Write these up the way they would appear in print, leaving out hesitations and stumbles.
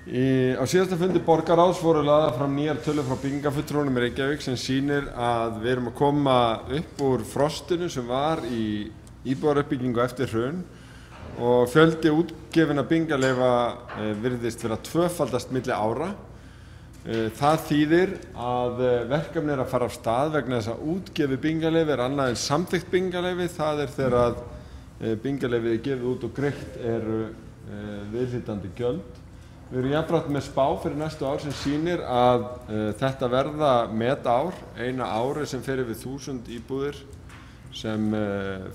Á síðasta fundi borgarráðs voru lagðar fram nýjar tölur frá byggingafulltrúanum í Reykjavík sem sýnir að við erum að koma upp úr frostinu sem var í íbúðaruppbyggingu eftir hrun og fjöldi útgefinna byggingarleyfa virðist vera tvöfaldast milli ára. Það þýðir að verkefni að fara af stað vegna þess að útgefið byggingarleyfi annað en samþykkt byggingarleyfi. Það þegar að byggingarleyfið gefið út og greitt eru viðhlítandi gjöld. Við erum jafnframt með spá fyrir næstu ár sem sýnir að þetta verða metár, eina ári sem fer yfir 1000 íbúðir sem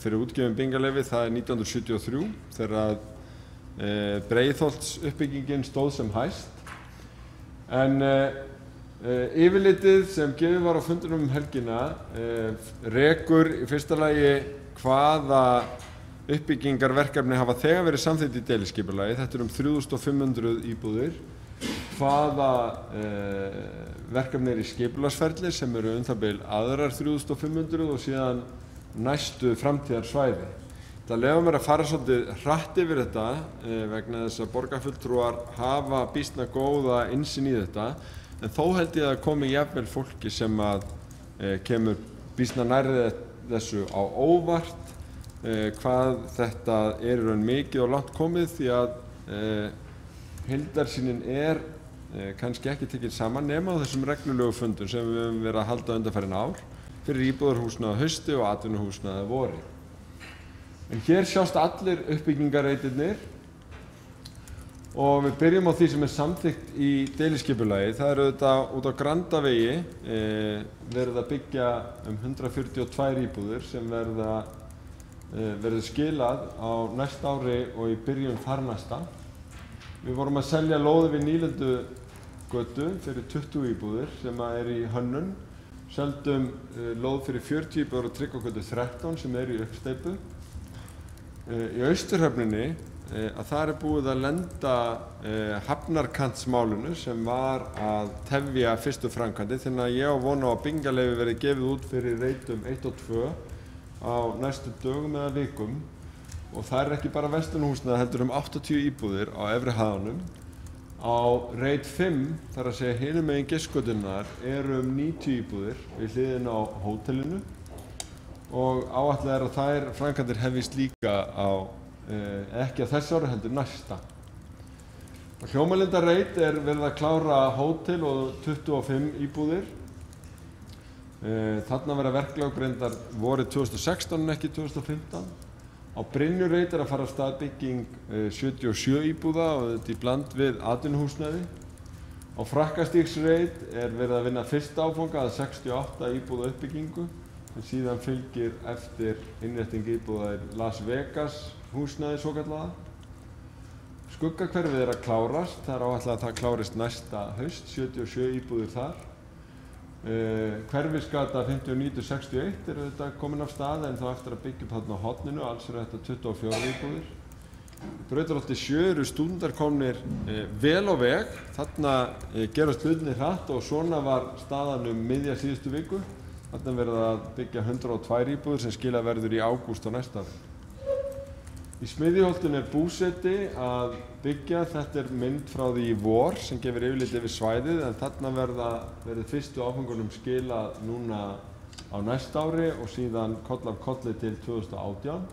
fyrir útgefin byggingarleyfi, það 1973 þegar að Breiðholtsuppbyggingin stóð sem hæst. En yfirlitið sem gefið var á fundinum helgina rekur í fyrsta lagi hvaða uppbyggingarverkefni hafa þegar verið samþykkt í deiliskipulagi. Þetta 3500 íbúðir. Hvaða verkefni í skipulagsferli sem eru það bil aðrar 3500 og síðan næstu framtíðarsvæði. Það leyfir mér að fara svolítið hratt yfir þetta vegna þess að borgarfulltrúar hafa býsna góða innsýn í þetta, en þó held ég að komi jafnvel fólki sem að kemur býsna nærri þessu á óvart hvað þetta raun mikið og langt komið, því að heildarsýnin kannski ekki tekin saman nema á þessum reglulegu fundum sem við höfum verið að halda undanfarin ár fyrir íbúðarhúsnæði að hausti og atvinnuhúsnæði að vori. En hér sjást allir uppbyggingarreitirnir og við byrjum á því sem samþykkt í deiliskipulagi. Það auðvitað út á Grandavegi verið að byggja 142 íbúðir sem verður skilað á næsta ári og í byrjun þarnæsta. Við vorum að selja lóði við Nýlendugötu fyrir 20 íbúðir sem í hönnun. Seldum lóð fyrir 40 íbúðir á Tryggvagötu 13 sem í uppsteypu. Í Austurhöfninni að það búið að lenda hafnarkantsmálinu sem var að tefja fyrstu framkvæmdir, þannig að ég á von á að byggingarleyfi verði gefið út fyrir reitum 1 og 2 á næstu dögum eða vikum, og það ekki bara verslunarhúsnæði heldur 80 íbúðir á efri hæðunum. Á reit 5, þar að segja hinum megin Geirsgötunnar, 90 íbúðir við hliðina á hótelinu og áætlað að þær framkvæmdir hefjist líka ekki á þessu ári heldur næsta. Á Hljómalindarreit verið að klára hótel og 25 íbúðir. Þarna verða verklagugreindar vorið 2016 en ekki 2015. Á Brynjurreit að fara af stað bygging 77 íbúða og þetta í bland við atvinnuhúsnæði. Á Frakkastígsreit verið að vinna fyrsta áfanga að 68 íbúða uppbyggingu, en síðan fylgir eftir innrétting íbúða Las Vegas húsnæði svokallaða. Skuggahverfið að klárast, það áætlað að það klárist næsta haust, 77 íbúðir þar. Hverfisgata 59-61 þetta komin af stað, en þá eftir að byggja upp þarna á horninu, alls þetta 24 íbúðir. Brautarholti 7 stúdendar komnir vel á veg, þarna gerast hlutirnir hratt og svona var staðan miðja síðustu viku. Þarna verið að byggja 102 íbúðir sem skila verður í ágúst á næsta ári. Í Smiðjuholtinu búseti að byggja, þetta mynd frá því í vor sem gefur yfirlit yfir svæðið, en þarna verður fyrstu áfangunum skilað núna á næsta ári og síðan koll af kolli til 2018.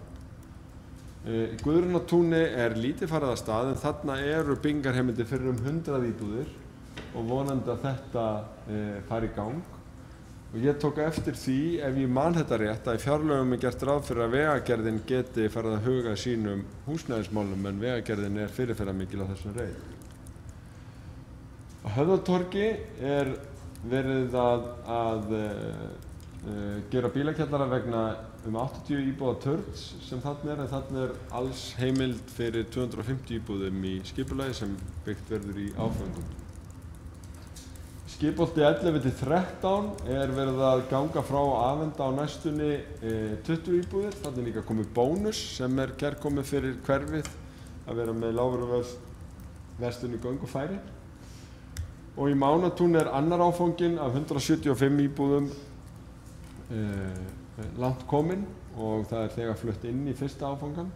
Í Guðrúnartúni lítið farið af stað, en þarna byggingarheimildir fyrir 100 íbúðir og vonandi að þetta fari í gang. Og ég tók eftir því, ef ég man þetta rétt, að í fjárlögum gert ráð fyrir að Vegagerðin geti farið að huga sínum húsnæðismálum, en Vegagerðin fyrirferðarmikil á þessum reit. Á Höfðatorgi verið að gera bílakjallara vegna 80 íbúða turns sem þarna en þarna alls heimild fyrir 250 íbúðum í skipulagi sem byggt verður í áföngum. Skipholti 11-13 verið að ganga frá og afhenda á næstunni 20 íbúðir. Þarna líka komið bónus sem kærkomið fyrir hverfið að vera með lágvöruverslun í göngufæri. Og í Mánatún annar áfanginn af 175 íbúðum langt kominn og það þegar flutt inn í fyrsta áfangan.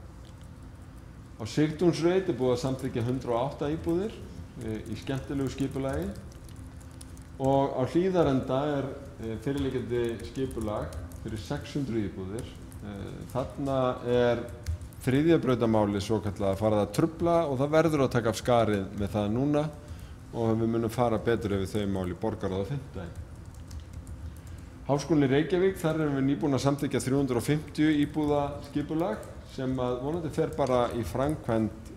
Á Sigtúnsreit búið að samþykkja 108 íbúðir í skemmtilegu skipulagi og á Hlíðarenda fyrirliggjandi skipulag fyrir 600 íbúðir. Þarna þriðja brautarmálið svokallað farið að trufla og það verður að taka af skarið með það núna og við munum fara betur yfir þau mál í borgarráði á fimmtudaginn. Háskólinn í Reykjavík, þar erum við nýbúin að samþykkja 350 íbúða skipulag sem að vonandi fer bara í framkvæmd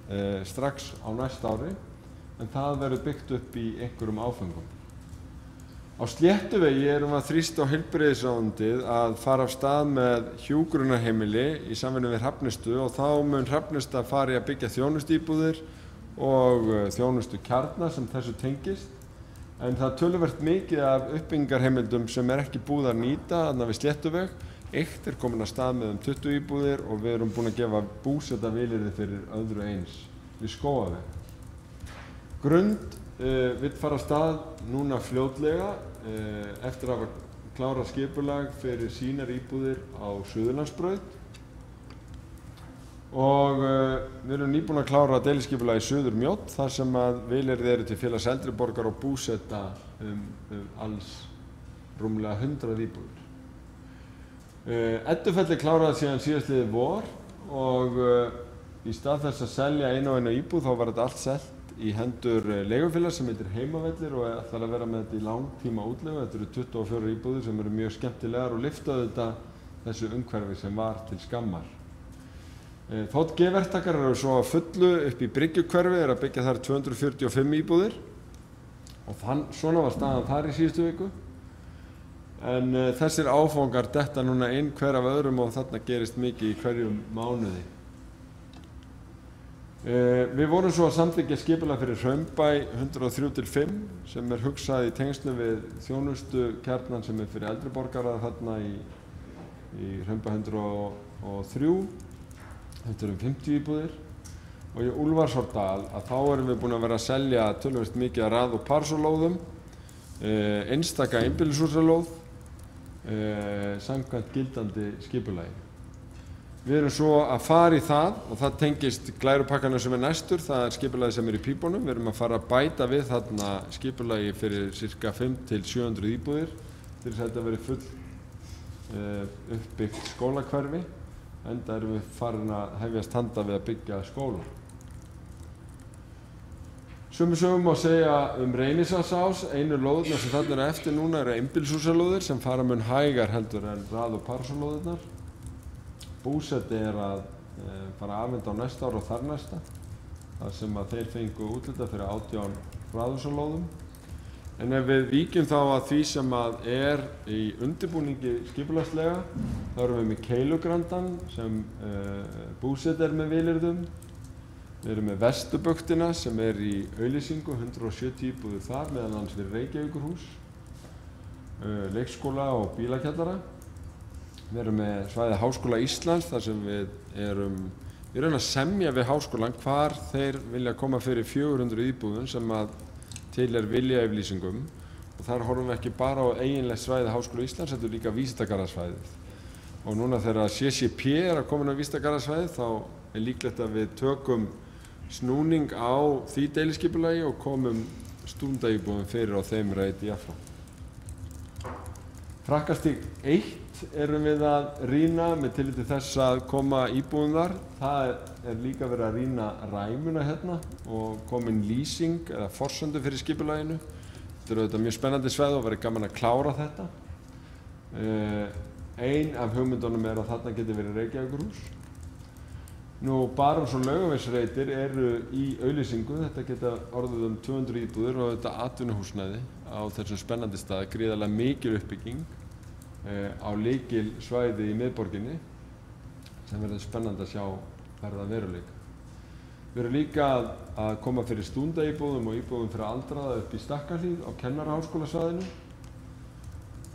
strax á næsta ári, en það verður byggt upp í einhverjum áföngum. Á Sléttuvegi erum við að þrýsta á heilbrigðisráðuneytið að fara af stað með hjúkrunarheimili í samvinnu við Hrafnistu og þá mun Hrafnista fara í að byggja þjónustuíbúðir og þjónustukjarna sem þessu tengist. En það töluvert mikið af uppbyggingarheimildum sem ekki búið að nýta þarna við Sléttuveg. Eitt komin að stað með 20 íbúðir og við erum búin að gefa búsetavilyrði fyrir öðru eins við Skógaveg. Grund vill fara af stað núna fljótlega eftir að hafa klárað skipulag fyrir sínar íbúðir á Suðurlandsbraut og við erum nýbúin að klára deiliskipulag í Suður-Mjódd þar sem að vilyrði eru til félags eldri borgara og búseta alls rúmlega 100 íbúðir. Eddufelli kláraði síðan síðastliðið vor og í stað þess að selja eina og eina íbúð þá var þetta allt selt í hendur leigufélags sem heitir Heimavellir og ætlar að vera með þetta í langtíma útleigu. Þetta eru 24 íbúðir sem eru mjög skemmtilegar og lyfta þetta þessu umhverfi sem var til skammar. Þótt G-verktakar eru svo að fullu upp í Bryggjukverfi að byggja þar 245 íbúðir og svona var staðan þar í síðustu viku. En þessir áfangar detta núna inn hver af öðrum og þarna gerist mikið í hverjum mánuði. Við vorum svo að samþykkja skipulag fyrir Hraunbæ 103-5 sem hugsað í tengslu við þjónustukjarnan sem fyrir eldri borgara þarna í Hraunbæ 103. Þetta eru 50 íbúðir og í Úlfarsárdal að þá erum við búin að vera að selja töluvert mikið af rað- og parsolóðum, einstaka einbýlishúsalóð, samkvæmt gildandi skipulagi. Við erum svo að fara í það og það tengist glærupakkanum sem næstur, það skipulagi sem í pípunum. Við erum að fara að bæta við þarna skipulagi fyrir ca. 500-700 íbúðir til þess að þetta veri full uppbyggt skólahverfi. Enda erum við farin að hefjast handa við að byggja skóla. Sömu sögum má segja Reynisvaðsás. Einu lóðirnar sem þarna eru eftir núna eru einbýlishúsalóðir sem fara mun hægar heldur en rað- og parsolóðirnar. Búseti að fara að afhenda á næsta ári og þar næsta, þar sem að þeir fengu úthlutað fyrir 18 raðhúsalóðum. En ef við víkjum þá að því sem að í undirbúningi skipulagslega, þá erum við með Keilugrandann sem búseti með vilyrðum. Við erum með Vesturbuktina sem í auglýsingu, 170 íbúðir þar, meðal annars fyrir Reykjavíkurhús, leikskóla og bílakjallara. Við erum með svæði Háskóla Íslands þar sem við erum í raun að semja við háskólann hvar þeir vilja koma fyrir 400 íbúðum sem að til viljayfirlýsingum og þar horfum við ekki bara á eiginlegt svæði Háskóla Íslands, þetta líka vísindagarðasvæðið. Og núna þegar CCP að koma á vísindagarðasvæðið þá líklegt að við tökum snúning á því deiliskipulagi og komum stúdendaíbúðum fyrir á þeim reit jafnframt. Frakkastíg 1 erum við að rýna með tilliti þess að koma íbúðum þar. Það líka verið að rýna ræmuna hérna og komin lýsing eða forsöndu fyrir skipulaginu. Þetta auðvitað mjög spennandi svæði og verið gaman að klára þetta. Ein af hugmyndunum að þarna geti verið Reykjavíkurhús. Barons og Laugavegsreitir eru í auglýsingu. Þetta geta orðið 200 íbúðir og þetta atvinnuhúsnæði á þessum spennandi stað, gríðarlega mikil uppbygging á lykilsvæði í miðborginni sem verður spennandi að sjá verða veruleika. Við erum líka að koma fyrir stúdendaíbúðum og íbúðum fyrir aldraða upp í Stakkahlíð á Kennaraháskólasvæðinu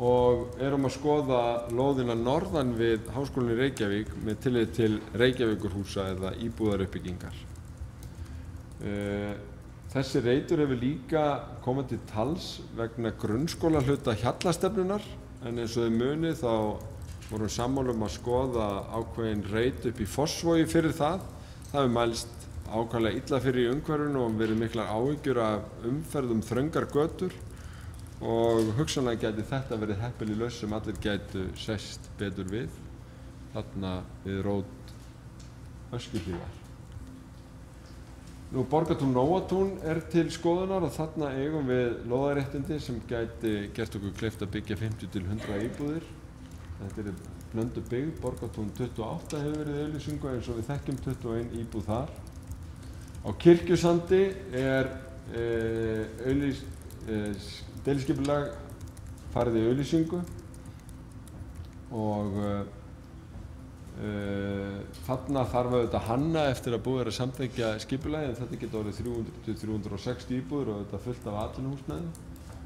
og erum að skoða lóðina norðan við Háskólann í Reykjavík með tillit til Reykjavíkurhúsa eða íbúðaruppbyggingar. Þessi reitur hefur líka komið til tals vegna grunnskólahluta Hjallastefnunnar, en eins og þið munið þá vorum sammála að skoða ákveðin reit upp í Fossvogi fyrir það. Það hefur mælst ákaflega illa fyrir í umhverfinu og verið miklar áhyggjur af umferð þröngar götur og hugsanlega gæti þetta verið heppileg lausn sem allir gætu sest betur við þarna við rót Öskjuhlíðar. Borgartún Nóatún til skoðunar og þarna eigum við lóðarréttindi sem gæti gert okkur kleift að byggja 50 til 100 íbúðir. Þetta blöndu byggð, Borgartún 28 hefur verið í auglýsingu eins og við þekkjum 21 íbúð þar. Á Kirkjusandi deiliskipulag farið í auglýsingu og þarna þarf auðvitað að hanna eftir að búið að samþykkja skipulagið en þetta getur orðið 300 til 360 íbúðir og þetta fullt af atvinnuhúsnæði.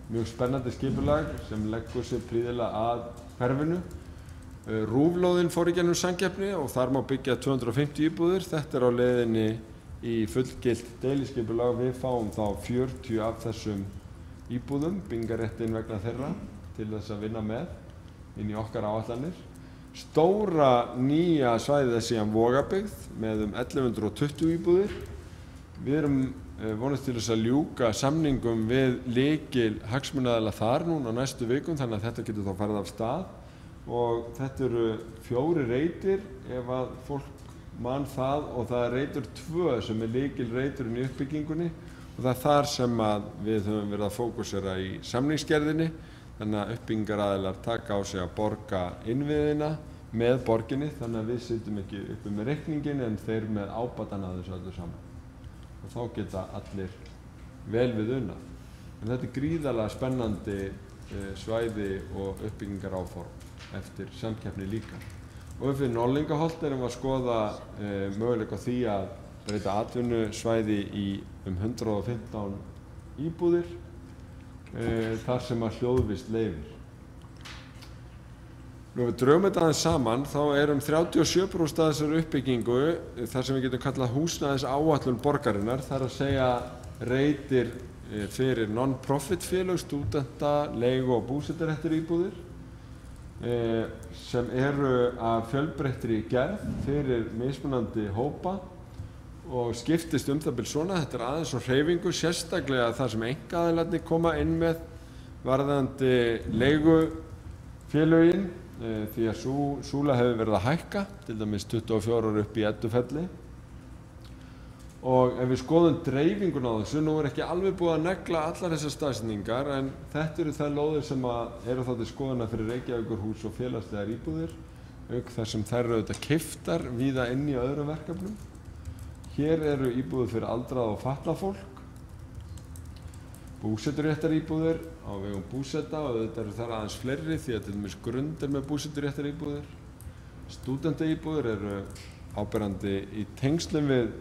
Mjög spennandi skipulag sem leggur sig prýðilega að hverfinu. Rúflóðin fór í gegnum samkeppni og þar má byggja 250 íbúðir. Þetta á leiðinni í fullgilt deiliskipulag. Við fáum þá 40 af þessum íbúðum, byggingarréttinn vegna þeirra til þess að vinna með inn í okkar áætlanir. Stóra nýja svæðið síðan Vogabyggð með 1120 íbúðir. Við erum vonast til þess að ljúka samningum við lykil hagsmunaaðila þar núna á næstu vikum þannig að þetta getur þá farið af stað og þetta eru 4 reitir ef að fólk man það og það reitur 2 sem lykil reiturinn í uppbyggingunni og það þar sem að við höfum verið að fókusera í samningsgerðinni. Þannig að uppbyggingaraðilar taka á sig að borga innviðina með borginni þannig að við sitjum ekki uppi með reikningin en þeir með ábatan að þessu öllu saman. Og þá geta allir vel við unað. En þetta gríðarlega spennandi svæði og uppbyggingaráform eftir samkeppni líka. Og upp við Norðlingaholt erum við að skoða möguleika á því að breyta atvinnusvæði í 115 íbúðir þar sem að hljóðvist leyfir. Nú við drögum þetta aðeins saman, þá 37% af þessari uppbyggingu þar sem við getum kallað húsnæðisáætlun borgarinnar, það að segja reitir fyrir non-profit félög, stúdenta, leigu- og búseturéttar íbúðir sem eru af fjölbreyttri gerð fyrir mismunandi hópa og skiptist það bil svona. Þetta aðeins á hreyfingu, sérstaklega það sem einkaaðilarnir koma inn með varðandi leigufélögin því að súla hefur verið að hækka, til dæmis 24 upp í Eddufelli. Og ef við skoðum dreifinguna á þessu, nú ekki alveg búið að negla allar þessar staðsetningar en þetta eru þær lóðir sem eru þá til skoðunar fyrir Reykjavíkurhús og félagslegar íbúðir auk þar sem þær eru auðvitað keyptar víða inn í öðrum verkefnum. Hér eru íbúðir fyrir aldrað og fatlað fólk, búseturéttar íbúðir á vegum Búseta og auðvitað eru þar aðeins fleiri því að til dæmis Grund með búseturéttar íbúðir. Stúdentaíbúðir eru áberandi í tengslum við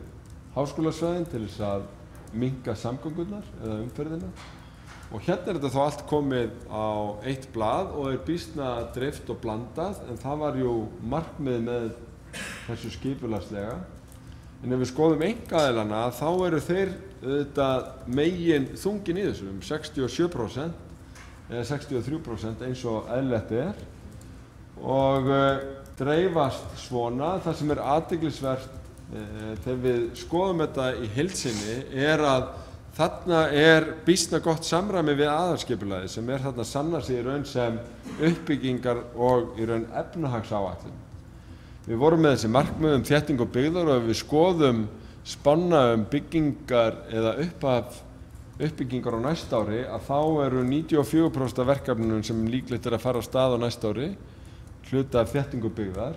háskólasvæðin til þess að minnka samgöngurnar eða umferðina. Og hérna þetta þá allt komið á eitt blað og býsna dreift og blandað en það var jú markmið með þessu skipulagslega. En ef við skoðum einkaaðilana þá eru þeir megin þungin í þessu 67% eða 63% eins og eðlilegt og dreifast svona. Það sem athyglisvert þegar við skoðum þetta í heild sinni að þarna býsna gott samræmi við aðalskipulagið sem þarna sannar sig í raun sem uppbyggingar og í raun efnahagsáætlun. Við vorum með þessi markmið þétting og byggðar og ef við skoðum spána byggingar eða uppbyggingar á næsta ári þá eru 94% af verkefnunum sem líklegt að fara af stað á næsta ári hluta af þétting og byggðar.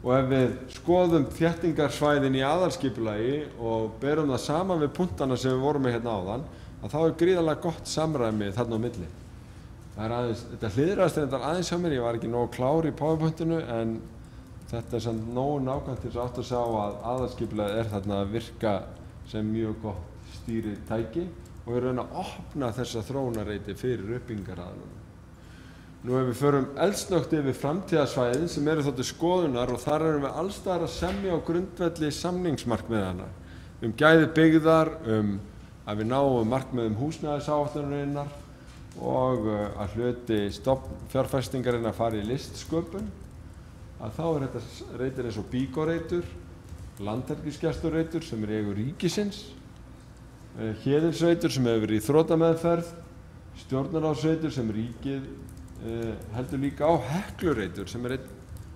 Og ef við skoðum þéttingarsvæðin í aðalskipulagi og berum það saman við punktana sem við vorum með hérna áðan þá gríðarlega gott samræmi þarna á milli. Þetta hliðraðist aðeins hjá mér, ég var ekki nógu klár í PowerPointinu en þetta samt nógu nákvæmt til þess að átta sig á að aðalskipulagið þarna að virka sem mjög gott stýritæki og raun að opna þessa þróunarreiti fyrir uppbyggingaraðilunum. Nú ef við förum eldsnöggt yfir framtíðarsvæðin sem eru þá til skoðunar og þar erum við alls staðar að semja á grundvelli samningsmarkmiðanna gæði byggðar, að við náum markmiðum húsnæðisáætlunarinnar og að hluti stofnfjárfestingarinnar fari í listsköpun, að þá þetta reitir eins og BIGO-reitur landhelgisgæslureitur sem í eigu ríkisins, Héðinsreitur sem hefur verið í þrotameðferð, stjórnarráðsreitur sem ríkið heldur líka á, Heklureitur sem einn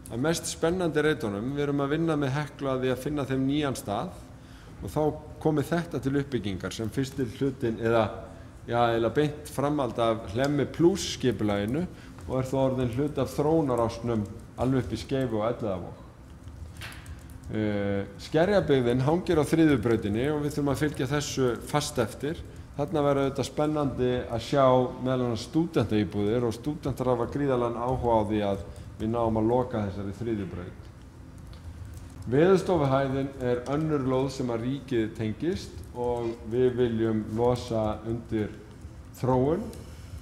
af mest spennandi reitunum. Við erum að vinna með Heklu að því að finna þeim nýjan stað og þá komið þetta til uppbyggingar sem fyrstir hlutin eða beint framhald af Hlemmi Plus skipulaginu og þó orðin hlut af þróunarásnum alveg upp í Skeifu og Elliðavog. Skerjabyggðin hangir á þriðjubrautinni og við þurfum að fylgja þessu fast eftir. Þarna verður auðvitað spennandi að sjá meðal annars stúdentaíbúðir og stúdentar hafa gríðarlegan áhuga á því að við náum að loka þessari þriðjubraut. Veðurstofuhæðin önnur lóð sem að ríkið tengist og við viljum losa undir þróun.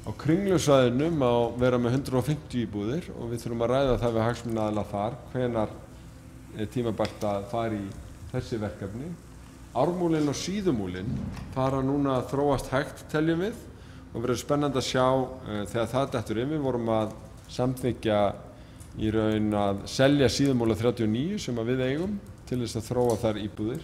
Á Kringlusvæðinu má vera með 150 íbúðir og við þurfum að ræða það við hagsmunaaðila þar hvenær tímabært að fara í þessi verkefni. Ármúlinn og Síðumúlinn fara núna að þróast hægt, teljum við, og verður spennandi að sjá þegar það dettur inn. Við vorum að samþykkja í raun að selja Síðumúla 39 sem að við eigum til þess að þróa þar íbúðir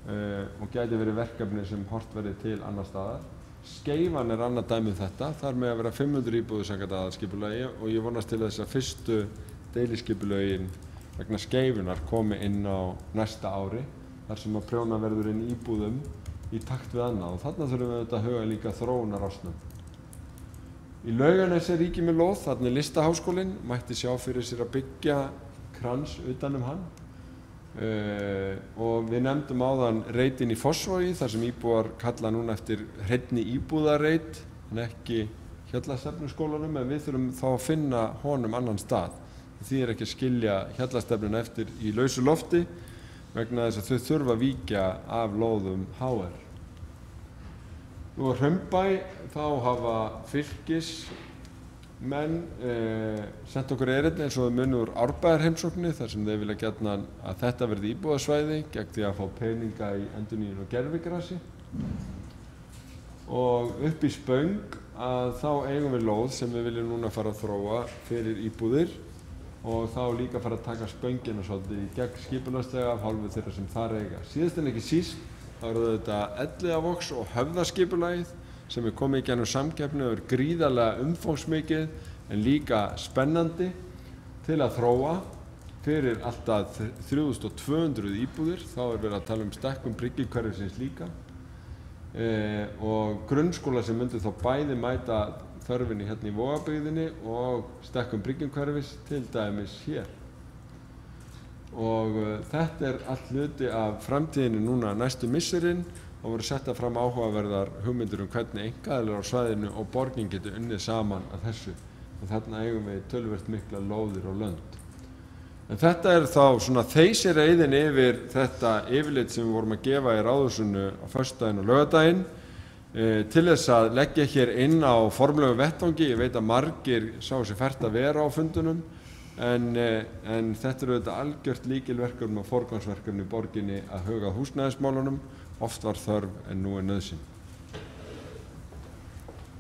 og gæti verið verkefni sem hort verið til annar staðar. Skeifan annað dæmi þetta, þar með að vera 500 íbúðir samkvæmt aðalskipulagi og ég vonast til þess að fyrstu deiliskipulögin vegna Skeifunar komi inn á næsta ári, þar sem að prjóna verður inn íbúðum í takt við annað og þarna þurfum við að huga líka þróunarásnum. Í Laugarnesi ríkið með lóð, þarna Listaháskólinn, mætti sjá fyrir sér að byggja krans utan hann og við nefndum áðan reitinn í Fossvogi þar sem íbúar kalla núna eftir hreinni íbúðareit en ekki Hjallastefnuskólanum, en við þurfum þá að finna honum annan stað. Því ekki að skilja Hjallastefnuna eftir í lausu lofti vegna þess að þau þurfa að víkja af lóðum HR. Nú á Hraunbæ þá hafa fylkismenn sent okkur erindi eins og þau munu úr Árbæjarheimsókninni þar sem þeir vilja gjarnan að þetta verði íbúðasvæði gegn því að fá peninga í endurnýjun og gervigrasi. Og upp í Spöng að þá eigum við lóð sem við viljum núna fara að þróa fyrir íbúðir og þá líka fara að taka Spöngina svolítið í gegn skipulagslega af hálfu þeirra sem þar eiga. Síðast en ekki síst þá þetta Elliðavogs og Höfðaskipulagið sem komið í gegnum samkeppni og gríðarlega umfangsmikið en líka spennandi til að þróa fyrir alltaf 3200 íbúðir. Þá verið að tala stækkun Bryggjuhverfisins líka og grunnskóla sem myndi þá bæði mæta þörfinni hérna í Vogabyggðinni og stækkun Bryggjuhverfis til dæmis hér. Og þetta allt hluti af framtíðinni núna næstu misserin og verður setta fram áhugaverðar hugmyndir hvernig einkaaðilar á svæðinu og borgin getur unnið saman að þessu. Og þarna eigum við töluvert mikla lóðir og lönd. En þetta þá svona þeysireiðin yfir þetta yfirlit sem við vorum að gefa í Ráðhúsinu á föstudaginn og laugardaginn. Til þess að leggja hér inn á formlegu vettvangi. Ég veit að margir sáu sér fært að vera á fundunum en þetta auðvitað algjört lykilverkefni og forgangsverkefni í borginni að huga að húsnæðismálunum. Oft var þörf en nú nauðsyn.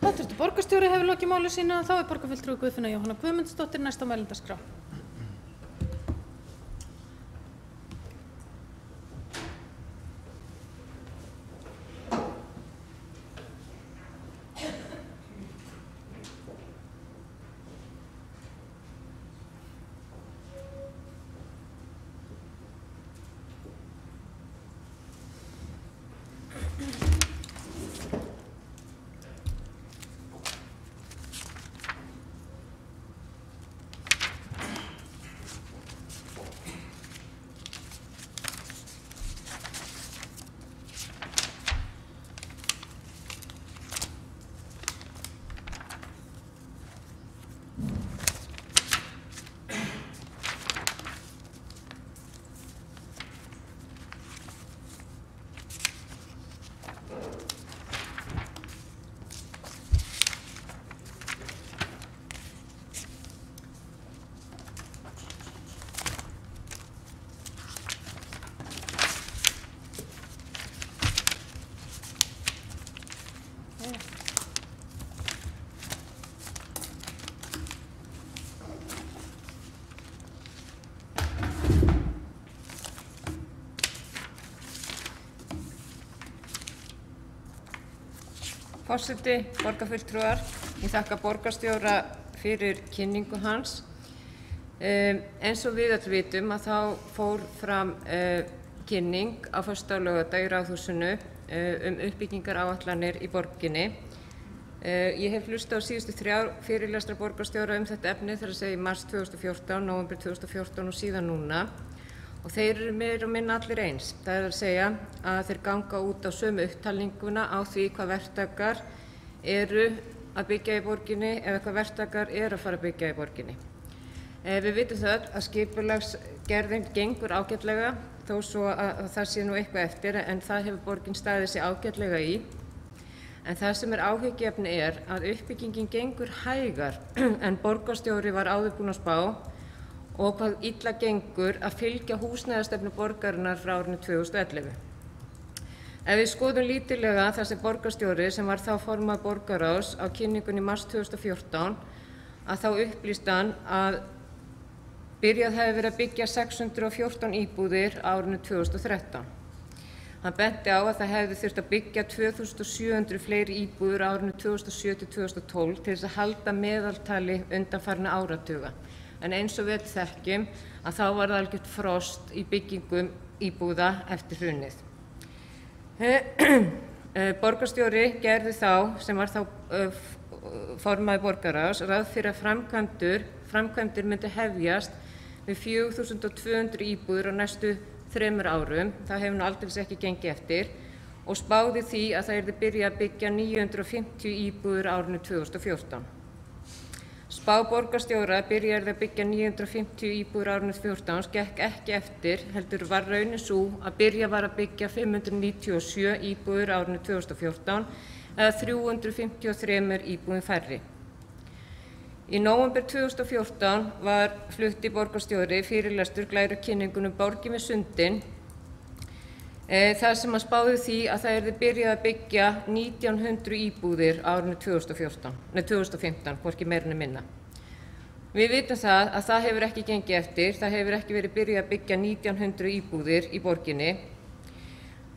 Háttvirtur borgarstjóri hefur lokið máli sínu og þá borgarfulltrúi Guðfinna Jóhanna Guðmundsdóttir næst á mælendaskrá. Forseti, borgarfulltrúar, ég þakka borgarstjóra fyrir kynningu hans. Eins og við öll vitum að þá fór fram kynning á föstudag og laugardag í Ráðhúsinu uppbyggingaráætlanir í borginni. Ég hef hlustað á síðustu 3 fyrirlestra borgarstjóra þetta efni, þar að segja í mars 2014, nóvember 2014 og síðan núna. Og þeir eru meira og minna allir eins. Það er að segja að þeir ganga út á sömu upptalninguna á því hvað verktakar eru að byggja í borginni eða hvað verktakar eru að fara að byggja í borginni. Við vitum það að skipulagsgerðin gengur ágætlega, þó svo að það sé nú eitthvað eftir, en það hefur borgin staðið sig ágætlega í. En það sem áhyggjuefni að uppbyggingin gengur hægar en borgarstjóri var áður búinn að spá og hvað illa gengur að fylgja húsnæðisstefnu borgarinnar frá árinu 2011. Ef við skoðum lítillega það sem borgarstjóri, sem var þá formaður borgarráðs á kynningunni í mars 2014, að þá upplýsti hann að byrjað hefði verið að byggja 614 íbúðir á árinu 2013. Hann benti á að það hefði þurft að byggja 2700 fleiri íbúðir á árinu 2007–2012 til þess að halda meðaltali undanfarna áratuga. En eins og við þekkjum að þá var það algjört frost í byggingum íbúða eftir hrunið. Borgarstjóri gerði þá, sem var þá formaður borgarráðs, ráð fyrir að framkvæmdir myndi hefjast við 4200 íbúðir á næstu 3 árum, það hefur nú aldeilis ekki gengið eftir, og spáði því að það yrði byrjað að byggja 950 íbúðir á árinu 2014. Spá borgarstjóra byrjaði að byggja 950 íbúðir á árinu 2014 gekk ekki eftir, heldur var raunin sú að byrja var að byggja 597 íbúðir á árinu 2014 eða 353 íbúðum færri. Í nóvember 2014 var flutt í borgarstjóri fyrirlestur glæru kynningunum Borgin við sundin, þar sem hann spáði því að það yrði byrjað að byggja 1900 íbúðir á árinu 2015, hvorki meira né minna. Við vitum það að það hefur ekki gengið eftir, það hefur ekki verið byrjað að byggja 1900 íbúðir í borginni.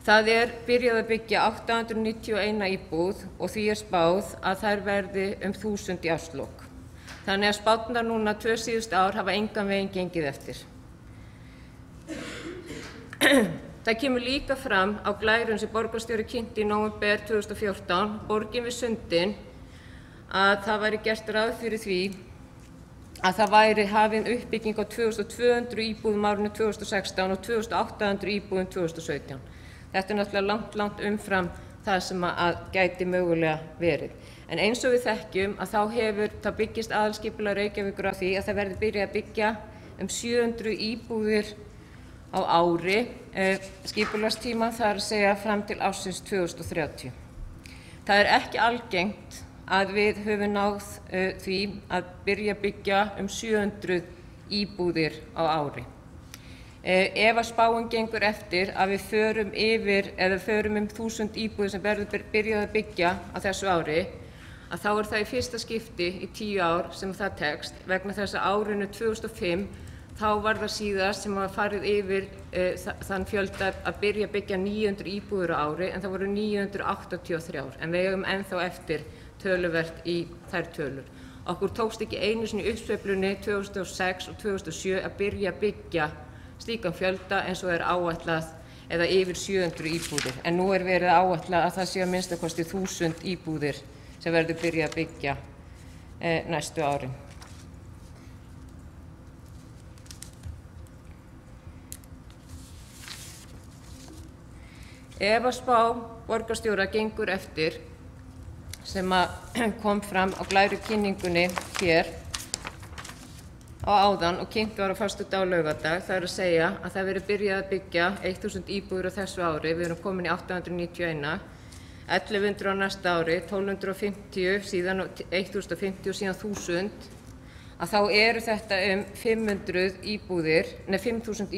Það er byrjað að byggja 891 íbúð og því spáð að þær verði 1000 í árslok. Þannig að spárnar núna 2 síðustu ár hafa engan veginn gengið eftir. Það kemur líka fram á glærun sem borgarstjóri kynnti í nóvember 2014, Borgin við sundin, að það væri gert ráð fyrir því að það væri hafin uppbygging á 2200 íbúðum árinu 2016 og 2800 íbúðum 2017. Þetta er náttúrulega langt umfram það sem að gæti mögulega verið. En eins og við þekkjum að þá byggist aðalskipulag Reykjavíkur á því að það verði byrjað að byggja 700 íbúðir á ári, skipulagstíma, það er að segja fram til ársins 2030. Það er ekki algengt að við höfum náð því að byrja að byggja 700 íbúðir á ári. Ef að spáin gengur eftir að við förum 1000 íbúðir sem verður byrjað að byggja á þessu ári, að þá er það í fyrsta skipti í 10 ár sem það tekst, vegna þess að árinu 2005 þá var það síðast sem var farið yfir þann fjölda að byrja að byggja 900 íbúðir á ári, en það voru 983, en við eigum ennþá eftir töluvert í þær tölur. Okkur tókst ekki einu sinni í uppsveiflunni 2006 og 2007 að byrja að byggja slíkan fjölda eins og áætlað eða yfir 700 íbúðir, en nú er verið áætlað að það sé að minnsta kosti 1000 íbúðir sem verður byrjað að byggja næstu árin. Ef að spá borgarstjóra gengur eftir, sem kom fram á glæru kynningunni hér á áðan og kynnt var á föstudag og laugardag, það er að segja að það verður byrjað að byggja 1000 íbúðir á þessu ári, við erum komin í 891, 1100 á næsta ári, 1250, síðan 1050 og síðan 1000, að þá eru þetta 5000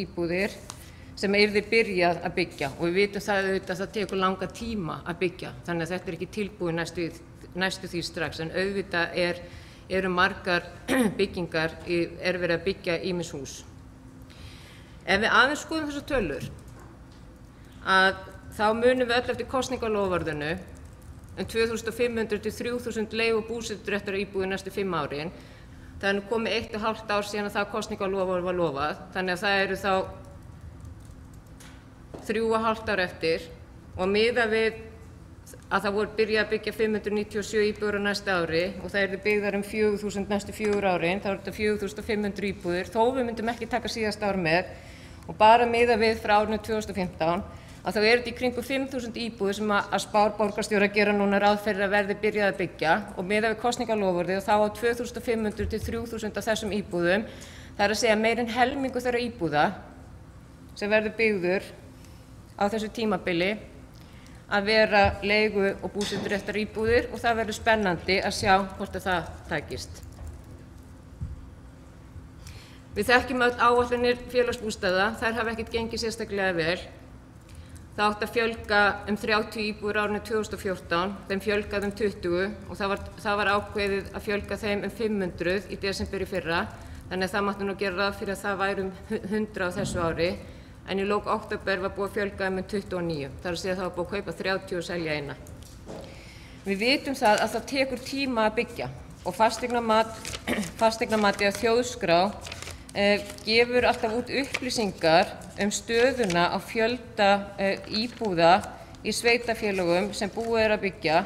íbúðir sem yrði byrjað að byggja, og við vitum það auðvitað að það tekur langa tíma að byggja, þannig að þetta er ekki tilbúið næstu því strax, en auðvitað eru margar byggingar, er verið að byggja ýmis hús. Ef við aðeins skoðum þessar tölur, þá munum við öll eftir kosningaloforðinu 2500 til 3000 leigu búseturéttar íbúðir næstu 5 árin. Það er nú komið 1,5 ár síðan að það kosningaloforð var lofað, þannig að það eru þá 3,5 ár eftir og miðað við að það voru byrjað að byggja 597 íbúðir á næsta ári og það yrðu byggðar 4000 næstu 4 árin, þá er þetta 4500 íbúðir, þó við myndum ekki taka síðasta ár með og bara miðað við frá árinu 2015 að þá er þetta í kringum 5000 íbúðir sem að spár borgarstjóra gera núna ráð fyrir að verði byrjað að byggja og miðað við kosningaloforðið og þá á 2500 til 3000 af þessum íbúðum, það er að segja meira en helmingu þeirra íbúða sem verður byggður á þessu tímabili að vera leigu og búseturéttar íbúðir og það verður spennandi að sjá hvort að það takist. Við þekkjum öll áætlanir félagsbústaða, þær hafa ekkert gengið sérstaklega vel. Það átti að fjölga 30 íbúðir árinu 2014, þeim fjölgaði 20 og það var ákveðið að fjölga þeim 500 í desember í fyrra, þannig að það mátti nú gera ráð fyrir að það væri 100 á þessu ári, en í lok október var búið að fjölga þeim 29, þar að segja að það var búið að kaupa 30 og selja eina. Við vitum það að það tekur tíma að byggja og fasteignamati að Þjóðskrá gefur alltaf út upplýsingar stöðuna á fjölda íbúða í sveitarfélögum sem búið er að byggja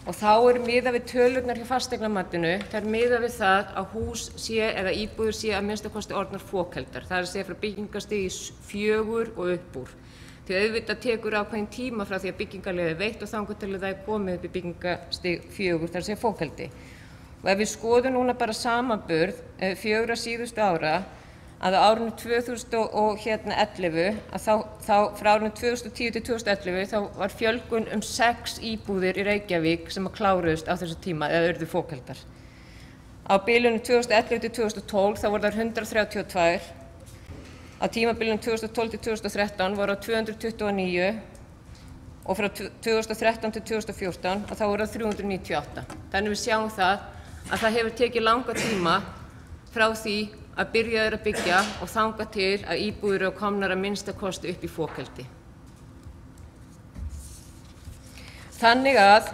og þá er miðað við tölurnar hjá fasteignamatinu, það er miðað við það að hús sé eða íbúður sé að minnsta kosti orðnar fokhaldar, það er að segja frá byggingarstigi 4 og upp úr. Því auðvitað tekur ákveðinn tíma frá því að byggingarleyfi er veitt og þangað til að það er komið upp í byggingarstig 4, það er að segja fokhaldi. Og ef við skoðum núna bara samanburð 4 síðustu ára, að á árinu 2011, að þá frá árinu 2010 til 2011, þá var fjölgun 6 íbúðir í Reykjavík sem að kláruðust á þessu tíma eða urðu fokhaldar. Á bilinu 2011 til 2012 þá voru þar 132, á tímabilinu 2012 til 2013 voru 229 og frá 2013 til 2014 og þá voru það 398. Þannig við sjáum það að það hefur tekið langa tíma frá því að byrjað er að byggja og þangað til að íbúðir eru komnar að minnsta kosti upp í fokhaldi. Þannig að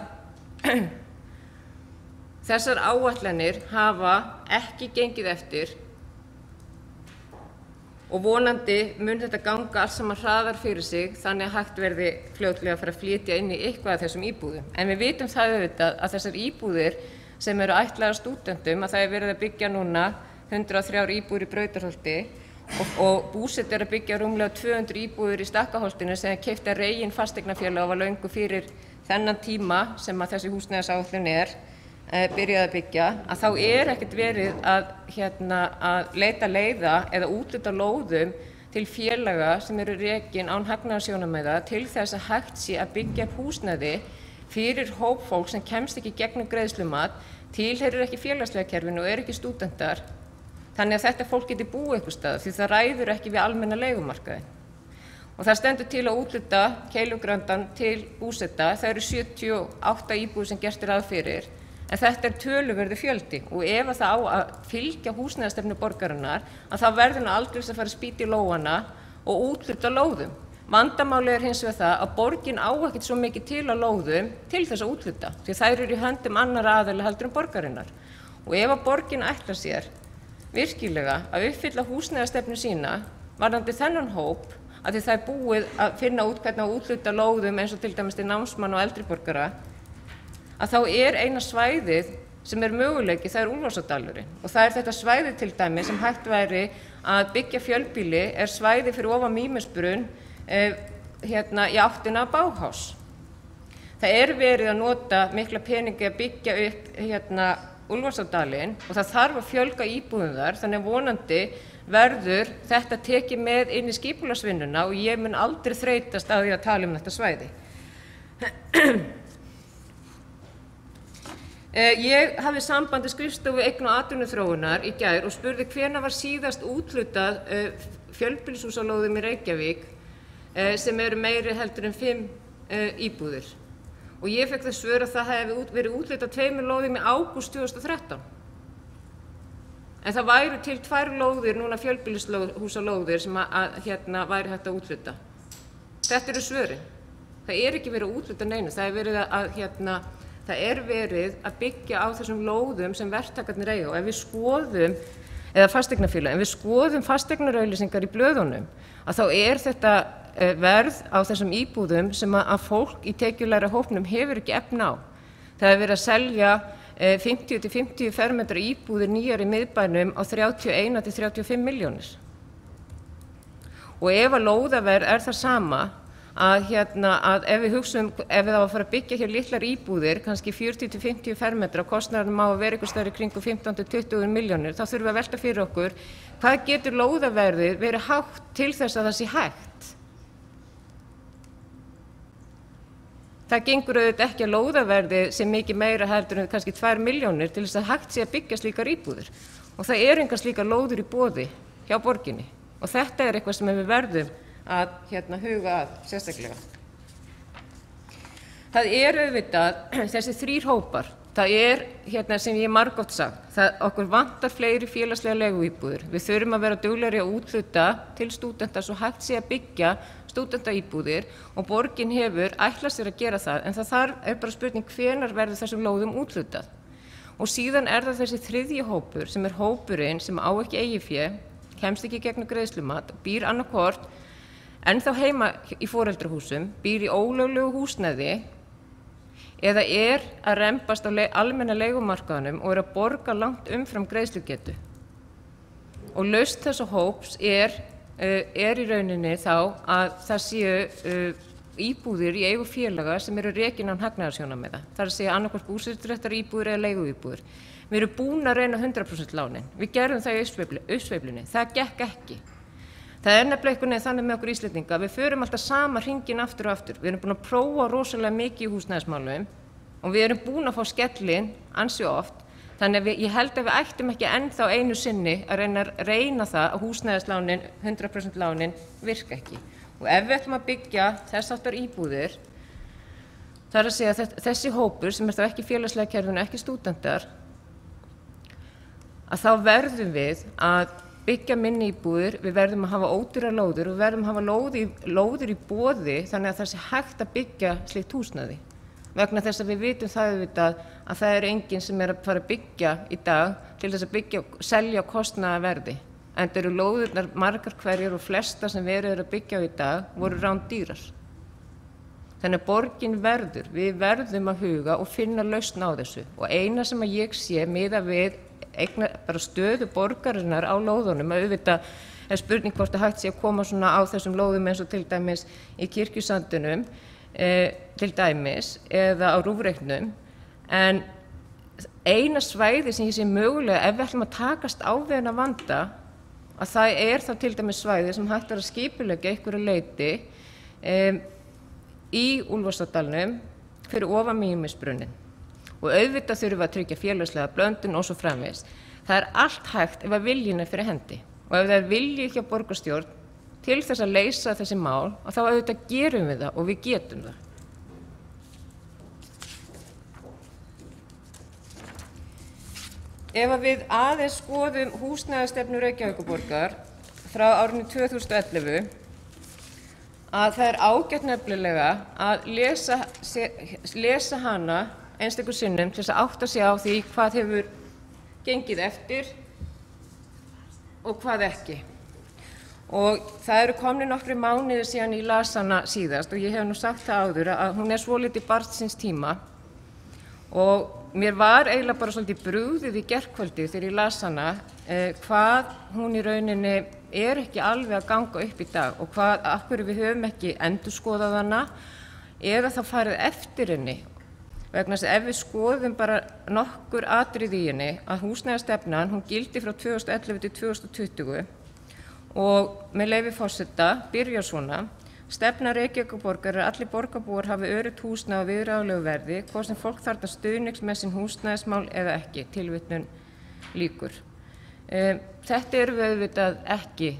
þessar áætlanir hafa ekki gengið eftir og vonandi mun þetta ganga allt saman hraðar fyrir sig þannig að hægt verði fljótlega að fara að flytja inn í eitthvað af þessum íbúðum. En við vitum það auðvitað að þessar íbúðir sem eru ætlaðar stúdentum, að það er verið að byggja núna 103 íbúðir í Brautarholti og Búsett er að byggja rúmlega 200 íbúðir í Stakkaholtinu sem keypti af Regin fasteignafélag og var löngu fyrir þennan tíma sem að þessi húsnæðisáætlun byrjaði að byggja, að þá er ekkert verið að leita leiða eða úthluta lóðum til félaga sem eru rekin án hagnaðarsjónarmiða til þess að hægt sé að byggja upp húsnæði fyrir hóp fólk sem kemst ekki gegnum greiðslumat, tilheyrir ekki félagslega kerfinu og ekki stúdentar. Þannig að þetta fólk geti búið einhvers staðar því það ræður ekki við almenna leigumarkaðinn. Og það stendur til að úthluta Keilugrandann til Búsetta, það eru 78 íbúðir sem gert ráð fyrir, en þetta töluverður fjöldi og ef það á að fylgja húsnæðisstefnu borgarinnar að þá verður nú aldrei að fara að spýta í lófana og úthluta lóðum. Vandamálið hins vegar það að borgin á ekkert svo mikið til að lóðum til þess að úthluta, því þær eru í höndum annarra aðila heldur en borgarinnar. Og ef að borgin ætlar sér virkilega að uppfylla húsnæðisstefnu sína varðandi þennan hóp, að því það er búið að finna út hvernig að úthluta lóðum eins og til dæmis til námsmanna og eldri borgara, að þá er eina svæðið sem er möguleiki, það er Úlfarsárdalurinn og það er þetta svæði til dæmis sem hægt væri að byggja fjölbýli svæði fyrir ofan Mýmisbrunn í áttina að Bauhaus. Það verið að nota mikla peningi að byggja upp Úlfarsárdalinn og það þarf að fjölga íbúðum þar, þannig að vonandi verður þetta tekið með inn í skipulagsvinnuna og ég mun aldrei þreytast á því að tala þetta svæði. Ég hafði samband við skrifstofu eigna- og atvinnuþróunar í gær og spurði hvenær var síðast úthlutað fjölbýlishúsalóðum í Reykjavík sem eru meiri heldur en 5 íbúðir. Og ég fekk það svör að það hefði verið úthlutað 2 lóðum í ágúst 2013. En það væru til 2 lóðir, núna fjölbýlishúsalóðir sem væri hægt að úthluta. Þetta eru svörin. Það er ekki verið að úthluta neinu, það er verið að byggja á þessum lóðum sem verktakarnir eiga. Og ef við skoðum, eða fasteignafélög, ef við skoðum fasteignaauglýsingar í blöðunum, að þá er þetta verð á þessum íbúðum sem að fólk í tekjulægra hópnum hefur ekki efni á. Það er verið að selja 50 til 50 fermetra íbúðir nýjar í miðbænum á 31 til 35 milljónir. Og ef að lóðaverð er það sama, að ef við hugsum, ef við á að fara að byggja hér litlar íbúðir, kannski 40 til 50 fermetra, kostnaðurinn má að vera einhvers staðar í kringum 15 til 20 milljónir, þá þurfum við að velta fyrir okkur, hvað getur lóðaverðið verið hátt til þess að það sé hægt? Það gengur auðvitað ekki að lóðaverðið sé mikið meira heldur en kannski 2 milljónir til þess að hægt sé að byggja slíkar íbúðir. Og það er engar slíkar lóður í boði hjá borginni. Og þetta er eitthvað sem við verðum að huga að sérstaklega. Það er auðvitað þessi 3 hópar. Það er sem ég margoft sagt, okkur vantar fleiri félagslega leiguíbúðir. Við þurfum að vera duglegri að úthluta til stúdenta svo hægt sé að byggja stúdentaíbúðir og borgin hefur ætlað sér að gera það, en það er bara spurning hvenær verður þessum lóðum úthlutað. Og síðan er það þessi 3. hópur sem er hópurinn sem á ekki eigið fé, kemst ekki gegnum greiðslumat, býr annaðhvort ennþá heima í foreldrahúsum, býr í ólöglegu húsnæði eða er að rembast á almenna leigumarkaðnum og er að borga langt umfram greiðslugetu. Og lausn þessa hóps er í rauninni þá að það séu íbúðir í eigu félaga sem eru rekin án hagnaðarsjónarmiða. Það er að segja annaðhvort búseturéttaríbúðir eða leiguíbúðir. Við erum búin að reyna 100% lánin. Við gerðum það í uppsveiflunni. Það gekk ekki. Það er nefnilega einhvern veginn þannig með okkur Íslendinga. Við förum alltaf sama hringinn aftur og aftur. Við erum búin að prófa rosalega mikið í húsnæðismálum og við erum búin að fá skellinn ansi oft. Þannig að ég held að við ættum ekki ennþá einu sinni að reyna það að húsnæðislánin, 100% lánin, virka ekki. Og ef við ætlum að byggja þess áttar íbúðir, það er að segja að þessi hópur sem er þá ekki félagslega kerfinu, ekki stúdentar, að þá verðum við að byggja minni íbúðir, við verðum að hafa ódýrar lóðir og við verðum að hafa lóðir í boði þannig að það sé hægt að byggja slíkt húsnæði. Vegna þess að við vitum það auðvitað að það er enginn sem er að fara að byggja í dag til þess að selja kostnaðarverði. En það eru lóðirnar margar hverjar og flesta sem verið er að byggja á í dag voru rándýrar. Þannig að borgin við verðum að huga og finna lausn á þessu. Og eina sem að ég sé miðað við bara stöðu borgarinnar á lóðunum, að auðvitað er spurning hvort að hægt sé að koma svona á þessum lóðum eins og til dæmis í Kirkjusandinum, til dæmis, eða á Rúfreitnum, en eina svæði sem ég sé mögulega ef við ætlum að takast á við þennan vanda, að það er þá til dæmis svæði sem hægt er að skipuleggja einhverju leyti í Úlfarsárdalnum fyrir ofan Mýmisbrunnin. Og auðvitað þurfum við að tryggja félagslega blöndun og svo framvegis. Það er allt hægt ef að viljinn er fyrir hendi. Og ef það er vilji hjá borgarstjórn til þess að leysa þessi mál, og þá auðvitað gerum við það og við getum það. Ef að við aðeins skoðum húsnæðisstefnu Reykjavíkurborgar frá árinu 2011, að það er ágætt nefnilega að lesa hana einstakur sinnum til þess að átta sig á því hvað hefur gengið eftir og hvað ekki. Og það eru komnir nokkrir mánuðir síðan ég las hana síðast og ég hef nú sagt það áður að hún er svolítið barn síns tíma og mér var eiginlega bara svolítið brugðið í gærkvöldi þegar ég las hana hvað hún í rauninni er ekki alveg að ganga upp í dag og af hverju við höfum ekki endurskoðað hana eða þá farið eftir henni. Vegna þess að ef við skoðum bara nokkur atriði í henni að húsnæðisstefnan, hún gildi frá 2011 til 2020 og með leyfi forseta byrjar svona: stefna Reykjavíkurborgar er að allir borgarbúar hafi öruggt húsnæði á viðráðanlegu verði, hvort sem fólk þarfnast stuðnings með sín húsnæðismál eða ekki. Tilvitnun lýkur. Þetta erum við auðvitað ekki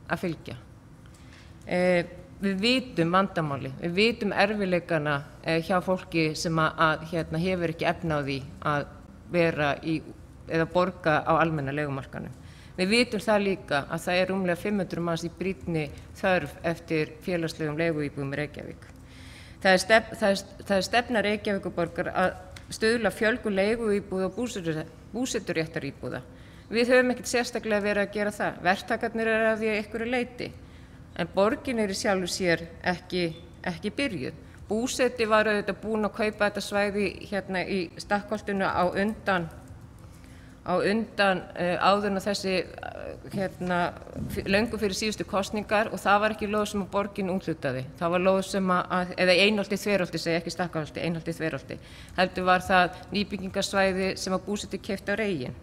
að fylgja. Við vitum vandamáli, við vitum erfiðleikana hjá fólki sem hefur ekki efni á því að vera eða borga á almenna leigumarkaðnum. Við vitum það líka að það er rúmlega 500 manns í brýnni þörf eftir félagslegum leiguíbúðum í Reykjavík. Það er stefna Reykjavíkurborgar að stuðla fjölgun leiguíbúða og búseturéttaríbúða. Við höfum ekkert sérstaklega verið að gera það. Verktakarnir eru af því að einhverju leyti. En borgin er í sjálfu sér ekki byrjuð. Búseti var auðvitað búin að kaupa þetta svæði hérna í Stakkholtinu á undan áður en þessi löngu fyrir síðustu kosningar, og það var ekki lóð sem að borgin úthlutaði. Það var lóð sem eða Einholti Þverholti, segi ekki Stakkholti, Einholti Þverholti. Heldur var það nýbyggingarsvæði sem að Búseti keypti á Reyin.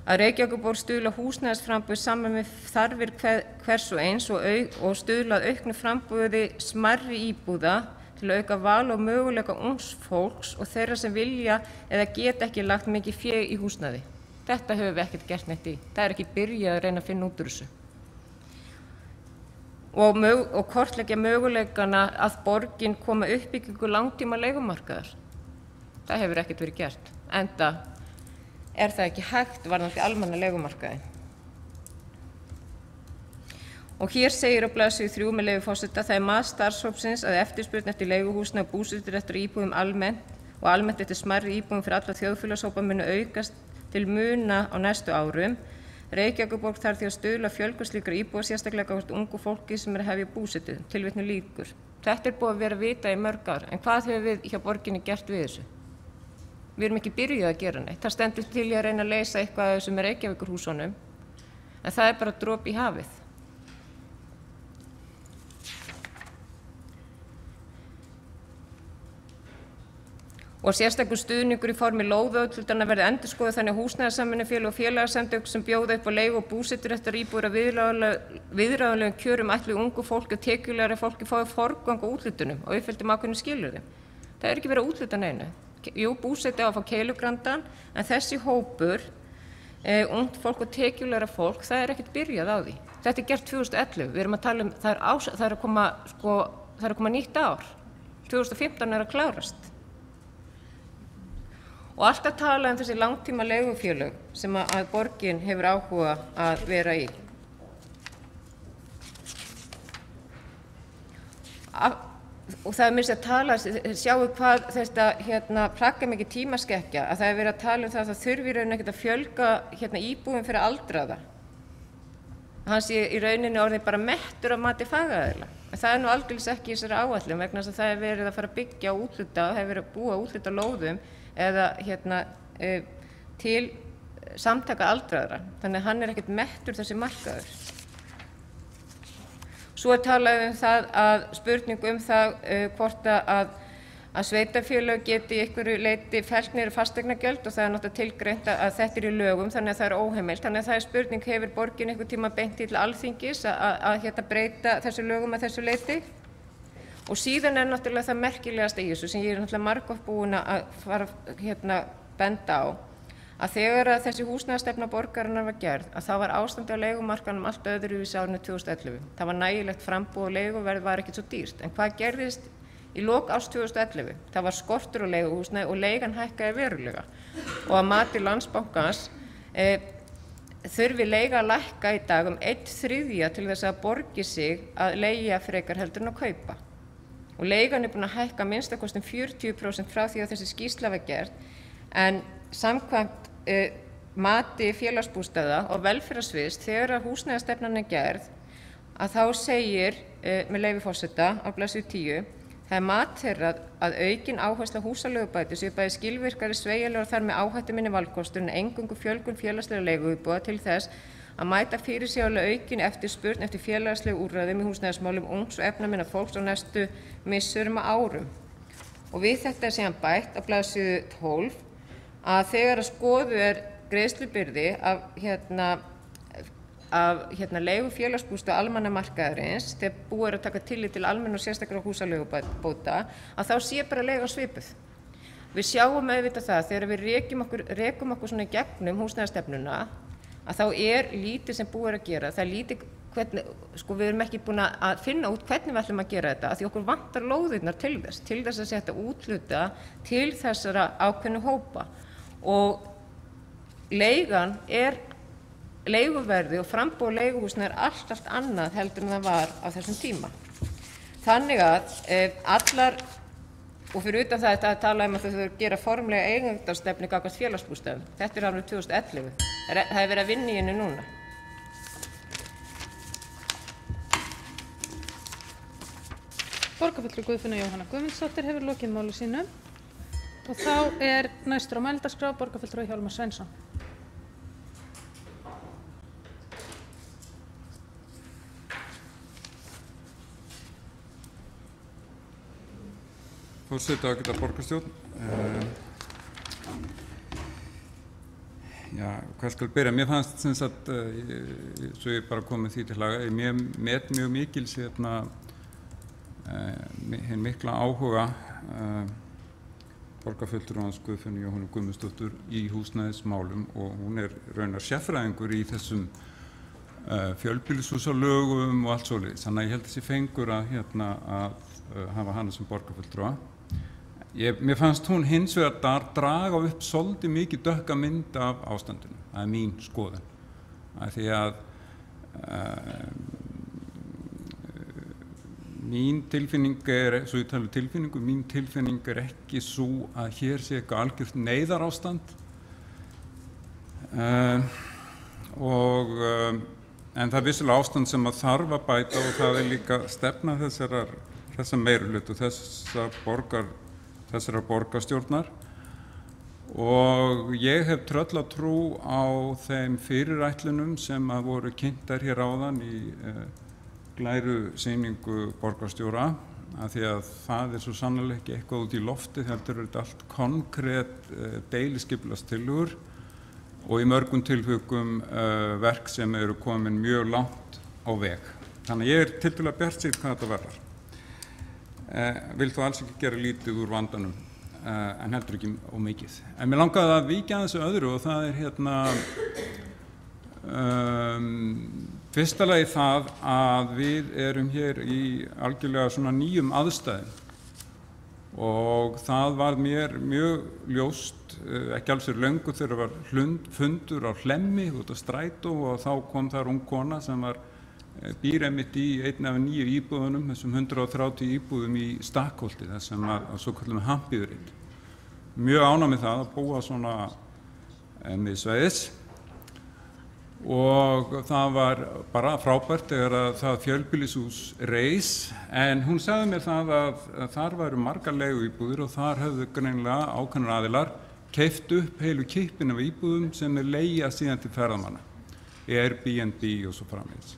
Að Reykjavíkurborg stuðla húsnæðisframboði saman með þarfir hvers og eins og stuðla að auknu framboði smærri íbúða til að auka val og möguleika ungs fólks og þeirra sem vilja eða geta ekki lagt mikið fé í húsnæði. Þetta höfum við ekkert gert neitt í. Það er ekki byrjað að reyna að finna út úr þessu. Og kortleggja möguleikana að borgin koma uppbyggingu langtíma leigumarkaðar. Það hefur ekkert verið gert. Enda er það ekki hægt varðandi almenna leigumarkaði. Og hér segir á blaðsíðu 3 með leyfi forseta: það er mat starfshópsins að eftirspurn eftir leiguhúsnæði og búseturéttar íbúðum almennt og almennt eftir smærri íbúðum fyrir alla þjóðfélagshópa munu aukast til muna á næstu árum. Reykjavíkurborg þarf því að stuðla að fjölgun slíkra íbúða, sérstaklega gagnvart ungu fólki sem er að hefja búsetu. Tilvitnun lýkur. Þetta er búið að vera vitað í mörg ár, en hvað höfum við hjá borginni gert við þessu? Við erum ekki byrjuð að gera neitt. Það stendur til í að reyna að leysa eitthvað af þessu með Reykjavíkurhúsunum, en það er bara dropi í hafið. Og sérstakur stuðningur í formi lóðaúthlutana verði endurskoðað þannig að húsnæðissamvinnufélög og félagasamtök sem bjóða upp á leigu og búseturéttar íbúðir að viðráðanlegum kjörum ætluðu ungu fólki og tekjulegri fólki fái forgang á úthlutunum og uppfylltum ákveðnum skilyrðum. Það er ekki verið að úthluta neinu. Jú, búseti á að fá keilugrandann, en þessi hópur, ungt fólk og tekjulegra fólk, það er ekkert byrjað á því. Þetta er gert 2011. Við erum að tala það er að koma nýtt ár. 2015 er að klárast. Og alltaf tala þessi langtíma leigufélög sem að borgin hefur áhuga að vera í. Og það er mér að tala, sjáu hvað þetta plaggar mikið tímaskekkja, að það er verið að tala um það að það þurfi raun ekkert að fjölga íbúðum fyrir aldraða. Hann sé í rauninni orðið bara mettur af mati fagaðila. En það er nú aldeilis ekki í þessari áætlun vegna þess að það er verið að fara að byggja og úthluta, það hefur verið að búa úthluta lóðum eða til samtaka aldraðra. Þannig að hann er ekkert mettur þessi markaður. Svo er talað um það að spurningu um það hvort að sveitarfélög geti í einhverju leyti fellt niður fasteignagjöld, og það er náttúrulega tilgreint að þetta er í lögum, þannig að það er óheimilt. Þannig að það er spurning, hefur borgin einhvern tíma beint til Alþingis að breyta þessu lögum að þessu leyti? Og síðan er náttúrulega það merkilegasta í þessu sem ég er náttúrulega margoft búin að fara benda á, að þegar að þessi húsnæðisstefna borgarinnar var gerð, að það var ástandi á leigumarkaðnum allt öðruvísi árinu 2011. Það var nægilegt framboð og leiguverð var ekkert svo dýrt. En hvað gerðist í lok árs 2011? Það var skortur á leiguhúsnæði og leigan hækkaði verulega. Og að mati Landsbankans þurfi leiga að lækka í dag 1/3 til þess að borgi sig að leigja frekar heldur en að kaupa. Og leigan er búin að hækka minnstakosti 40% frá því að þessi skýrsla var gerð, en samkvæmt mati félagsbústaða og velferðarsviðs þegar að húsnæðisstefnan er gerð, að þá segir með leyfi forseta á blaðsíðu 10: það er mat þeirra að aukin áhersla á húsaleigubætur séu bæði skilvirkari, sveigjanlegri og þar með áhættuminni valkostur en eingöngu fjölgun félagslegra leiguíbúða til þess að mæta fyrirsjáanlega aukin eftirspurn eftir félagslegu úrræðum í húsnæðismálum ungs og efnaminna fólks á næstu misserum og árum. Og við þetta er síðan bætt á blaðsíðu 12 að þegar að skoðuð er greiðslubyrði af leigu félagsbústaða almannamarkaðarins, þegar búið er að taka tillit til almenna og sérstakra húsaleigubóta, að þá sé bara leigan svipuð. Við sjáum auðvitað það þegar við rekum okkur svona í gegnum húsnæðisstefnuna, að þá er lítið sem búið er að gera. Það er lítið hvernig, við erum ekki búin að finna út hvernig við ætlum að gera þetta, af því okkur vantar lóðirnar til þess að setja úthluta til þessara ákveðnu hópa. Og leiguverði og framboð leiguhúsna er allt annað heldur en það var á þessum tíma. Þannig að allar, og fyrir utan það að tala að þau þurfa að gera formlega eigendastefnu gagnvart félagsbústöðum. Þetta árið 2011. Það verið að vinna í henni núna. Borgarfulltrúi Guðfinna Jóhanna Guðmundsdóttir hefur lokið máli sínu og þá næstur á mælendaskrá borgarfulltrúi Hjálmar Sveinsson. Forseti ágæta borgarstjórn. Hvað skal byrja? Mér fannst sem sagt, svo ég bara komið því til laga, mér met mjög mikils hinn mikla áhuga borgarfulltrúans Guðfinnu Jóhannu Guðmundsdóttur í húsnæðismálum og hún raunar sérfræðingur í þessum fjölbýlishúsalögum og allt svoleiðis. Þannig að ég held þessi fengur að hafa hana sem borgarfulltrúa. Mér fannst hún hins vegar draga upp svolítið mikið dökka mynd af ástandinu. Það mín skoðun. Því að mín tilfinning svo ég tala tilfinningu, mín tilfinning ekki svo að hér sé eitthvað algjört neyðarástand. En það vissulega ástand sem að þarf að bæta og það líka stefna þessa meirihluta og þessarar borgarstjórnar og ég hef tröllatrú á þeim fyrirætlunum sem að voru kynntar hér áðan í glæru sýningu borgarstjóra af því að það svo sannarlega ekki eitthvað út í lofti, þetta þetta allt konkrét deiliskipulagstillögur og í mörgum tilvikum verk sem eru komin mjög langt á veg. Þannig að ég tiltölulega bjartsýnn hvað þetta varðar. Vil þó alls ekki gera lítið úr vandanum, en heldur ekki ómikið. En mér langaði að víkja að þessu öðru og það fyrsta lagi það að við erum hér í algjörlega svona nýjum aðstæðum og það var mér mjög ljóst, ekki alls löngu þegar var fundur á Hlemmi út á Strætó og þá kom þar ung kona sem býr einmitt í einn af 9 íbúðunum, þessum 130 íbúðum í Stakkholti, þessum að svo kallum hampíðurinn. Mjög ánægð með það að búa svona miðsvæðis og það var bara frábært þegar að það fjölbýlishús reis en hún sagði mér það að þar væru margar leiguíbúðir og þar höfðu greinilega ákveðnir aðilar keypt upp heilu kippinn af íbúðum sem leigja síðan til ferðamanna, Airbnb og svo framvegis.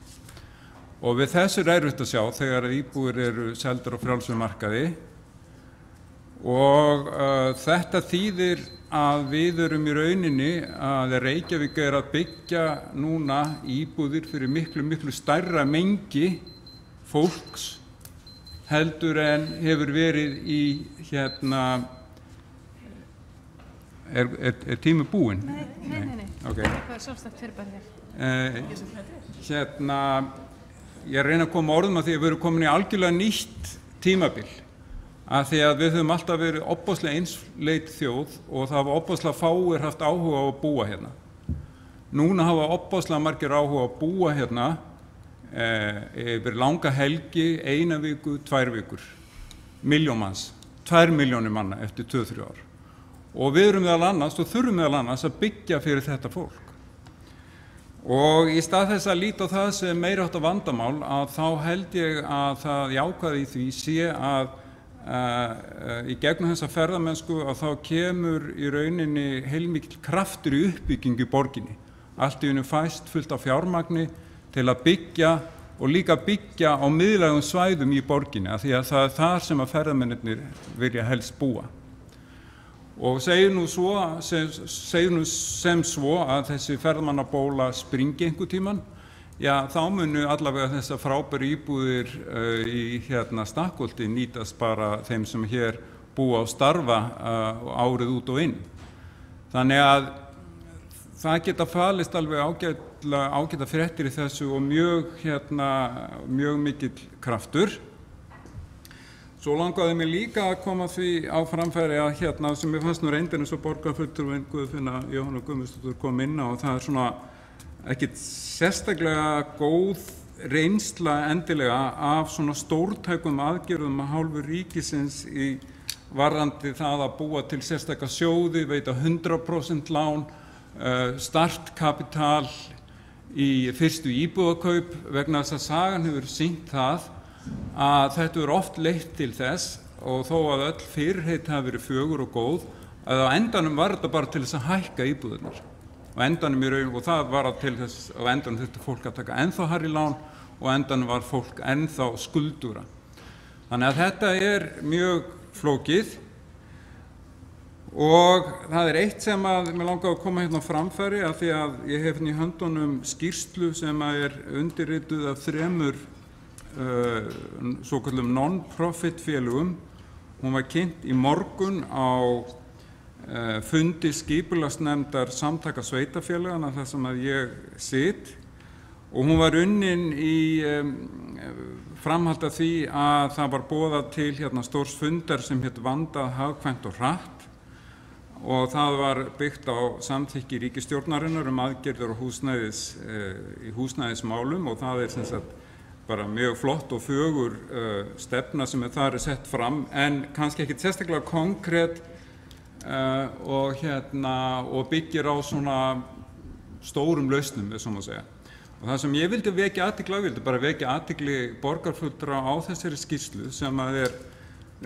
Og við þessu erfitt að sjá þegar íbúðir eru seldar á frjálsum markaði og þetta þýðir að við erum í rauninni að Reykjavík að byggja núna íbúðir fyrir miklu stærra mengi fólks heldur en hefur verið í tími búinn? Nei. Okay. Það sjálfstætt fyrirbæri hér. Ég reyna að koma orðum að því að við erum komin í algjörlega nýtt tímabil af því að við höfum alltaf verið ofboðslega einsleit þjóð og það hafa ofboðslega fáir haft áhuga á að búa hérna. Núna hafa ofboðslega margir áhuga á að búa hérna yfir langa helgi, 1 viku, 2 vikur. 1 milljón manns, 2 milljónir manna eftir 2-3 ár. Og við erum meðal annars og þurfum meðal annars að byggja fyrir þetta fólk. Og í stað þess að líta á það sem meiriháttar vandamál að þá held ég að það jákvæða í því sé að í gegnum þessa ferðamennsku að þá kemur í rauninni heilmikill kraftur í uppbyggingu í borginni. Allt í einu fæst fullt af fjármagni til að byggja og líka byggja á miðlægum svæðum í borginni af því að það þar sem að ferðamennirnir vilja helst búa. Og segir nú sem svo að þessi ferðamannabóla springi einhvern tímann, já þá munu allavega þessar frábæru íbúðir í Stakkholti nýtast bara þeim sem hér búa og starfa árið út og inn. Þannig að það geta falist alveg ágæta fréttir í þessu og mjög mikill kraftur. Svo langaði mér líka að koma því á framfæri að sem ég fannst nú reyndar eins og borgarfulltrúin Guðfinna Jóhanna Guðmundsdóttir kom inn á og það svona ekkert sérstaklega góð reynsla endilega af svona stórtækum aðgerðum af hálfu ríkisins í varðandi það að búa til sérstaka sjóði, veita 100% lán, startkapital í fyrstu íbúðakaup, vegna þess að sagan hefur sýnt það að þetta er oft leitt til þess, og þó að öll fyrirheit hafi verið fögur og góð, að á endanum var þetta bara til þess að hækka íbúðirnar. Og það var til þess að á endanum þurfti fólk að taka ennþá hærri lán og á endanum var fólk ennþá skuldura. Þannig að þetta er mjög flókið og það er eitt sem að mér langaði að koma hérna á framfæri af því að ég hef hérna í höndunum skýrslu sem er undirrituð af 3 svokallum non-profit félögum. Hún var kynnt í morgun á fundi skipulagsnefndar Samtaka sveitarfélaganna þar sem að ég sit, og hún var unnin í framhald af því að það var boðað til hérna stórs fundar sem hét Vandað, hagkvæmt og hratt, og það var byggt á samþykki ríkisstjórnarinnar aðgerðir og í húsnæðismálum, og það sem sagt bara mjög flott og fögur stefna sem þar sett fram, en kannski ekkert sérstaklega konkrét og byggir á svona stórum lausnum, ef svo má segja. Og það sem ég vildi vekja athygli á, vildi bara vekja athygli borgarfulltrúa á þessari skýrslu sem að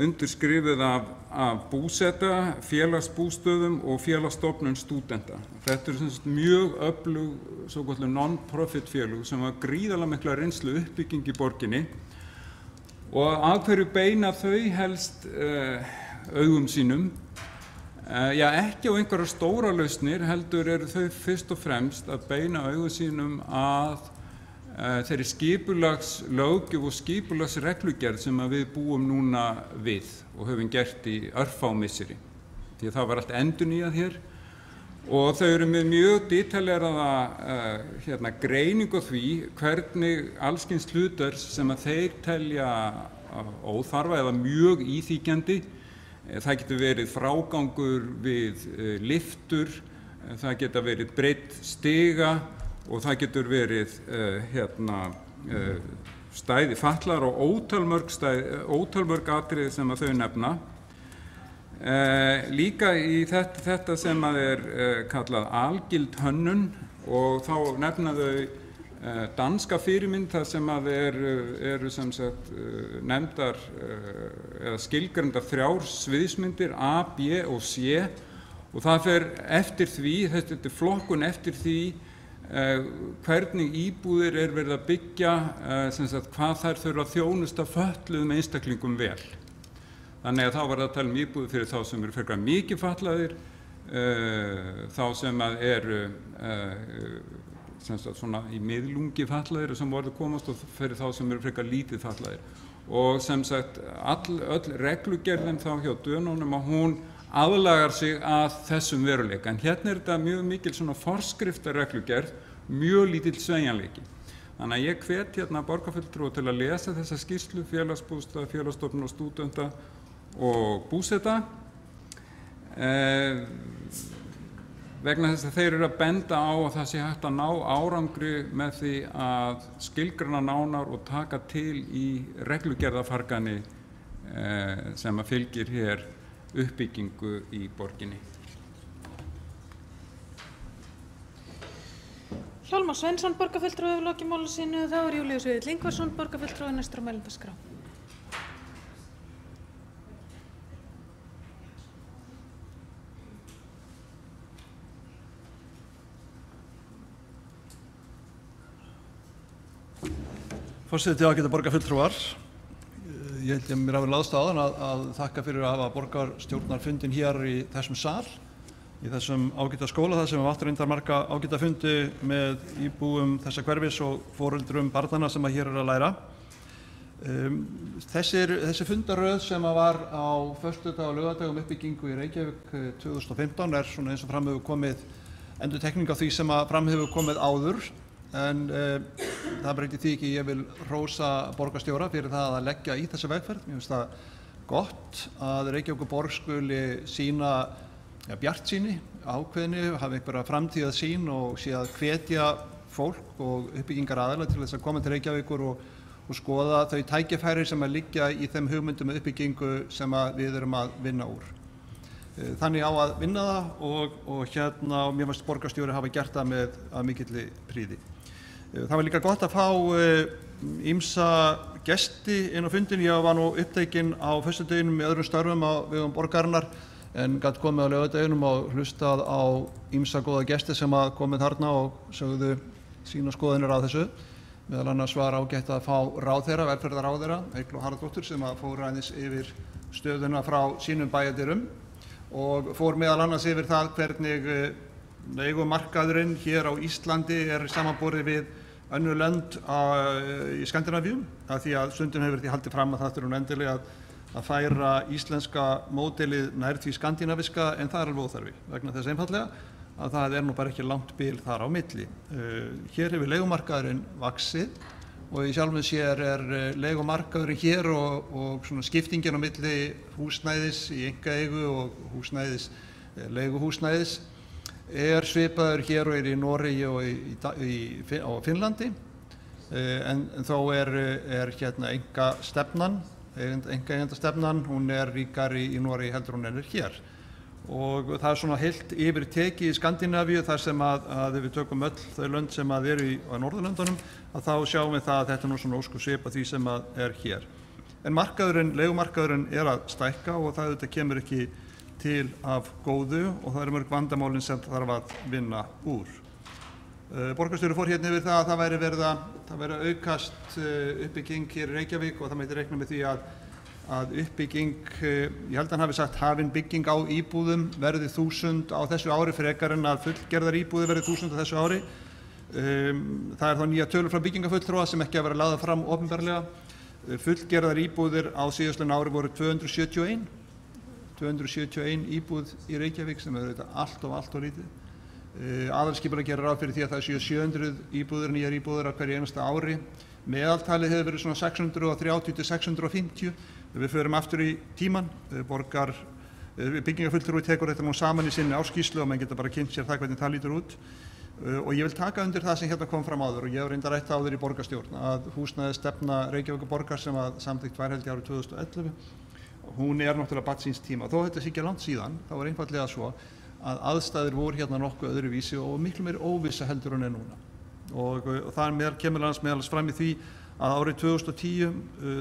undirskrifuð af Búseta, félagsbústöðum og félagsstofnun stúdenta. Þetta sem sagt mjög öflug svokölluð non-profit félög sem var gríðarlega mikla reynslu uppbygging í borginni, og að hverju beina þau helst augum sínum. Ekki á einhverjar stóra lausnir, heldur eru þau fyrst og fremst að beina augum sínum að þeirri skipulagslöggjöf og skipulagsreglugerð sem við búum núna við og höfum gert í örfá misseri. Því að það var allt endurnýjað hér, og þau eru með mjög detaljeraða greiningu á því hvernig alls kyns hlutar sem að þeir telja óþarfa eða mjög íþýkjandi. Það getur verið frágangur við lyftur, það geta verið breidd stiga og það getur verið stæði fatlaðra og ótalmörg atriði sem að þau nefna. Líka í þetta sem að kallað algild hönnun, og þá nefna þau danska fyrirmynd þar sem að eru sem sagt nefndar eða skilgrendar 3 sviðsmyndir A, B og C, og það fer eftir því, þetta er flokkun eftir því hvernig íbúðir verið að byggja, sem sagt hvað þær þurfa að þjónusta fötluðum einstaklingum vel. Þannig að þá var það að tala íbúðir fyrir þá sem eru frekar mikið fatlaðir, þá sem að eru sem sagt svona í miðlungi fatlaðir sem voru komast, og fyrir þá sem eru frekar lítið fatlaðir. Og sem sagt öll reglugerðin þá hjá Dönunum að hún aðlagar sig að þessum veruleika. En hérna þetta mjög mikil svona forskriftarreglugerð, mjög lítill sveigjanleiki. Þannig að ég hvet hérna borgarfulltrúa til að lesa þessa skýrslu félagsbústað, félagsstofnun og stúdenta og Búseta, vegna þess að þeir eru að benda á að það sé hægt að ná árangri með því að skilgreina nánar og taka til í reglugerðarfargani sem að fylgir hér uppbyggingu í borginni. Hjálmar Sveinsson, borgarfulltrúi, hefur lokið máli sínu. Þá Júlíus Víðill Ingvarsson, borgarfulltrúi, næstur á mælendaskrá. Forseti ágætu borgarfulltrúar, ég held ég mér hafi láðst áðan að þakka fyrir að hafa borgarstjórnarfundin hér í þessum sal, í þessum ágæta skóla, þar sem við áttum reyndar marga ágæta fundi með íbúum þessa hverfis og foreldrum barnanna sem að hér eru að læra. Þessi fundaröð sem var á föstudag og laugardag uppbyggingu í Reykjavík 2015 svona eins og fram hefur komið endurtekning á því sem að fram hefur komið áður. En það breytir því ekki, ég vil hrósa borgarstjóra fyrir það að leggja í þessa vegferð. Mér finnst það gott að Reykjavíkurborg skuli sýna bjartsýni, ákveðni, hafa einhverja framtíðarsýn og sé að hvetja fólk og uppbyggingaraðila til þess að koma til Reykjavíkur og skoða þau tækifæri sem að liggja í þeim hugmyndum uppbyggingu sem við erum að vinna úr. Þannig á að vinna það og mér fannst borgarstjóri hafa gert það með að mikilli prýði. Það var líka gott að fá ýmsa gesti inn á fundin. Ég var nú upptekinn á föstudeginum með öðrum störfum á vegum borgarinnar en gat komið á laugardeginum og hlustað á ýmsa góða gesti sem að komið þarna og sögðu sína skoðanir á þessu. Meðal annars var ágætt að fá ráðherra, velferðarráðherra, Eygló Harðardóttir, sem að fór aðeins yfir stöðuna frá sínum bæjardyrum og fór meðal annars yfir það hvernig leigumarkaðurinn hér á Íslandi samanborið við önnur lönd í Skandinavíu, af því að stundum hefur því haldið fram að það þurfi endilega að færa íslenska módelið nær því skandinaviska, en það alveg óþarfi vegna þess einfaldlega að það nú bara ekki langt bil þar á milli. Hér hefur leigumarkaðurinn vaxið og í sjálfum sér leigumarkaðurinn hér og svona skiptingin á milli húsnæðis í einkaeigu og leiguhúsnæðis svipaður hér og í Noregi og Finnlandi, en þó einkaeigendastefnan, hún ríkari í Noregi heldur hún hér. Og það svona heilt yfir tekið í Skandinavíu þar sem að við tökum öll þau lönd sem að eru á Norðurlöndunum, að þá sjáum við það að þetta nú svona ósköp svipað því sem að hér. En leigumarkaðurinn að stækka og það auðvitað kemur ekki til af góðu og það eru mörg vandamálin sem þarf að vinna úr. Borgarstjóri fór hérna yfir það að það væri verið að aukast uppbygging hér í Reykjavík og það mætti reikna með því að uppbygging, ég held að hann hafi sagt hafin bygging á íbúðum verði 1000 á þessu ári frekar en að fullgerðar íbúðir verði 1000 á þessu ári. Það þá nýja tölur frá byggingafulltrúa sem ekki að vera lagðar fram opinberlega. Fullgerðar íbúðir á síðastliðnu ári voru 271 íbúð í Reykjavík sem þetta allt of lítið. Aðalskipulag gerir ráð fyrir því að það séu 700 nýjar íbúðir á hverju einasta ári. Meðaltalið hefur verið svona 630 til 650. Við förum aftur í tíman. Byggingafulltrúi tekur þetta nú saman í sinni ársskýrslu og menn geta bara kynnt sér það hvernig það lítur út. Og ég vil taka undir það sem hérna kom fram áður og ég hef reyndar rætt áður í borgarstjórn að húsnæðisstefna Reykjavíkurborgar sem að samþykkt var held í árið 2011, hún náttúrulega barn síns tíma. Þó þetta sé ekki langt síðan, þá var einfaldlega svo að aðstæður voru hérna nokkuð öðruvísi og miklu meiri óvissa heldur en núna. Og það kemur meðal fram í því að árið 2010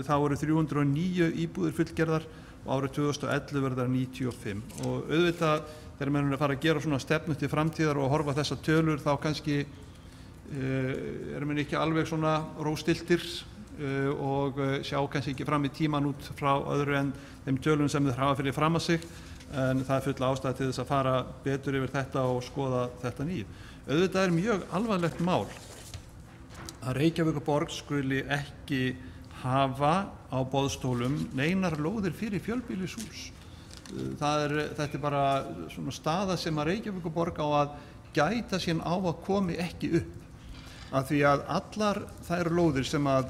þá voru 309 íbúðir fullgerðar og árið 2011 verður það 95. Og auðvitað þegar menn fara að gera svona stefnu til framtíðar og horfa þessar tölur þá kannski menn ekki alveg svona róstiltir og sjá kannski ekki fram í tíman út frá öðru en þeim tölum sem þeir hafa fyrir fram að sig, en það full ástæða til þess að fara betur yfir þetta og skoða þetta nýju. Auðvitað mjög alvarlegt mál að Reykjavíkurborg skuli ekki hafa á boðstólum neinar lóðir fyrir fjölbýlishús. Þetta bara svona staða sem að Reykjavíkurborg á að gæta sín á að komi ekki upp. Af því að allar þær lóðir sem að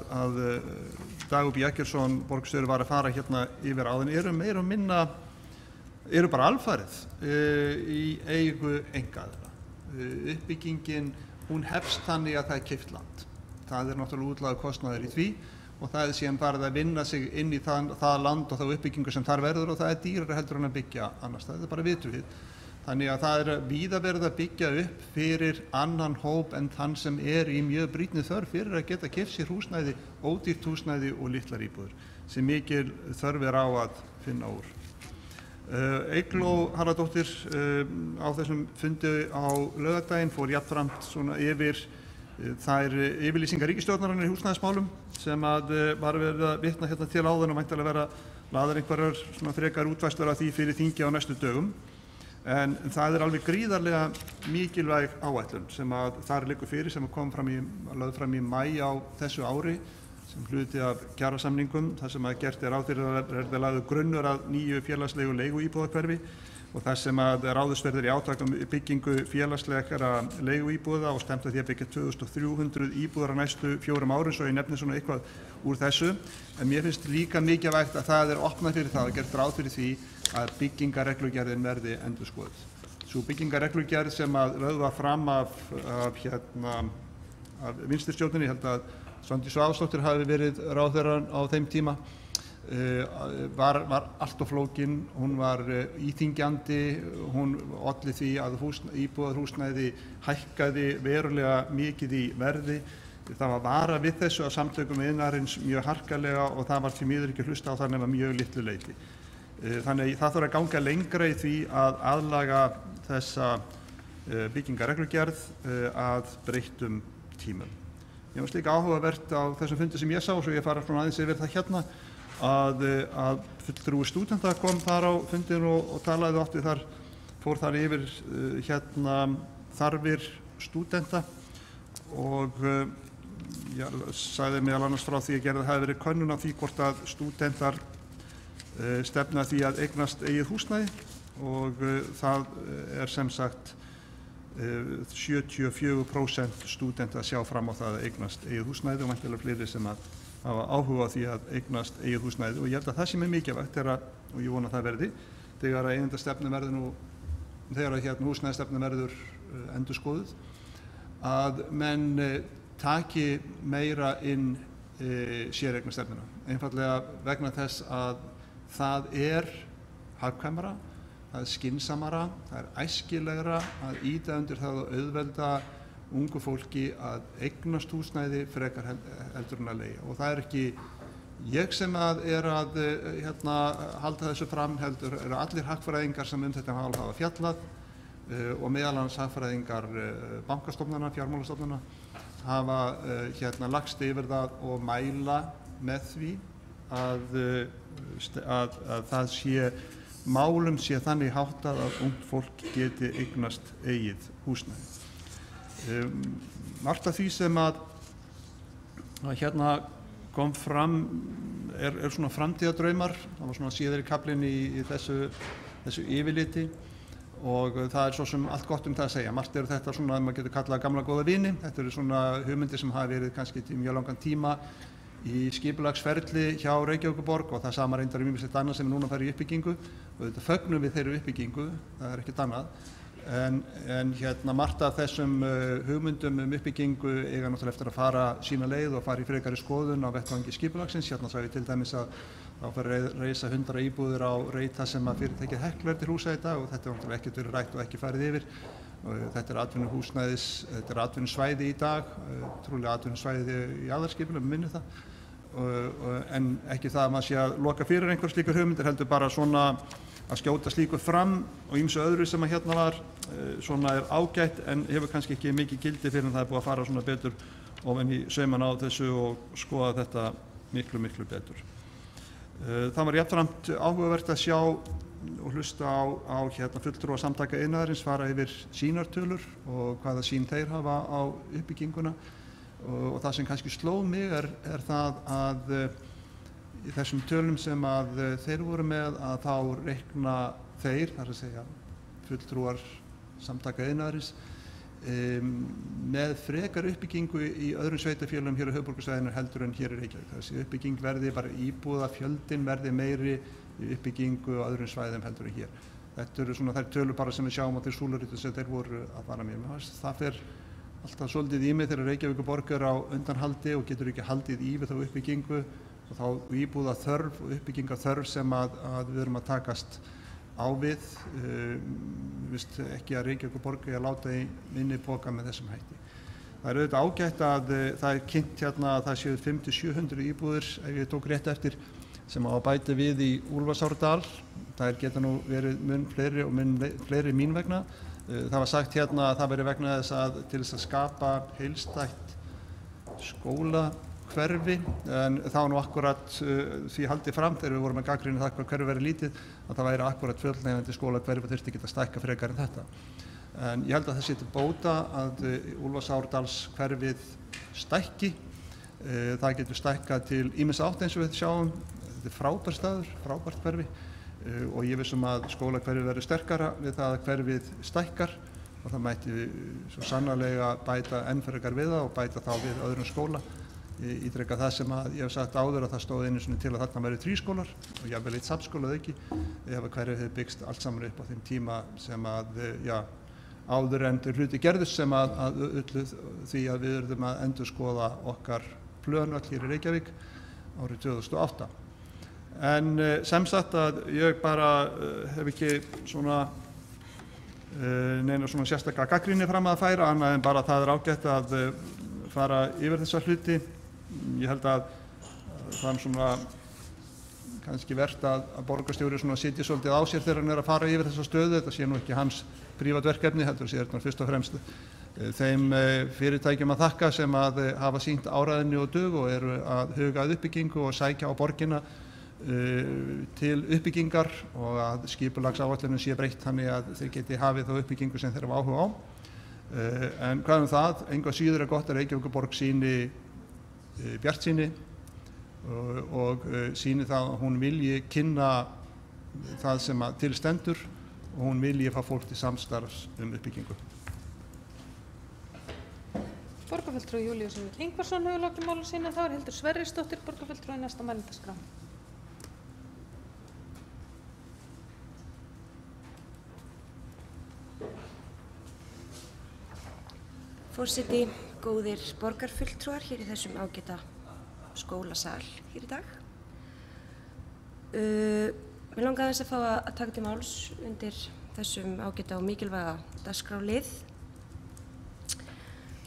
Dagur B. Eggertsson borgarstjóri var að fara hérna yfir áðan meira og minna bara alfarið í eigu einkaaðila. Uppbyggingin, hún hefst þannig að það keypt land. Það náttúrulega útlagður kostnaður í því og það síðan farið að vinna sig inn í það land og þá uppbyggingu sem þar verður og það dýrara heldur en að byggja annars staðar. Þetta bara vitum við. Þannig að það víða verið að byggja upp fyrir annan hóp en þann sem í mjög brýnni þörf fyrir að geta keypt sér húsnæði, ódýrt húsnæði og litlar íbúðir sem mikil þörf á að finna úr. Eygló Harðardóttir á þessum fundi á laugardaginn fór jafnframt svona yfir þær yfirlýsingar ríkisstjórnarinnar í húsnæðismálum sem að var verið að vitna hérna til áðan og væntanlega vera lagðar einhverjar svona frekar útfærslur af því fyrir þingi á næstu dögum. En það alveg gríðarlega mikilvæg áætlun sem að þar liggur fyrir sem kom lögð fram í maí á þessu ári sem hluti af kjarasamningum þar sem að gert ráð fyrir að lagður grunnur að nýju félagslegu leiguíbúðahverfi og þar sem að ráðist verður í átak byggingu félagslegra leiguíbúða og stefnt að því að byggja 2300 íbúðar á næstu 4 árum, svo ég nefni svona eitthvað úr þessu. En mér finnst líka mikilvægt að það opnað fyrir það og gert ráð fyrir því að byggingarreglugerðin verði endurskoðuð. Sú byggingarreglugerð sem að lögð var fram af af vinstristjórninni. Ég held að Svandís Svavarsdóttir hafi verið ráðherrann á þeim tíma, var allt of flókin, hún var íþyngjandi, hún olli því að íbúðarhúsnæði hækkaði verulega mikið í verði. Það var varað við þessu að samtökum iðnaðarins mjög harkalega og það var því miður ekki hlusta á það nema mjög litlu leyti. Þannig það þarf að ganga lengra í því að aðlaga þessa byggingareglugerð að breyttum tímum. Ég var líka áhugavert á þessum fundi sem ég sá, svo ég fara svona aðeins yfir það hérna, að fulltrúi stúdenta kom þar á fundin og talaði oft við þar, fór þar yfir þarfir stúdenta og sagði meðal annars frá því að gerði hafi verið könnun á því hvort að stúdentar stefna því að eignast eigið húsnæði og það sem sagt 74% stúdenta sjá fram á það að eignast eigið húsnæði og væntanlega fleiri sem að hafa áhuga á því að eignast eigið húsnæði og ég held að það sem er mikilvægt og ég vona að það verði þegar að eigendastefnu verður nú þegar að húsnæðisstefna verður endurskoðuð að menn taki meira inn séreignarstefnuna, einfaldlega vegna þess að það hagkvæmara, það skynsamara, það æskilegra að ýta undir það og auðvelda ungu fólki að eignast húsnæði frekar heldur en að leigja og það ekki ég sem að halda þessu fram heldur eru allir hagfræðingar sem þetta hafa fjallað og meðal annars hagfræðingar bankastofnana, fjármálastofnana hafa lagst yfir það og mæla með því að það málum sé þannig háttað að ungt fólk geti eignast eigið húsnæði. Margt af því sem að kom fram svona framtíðardraumar, það var svona síðari kaflinn í þessu yfirliti og það svo sem allt gott það að segja. Margt þetta svona að maður getur kallað gamla góða vini, þetta eru svona hugmyndir sem hafa verið kannski í mjög langan tíma í skipulagsferli hjá Reykjavíkurborg og það sama reyndar ýmislegt annað sem núna fær í uppbyggingu og þetta fögnum við þeirri uppbyggingu, það ekkert annað. En margt af þessum hugmyndum uppbyggingu eiga náttúrulega eftir að fara sína leið og fara í frekari skoðun á vettvangi skipulagsins. Sá ég til dæmis að þá fara að reisa 100 íbúðir á Reita sem að fyrirtækið Hekla til húsa í dag og þetta náttúrulega ekkert verið rætt og ekki farið yfir. Þetta atvinnuhúsnæðis, þetta atvinnusvæði í dag, trúlega atvinnusvæði í aðalskipulum, minni það. En ekki það að maður sé að loka fyrir einhver slíkar hugmyndir, heldur bara svona að skjóta slíku fram og ýmsu öðru sem að hérna var svona ágætt en hefur kannski ekki mikið gildi fyrir en það búið að fara svona betur ofan í sauman á þessu og skoða þetta miklu betur. Það var jafnframt áhugavert að sjá og hlusta á fulltrúa samtaka iðnaðarins fara yfir sínartölur og hvaða sýn þeir hafa á uppbygginguna og það sem kannski sló mig það að í þessum tölum sem að þeir voru með að þá reikna þeir, þar að segja fulltrúar samtaka iðnaðarins með frekar uppbyggingu í öðrum sveitarfélögum hér á höfuðborgarsvæðinu heldur en hér í Reykjavík. Þessi uppbygging verði bara íbúðafjöldin verði meiri í uppbyggingu á öðrum svæðum heldur en hér. Þetta eru svona þær tölur bara sem við sjáum á þeir súluritu sem þeir voru að fara með. Það fer alltaf svolítið í mig þegar Reykjavíkurborg á undanhaldi og getur ekki haldið í við þá uppbyggingu og þá íbúðaþörf og uppbyggingarþörf sem að við erum að takast á við. Vist ekki að Reykjavíkurborg að láta í minni poka með þessum hætti. Það auðvitað ágætt að það kynnt hérna að það séu 500-700 íbúðir, ef ég tók rétt eftir, sem á að bæta við í Úlfarsárdal. Það geta nú verið mun fleiri og mun fleiri mín vegna. Það var sagt hérna að það veri vegna þess að til þess að skapa heildstætt skólahverfi en það var nú akkurat því haldið fram þegar við vorum að gagnrýna það hvað hverfi verið lítið að það væri akkurat fullnægjandi skólahverfi og þyrfti ekki að stækka frekar en þetta. En ég held að það sé til bóta að Úlfarsárdalshverfið stækki. Það getur stækkað til ýmis átt eins og við sjáum. Þetta frábær staður, frábært hverfi og ég vissum að skólahverfið verður sterkara við það að hverfið stækkar og það mætti svo sannarlega bæta enn frekar við það og bæta þá við öðrum skóla. Ég ítreka það sem að ég hef sagt áður að það stóð einu sinni til að þarna væru 3 skólar og jafnvel 1 safnskóla eða ekki ef hverfið hefur byggst allt saman upp á þeim tíma sem að áður en þeir hluti gerðust sem að ullu því að við urðum að endurskoða okkar plön öll hér í Reykjavík árið 2008. En sem sagt að ég bara hef ekki svona neina svona sérstaklega gagnrýni fram að færa, annað en bara það ágætt að fara yfir þessa hluti. Ég held að það er svona kannski verðt að borgarstjóri svona sitji svolítið á sér þegar hann að fara yfir þessa stöðu. Þetta sé nú ekki hans prívatverkefni, heldur sé þetta fyrst og fremst þeim fyrirtækjum að þakka sem að hafa sýnt áræðinni og dug og eru að huga að uppbyggingu og sækja á borgina til uppbyggingar og að skipulagsáætlunum sé breytt þannig að þeir geti hafið þá uppbyggingu sem þeir hafa áhuga á. En hvað það, engu að síður gott að Reykjavíkurborg sýni bjartsýni og sýni það að hún vilji kynna það sem að til stendur og hún vilji fá fólk til samstarfs uppbyggingu. Borgarfulltrúi Júlíus Ingvarsson hefur lokið máli sínu. Þá Hildur Sverrisdóttir, borgarfulltrúi næsta mælendaskrá. Forseti, góðir borgarfulltrúar hér í þessum ágæta skólasal hér í dag. Mér langaði þess að fá að taka til máls undir þessum ágæta og mikilvæga dagskrárlið.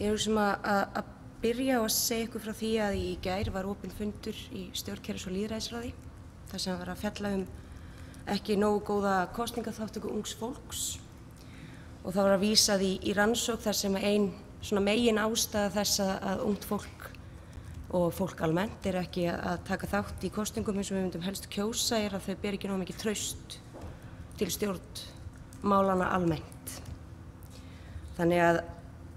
Ég sem að byrja á að segja ykkur frá því að í gær var opinn fundur í stjórnkerfis- og lýðræðisráði þar sem var að fjalla ekki nógu góða kosningaþátttöku ungs fólks og það var að vísað í rannsókn þar sem ein svona megin ástæða þess að ungt fólk og fólk almennt ekki að taka þátt í kosningum eins og við myndum helst kjósa að þau ber ekki nógu mikið traust til stjórnmálana almennt. Þannig að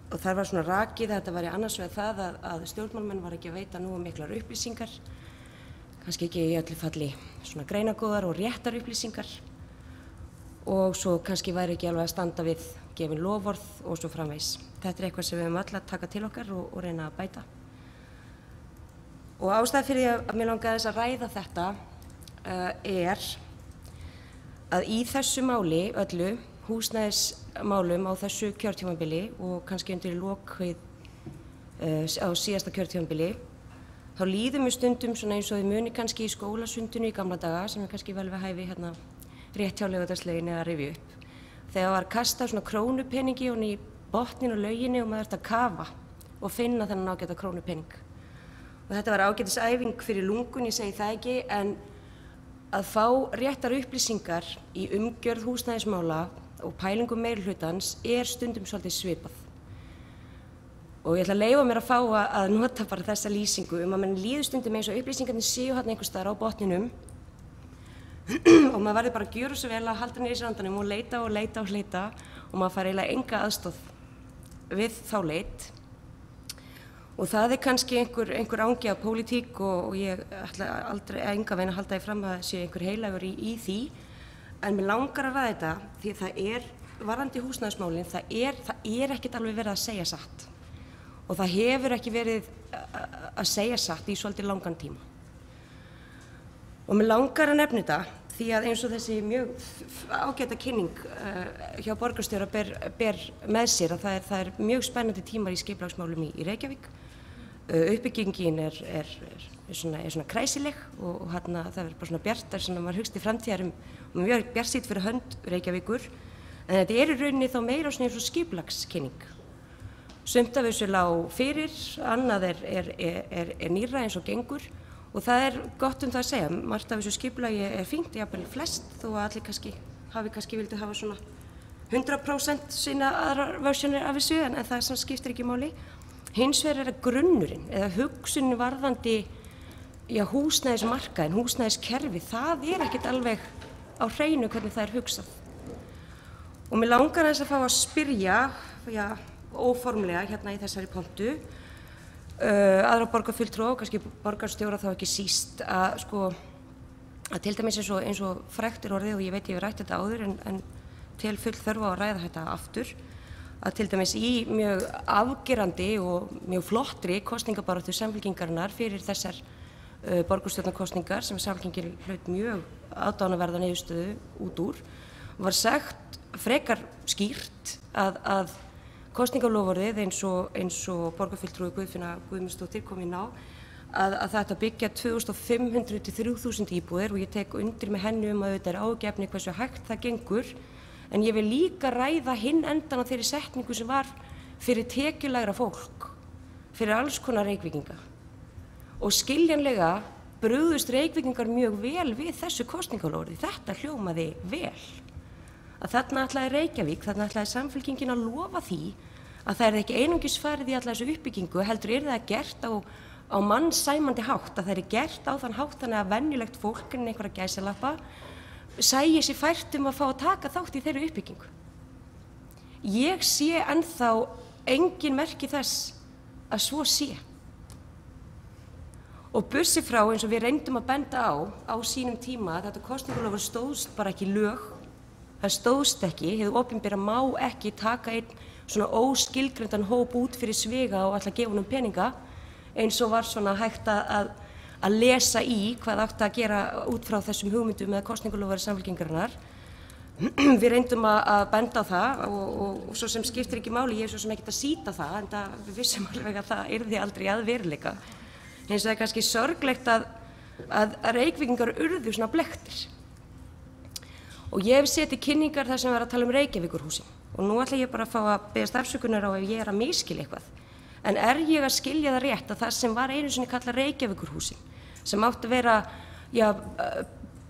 og þar var svona rakið að þetta væri annars vegar það að stjórnmálamenn var ekki að veita nógu miklar upplýsingar, kannski ekki í öllu falli svona greinagóðar og réttar upplýsingar og svo kannski væri ekki alveg að standa við gefin loforð og svo framvegis. Þetta eitthvað sem við höfum öll að taka til okkar og reyna að bæta. Og ástæða fyrir því að mér langaði þess að ræða þetta að í þessu máli öllu, húsnæðismálum á þessu kjörtímabili og kannski undir lokið á síðasta kjörtímabili, þá líður mér stundum svona eins og þið muni kannski í skólasundinu í gamla daga sem kannski vel við hæfi rétt hjá Laugardalslaugin eða rifja upp. Þegar var kastað svona krónupeningi og í botnin og lauginni og maður þurfti að kafa og finna þennan ágæta krónupening. Og þetta var ágætis æfing fyrir lungun, ég segi það ekki, en að fá réttar upplýsingar í umgjörð húsnæðismála og pælingum meirihlutans stundum svolítið svipað. Og ég ætla að leyfa mér að fá að nota bara þessa lýsingu að mann líður stundum eins og upplýsingarnir séu einhvers staðar á botninum og maður verður bara að gjöra svo vel að halda niður í srandanum og leita og leita og leita og maður fær eiginlega enga aðstoð við þá leit. Og það kannski einhver angi af pólitík og ég ætla aldrei enga veginn að halda því fram að sé einhver heilagur í því, en mér langar að ræða þetta því að það varðandi húsnæðismálin, það ekkert alveg verið að segja satt og það hefur ekki verið að segja satt í svolítið langan tíma. Og mér langar að nefna þetta því að eins og þessi mjög ágæta kynning hjá borgarstjóra ber með sér að það mjög spennandi tímar í skipulagsmálum í Reykjavík. Uppbyggingin svona kræsileg og það bara svona bjart, svona maður hugst í framtíðar og mjög bjartsýnt fyrir hönd Reykjavíkur, en þetta í rauninni þá meira svona eins og skipulagskynning. Sumt af þessu lá fyrir, annað nýrra eins og gengur. Og það gott það að segja, margt af þessu skipulagi fínt, jafnvel flest, þó að allir kannski vildu hafa svona 100% sína aðrar versjónir af þessu, en það sem skiptir ekki máli. Hins vegar grunnurinn, eða hugsunin varðandi húsnæðismarkaðinn, húsnæðiskerfi, það ekkert alveg á hreinu hvernig það hugsað. Og mér langar þess að fá að spyrja, óformlega í þessari pontu, aðra borgarfulltrúa og kannski borgarstjóra þá ekki síst að til dæmis eins og frægt orðið og ég veit ég hef rætt þetta áður en til full þörf á að ræða þetta aftur að til dæmis í mjög afgerandi og mjög flottri kosningabaráttu Samfylkingarinnar fyrir þessar borgarstjórnarkosningar sem Samfylkingin hlaut mjög aðdáunarverða niðurstöðu út úr var sagt frekar skýrt að kosningaloforðið eins og borgarfulltrúi Guðfinna Guðmundsdóttir kom inn á, að þetta byggja 2500 til 3000 íbúðir og ég tek undir með henni að þetta ágefni hversu hægt það gengur, en ég vil líka ræða hinn endan á þeirri setningu sem var fyrir tekjulægra fólk, fyrir alls konar Reykvíkinga. Og skiljanlega brugðust Reykvíkingar mjög vel við þessu kosningaloforði. Þetta hljómaði vel. Að þarna ætlaði Reykjavík, þarna ætlaði Samfylkingin að lofa því að það ekki einungis farið í alla þessu uppbyggingu, heldur það gert á mannsæmandi hátt, að það gert á þann hátt þannig að venjulegt fólk en einhverja gæsalappa sæi sér fært að fá að taka þátt í þeirri uppbyggingu. Ég sé ennþá engin merki þess að svo sé. Og bursi frá eins og við reyndum að benda á sínum tíma að þetta kosningaloforð stóðst bara ekki lög, það stóðst ekki, hið opinbera má ekki taka einn svona óskilgreindan hóp út fyrir sviga og ætla að gefa honum peninga, eins og var svona hægt að lesa í hvað átti að gera út frá þessum hugmyndum með kosningaloforði Samfylkingarinnar. Við reyndum að benda á það og svo sem skiptir ekki máli, ég svo sem ekkert að sýta það, en við vissum alveg að það yrði aldrei að veruleika. Eins og það kannski sorglegt að Reykvíkingar urðu svona blekktir. Og ég hef séð til kynningar þar sem var að tala Reykjavíkurhúsin og nú ætla ég bara að fá að biðjast afsökunar á ef ég að misskilja eitthvað. En ég að skilja það rétt að það sem var einu sinni kallað Reykjavíkurhúsin, sem átti að vera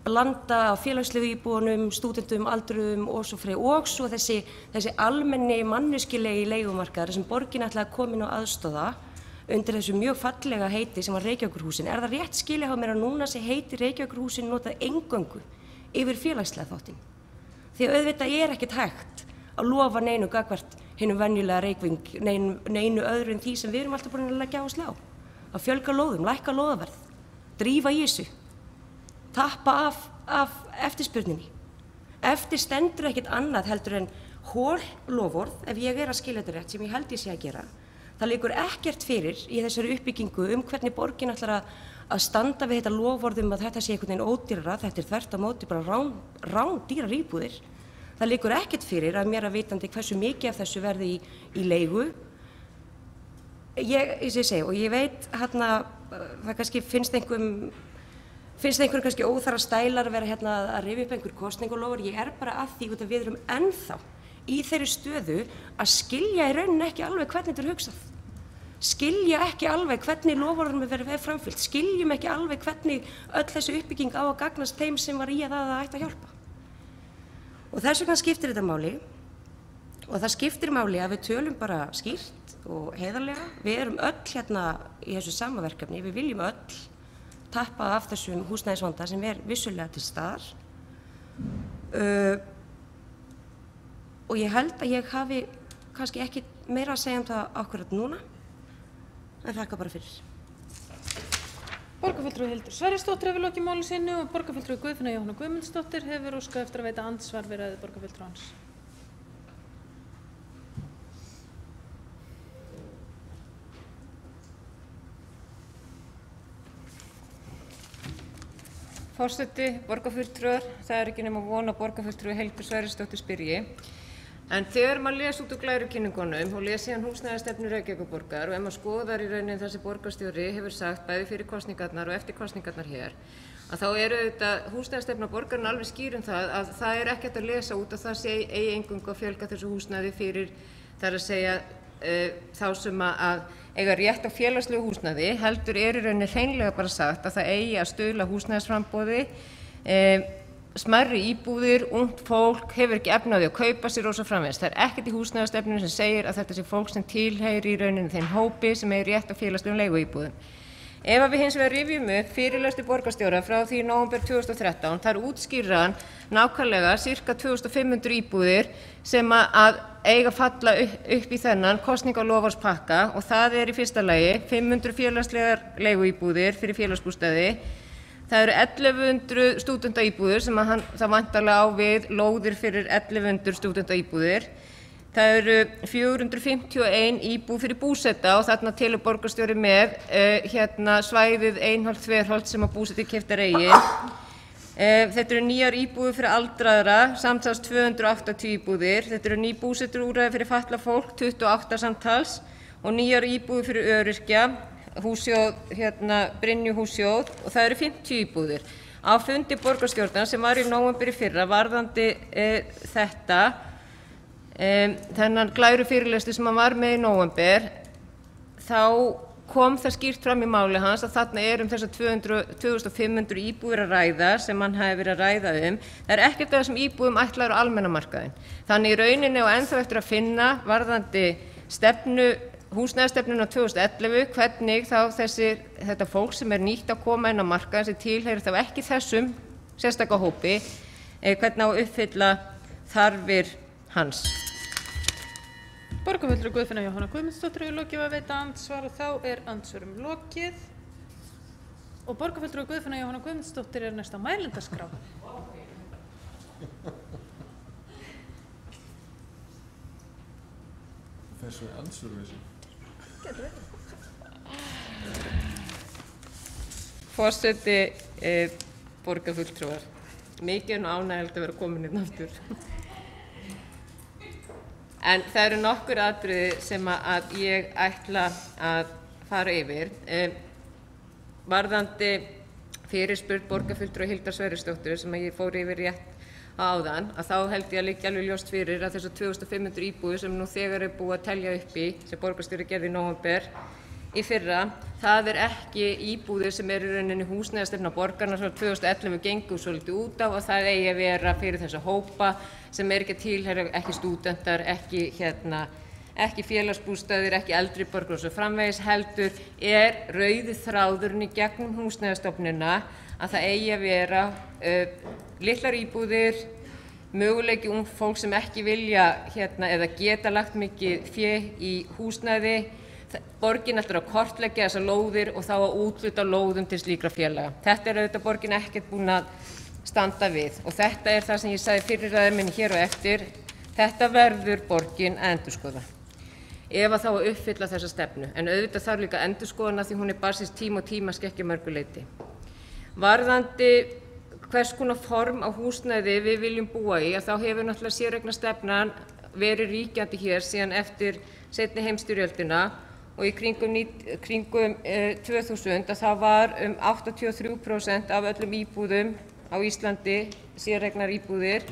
blanda á félagslegu íbúunum, stúdentum, aldruðum og svo þessi almenni manneskilegi leigumarkaðar sem borgin ætlaði að koma inn á aðstoða undir þessu mjög fallega heiti sem var Reykjavíkurhúsin. Það rétt skilja á mér að núna sé heiti Reykjavíkurhúsin notað eingöngu yfir félagslega þáttinn? Því auðvitað ekkert hægt að lofa neinu gagnvart hinum venjulega Reykvíking, neinu öðru en því sem við erum alltaf búin að leggja áherslu á. Að fjölga lóðum, lækka lóðaverð, drífa í þessu, tappa af eftirspurninni. Eftir stendur ekkert annað heldur en hól loforð, ef ég að skilja þetta rétt, sem ég held ég sé að gera. Það liggur ekkert fyrir í þessari uppbyggingu hvernig borgin ætlar að standa við þetta loforðum að þetta sé einhvern veginn ódýrara, þetta þvert á móti bara rándýrar íbúðir. Það liggur ekkert fyrir að mér að vitandi hversu mikið af þessu verði í leigu. Ég veit það kannski finnst einhver kannski óþarfa stælar að vera að rifja upp einhver kosningaloforð. Ég bara að því að við erum ennþá í þeirri stöðu að skilja í rauninni ekki alveg hvernig þetta hugsað. Skilja ekki alveg hvernig loforðum verið framfylgt. Skiljum ekki alveg hvernig öll þessi uppbygging á að gagnast þeim sem var í að það ætti að hjálpa. Og þess vegna skiptir þetta máli og það skiptir máli að við tölum bara skýrt og heiðarlega. Við erum öll í þessu sama verkefni, við viljum öll tappa af þessum húsnæðisvanda sem vissulega til staðar. Og ég held að ég hafi kannski ekki meira að segja það akkurat núna, en þakka bara fyrir. Borgarfulltrúi Hildur Sverrisdóttir hefur lokið máli sínu og borgarfulltrúi Guðfinna Jóhanna Guðmundsdóttir hefur óskað eftir að veita andsvar við ræðu borgarfulltrúans. Forseti, borgarfulltrúar, það ekki nema von að borgarfulltrúi Hildur Sverrisdóttir spyrji. En þegar maður les út úr glærukynningunum og les síðan húsnæðisstefnu Reykjavíkurborgar og ef maður skoðar í rauninni það sem borgarstjóri hefur sagt bæði fyrir kosningarnar og eftir kosningarnar hér, að þá auðvitað húsnæðisstefna borgarinn alveg skýr það að það ekkert að lesa út og það sé eigi eingöngu að fjölga þessu húsnæði fyrir þar að segja þá sem að eiga rétt á félagslegu húsnæði, heldur í rauninni hreinlega bara sagt að það eigi að stuðla húsnæðisframboði, smærri íbúðir, ungt fólk hefur ekki efni á því að kaupa sér og svo framvegis. Það ekkert í húsnæðisstefnunni sem segir að þetta sé fólk sem tilheyrir í rauninni þeim hópi sem eigi rétt á félagslegum leiguíbúðum. Ef við hins vegar rifjum upp fyrirlestur borgarstjóra frá því í nóvember 2013, þar útskýrir hann nákvæmlega ca. 2500 íbúðir sem að eiga falla upp í þennan kosningaloforðspakka og það í fyrsta lagi 500 félagslegar leiguíbúðir fyrir félagsbústaði. Það eru 1100 stúdentaíbúðir sem það væntanlega á við lóðir fyrir 1100 stúdentaíbúðir. Það eru 451 íbúð fyrir búseta og þarna telur borgarstjóri með svæðið Einholt, Þverholt sem að búseti keyptar eigin. Þetta eru nýjar íbúðir fyrir aldraðra, samtals 280 íbúðir. Þetta eru ný búsetuúrræði fyrir fatlað fólk, 28 samtals, og nýjar íbúðir fyrir öryrkja, hússjóð, Brynju hússjóð, og það eru 50 íbúðir. Á fundi borgarstjórnar sem var í nóvember í fyrra varðandi þennan glæru fyrirlestur sem hann var með í nóvember, þá kom það skýrt fram í máli hans að þarna þessar 2500 íbúðir að ræða sem hann hafi verið að ræða Það er ekkert af þessum íbúðum ætlaður á almenna markaðinn. Þannig í rauninni og ennþá eftir að finna varðandi húsnæðisstefnuna 2011, hvernig þá þetta fólk sem nýtt að koma inn á markaðinn sem tilheyrir þá ekki þessum sérstaka hópi, hvernig á að uppfylla þarfir hans. Borgarfulltrúi Guðfinna Jóhanna Guðmundsdóttir hefur lokið að veita andsvar og þá andsvörum lokið. Og borgarfulltrúi Guðfinna Jóhanna Guðmundsdóttir næst á mælendaskrá. Þessu andsvörum þessu. Forseti, borgarfulltrúar, mikið ánægjulegt að vera komin inn aftur. En það eru nokkur atriði sem að ég ætla að fara yfir. Varðandi fyrirspurn borgarfulltrúa Hildar Sverrisdóttur sem ég fór yfir rétt áðan, að þá held ég að liggja alveg ljóst fyrir að þessar 2500 íbúðir sem nú þegar búið að telja upp í, sem borgarstjóri gerði í nóvember í fyrra, það ekki íbúðir sem í rauninni húsnæðisstefna borgarinnar frá 2011 gengur svolítið út á, og það eigi að vera fyrir þessa hópa sem ekki að tilheyra, ekki stúdentar, ekki félagsbústaðir, ekki eldri borgarar og svo framvegis, heldur rauði þráðurinn í gegnum húsnæðisstofnunina að það eigi að vera litlar íbúðir, möguleiki ungt fólk sem ekki vilja eða geta lagt mikið fé í húsnæði. Borgin ætlar að kortleggja þessar lóðir og þá að úthluta lóðum til slíkra félaga. Þetta auðvitað borgin ekkert búin að standa við, og þetta það sem ég sagði fyrir ræðu minni hér og eftir. Þetta verður borgin að endurskoða ef að þá að uppfylla þessa stefnu, en auðvitað þarf líka endurskoðuna því hún barnsins tíma og tímaskekkja mörgu leyti. Varðandi hvers konar form á húsnæði við viljum búa í, að þá hefur náttúrulega séreignarstefnan verið ríkjandi hér síðan eftir seinni heimsstyrjöldina, og í kringum 2000 að það var 83% af öllum íbúðum á Íslandi séreignar íbúðir.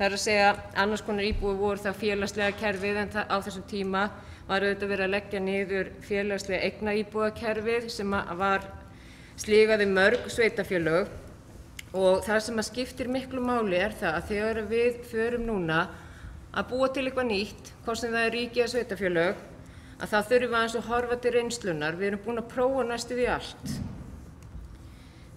Það að segja annars konar íbúðir voru það félagslega kerfið, en á þessum tíma var auðvitað verið að leggja niður félagslega eigna íbúðakerfið sem var sligaði mörg sveitafélög. Og það sem skiptir miklu máli það að þegar við förum núna að búa til eitthvað nýtt, hvort sem það ríki eða sveitafélög, að það þurfum aðeins að horfa til reynslunar. Við erum búin að prófa næstu því allt.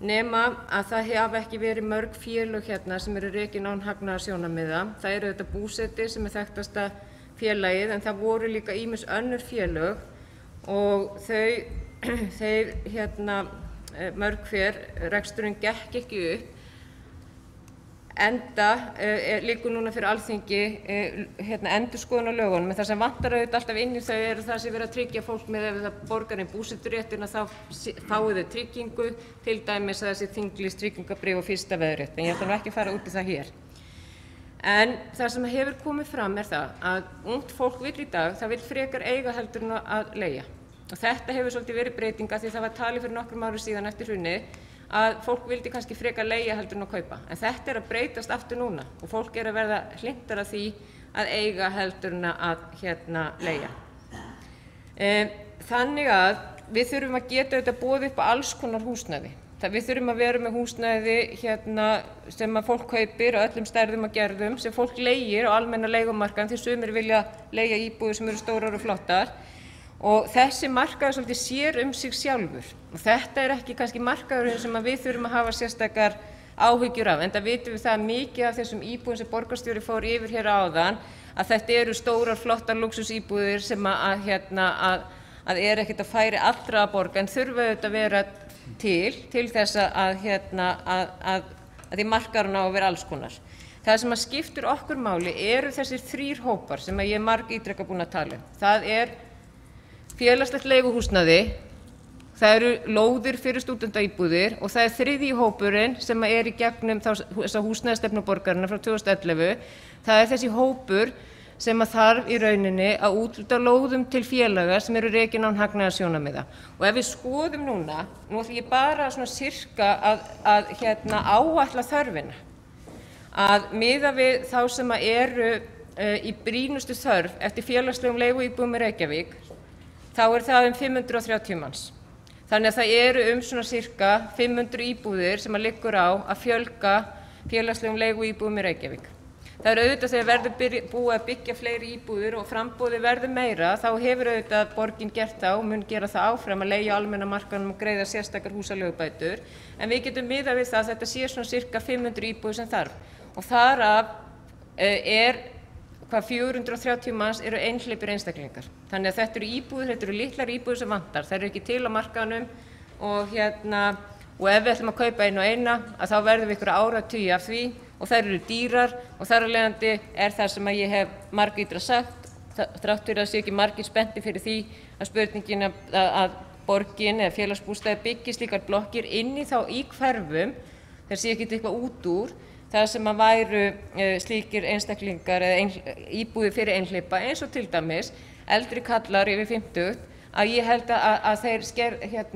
Nema að það hafa ekki verið mörg félög sem eru rekin án hagnaðarsjónarmiða. Það eru þetta Búseti sem þekktasta félagið, en það voru líka ýmis önnur félög og þeir mörg hver reksturinn gekk ekki upp. Enda liggur núna fyrir Alþingi endurskoðun á lögunum, en það sem vantar auðvitað alltaf inn í þau það sem verið að tryggja fólk með ef það borgar inn búseturéttina, þá fáið þau tryggingu, til dæmis að þessi þinglýst tryggingabréf og fyrsta veðrétt, en ég ætla nú ekki að fara út í það hér. En það sem hefur komið fram það að ungt fólk vill í dag, það vill frekar eiga heldur en að leigja. Og þetta hefur svolítið verið breytinga því það var talið fyrir nokkrum árum síðan eftir hrunið að fólk vildi kannski frekar leigja heldur en að kaupa. En þetta að breytast aftur núna og fólk að verða hlynntar að því að eiga heldur en að leigja. Þannig að við þurfum að geta þetta boðið upp á alls konar húsnæði. Við þurfum að vera með húsnæði sem að fólk kaupir á öllum stærðum og gerðum, sem fólk leigir á almenna leigumarkaðinn því sumir vilja leigja íbúðir sem eru stórar og flottar. Og þessi markaður svolítið sér sig sjálfur. Og þetta ekki kannski markaðurinn sem við þurfum að hafa sérstakar áhyggjur af. Enda vitum við það mikið af þessum íbúðum sem borgarstjóri fór yfir hér áðan, að þetta eru stórar, flottar lúxusíbúðir sem að ekkert að færi allra að borga, en þurfa auðvitað að vera til þess að því markaðurinn á að vera alls konar. Það sem skiptir okkur máli eru þessir 3 hópar sem ég margítrekað búin að tala um. Það félagslegt leiguhúsnæði, það eru lóðir fyrir stúdentaíbúðir og það þriðji hópurinn sem í gegnum þessa húsnæðisstefnu borgarinnar frá 2011. Það þessi hópur sem þarf í rauninni að úthluta lóðum til félaga sem eru rekin án hagnaðarsjónarmiða. Og ef við skoðum nú ætlum ég bara svona sirka að áætla þörfina, að miða við þá sem eru í brýnustu þörf eftir félagslegum leiguíbúðum í Reykjavík, þá það 530 manns. Þannig að það eru svona sirka 500 íbúðir sem liggur á að fjölga félagslegum leiguíbúðum í Reykjavík. Það auðvitað þegar verður búið að byggja fleiri íbúðir og framboði verður meira, þá hefur auðvitað borgin gert það og mun gera það áfram að leigja almenna markaðnum og greiða sérstakar húsaleigubætur. En við getum miðað við það að þetta sé svona sirka 500 íbúðir sem þarf. Og þar af 430 manns eru einhleypir einstaklingar. Þannig að þetta eru íbúðir, þetta eru litlar íbúðir sem vantar. Það eru ekki til á markaðnum og ef við ætlum að kaupa einu og eina, að þá verðum við ykkur áratugi af því og þær eru dýrar og þar af leiðandi það sem að ég hef margítra sagt, þrátt fyrir að sé ekki margir spenntir fyrir því að spurningin að borgin eða félagsbústaðir byggi slíkar blokkir inn í þá í hverfum, þeir sé ekki eitthvað út úr, það sem að væru slíkir einstaklingar eða íbúðir fyrir einhleypa eins og til dæmis eldri kallar yfir 50, að ég held að þeir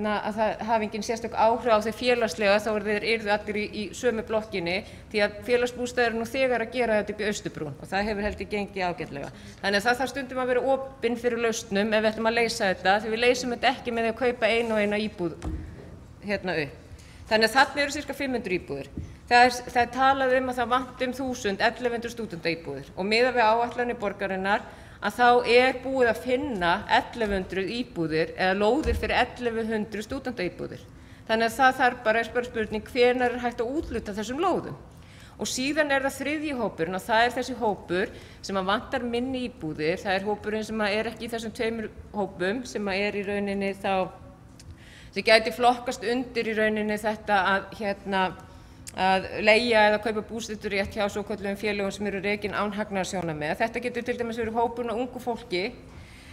að það hafi engin sérstök áhrif á þeir félagslega, þá þeir yrðu allir í sömu blokkinni, því að félagsbústaðir nú þegar að gera þetta upp í Austurbrún og það hefur heldur gengið ágætlega. Þannig að það þarf stundum að vera opinn fyrir lausnum ef við ætlum að leysa þetta, því við leysum þetta ekki með því að kaupa einu og eina íbúð upp. Þannig að þarna eru sirka 500 íbúðir. Það talað að það vanti 1100 stúdentaíbúðir og miðað við áætlanir borgarinnar að þá búið að finna 1100 íbúðir eða lóðir fyrir 1100 stúdentaíbúðir. Þannig að það þarf bara spurning hvenær hægt að úthluta þessum lóðum. Og síðan það þriðji hópurinn og það þessi hópur sem að vantar minni íbúðir, það hópurinn sem ekki í þessum tveimur hópum sem í rauninni þá sem gæti flokkast undir í rauninni þetta að leigja eða kaupa búseturétt hjá svokölluðum félögum sem eru rekin án hagnaðarsjónarmiða. Þetta getur til dæmis verið hópurinn af ungu fólki,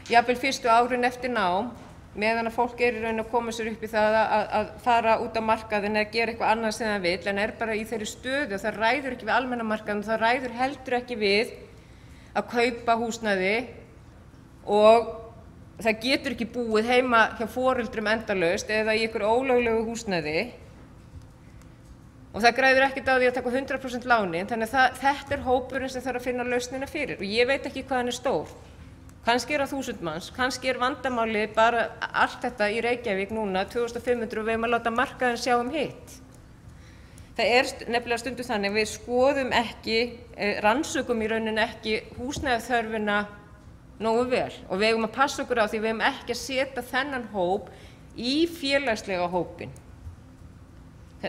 jafnvel fyrstu árin eftir nám, meðan að fólk í raun að koma sér upp í það að fara út á markaðinn eða gera eitthvað annað sem það vill, en bara í þeirri stöðu og það ræður ekki við almenna markaðinn, það ræður heldur ekki við að kaupa húsnæði og það getur ekki búið heima hjá foreldrum endalaust eða í einhverju ólöglegu húsnæði. Og það græður ekkert á því að taka 100% lánin, þannig að þetta hópurinn sem þarf að finna lausnina fyrir. Og ég veit ekki hvað hann stór. Kannski það 1000 manns, kannski vandamálið bara allt þetta í Reykjavík núna, 2500 og við að láta markaðinn sjá hitt. Það nefnilega stundum þannig að við skoðum ekki, rannsökum í rauninni ekki húsnæðisþörfina nógu vel. Og við að passa okkur á því við ekki að setja þennan hóp í félagslega hópinn.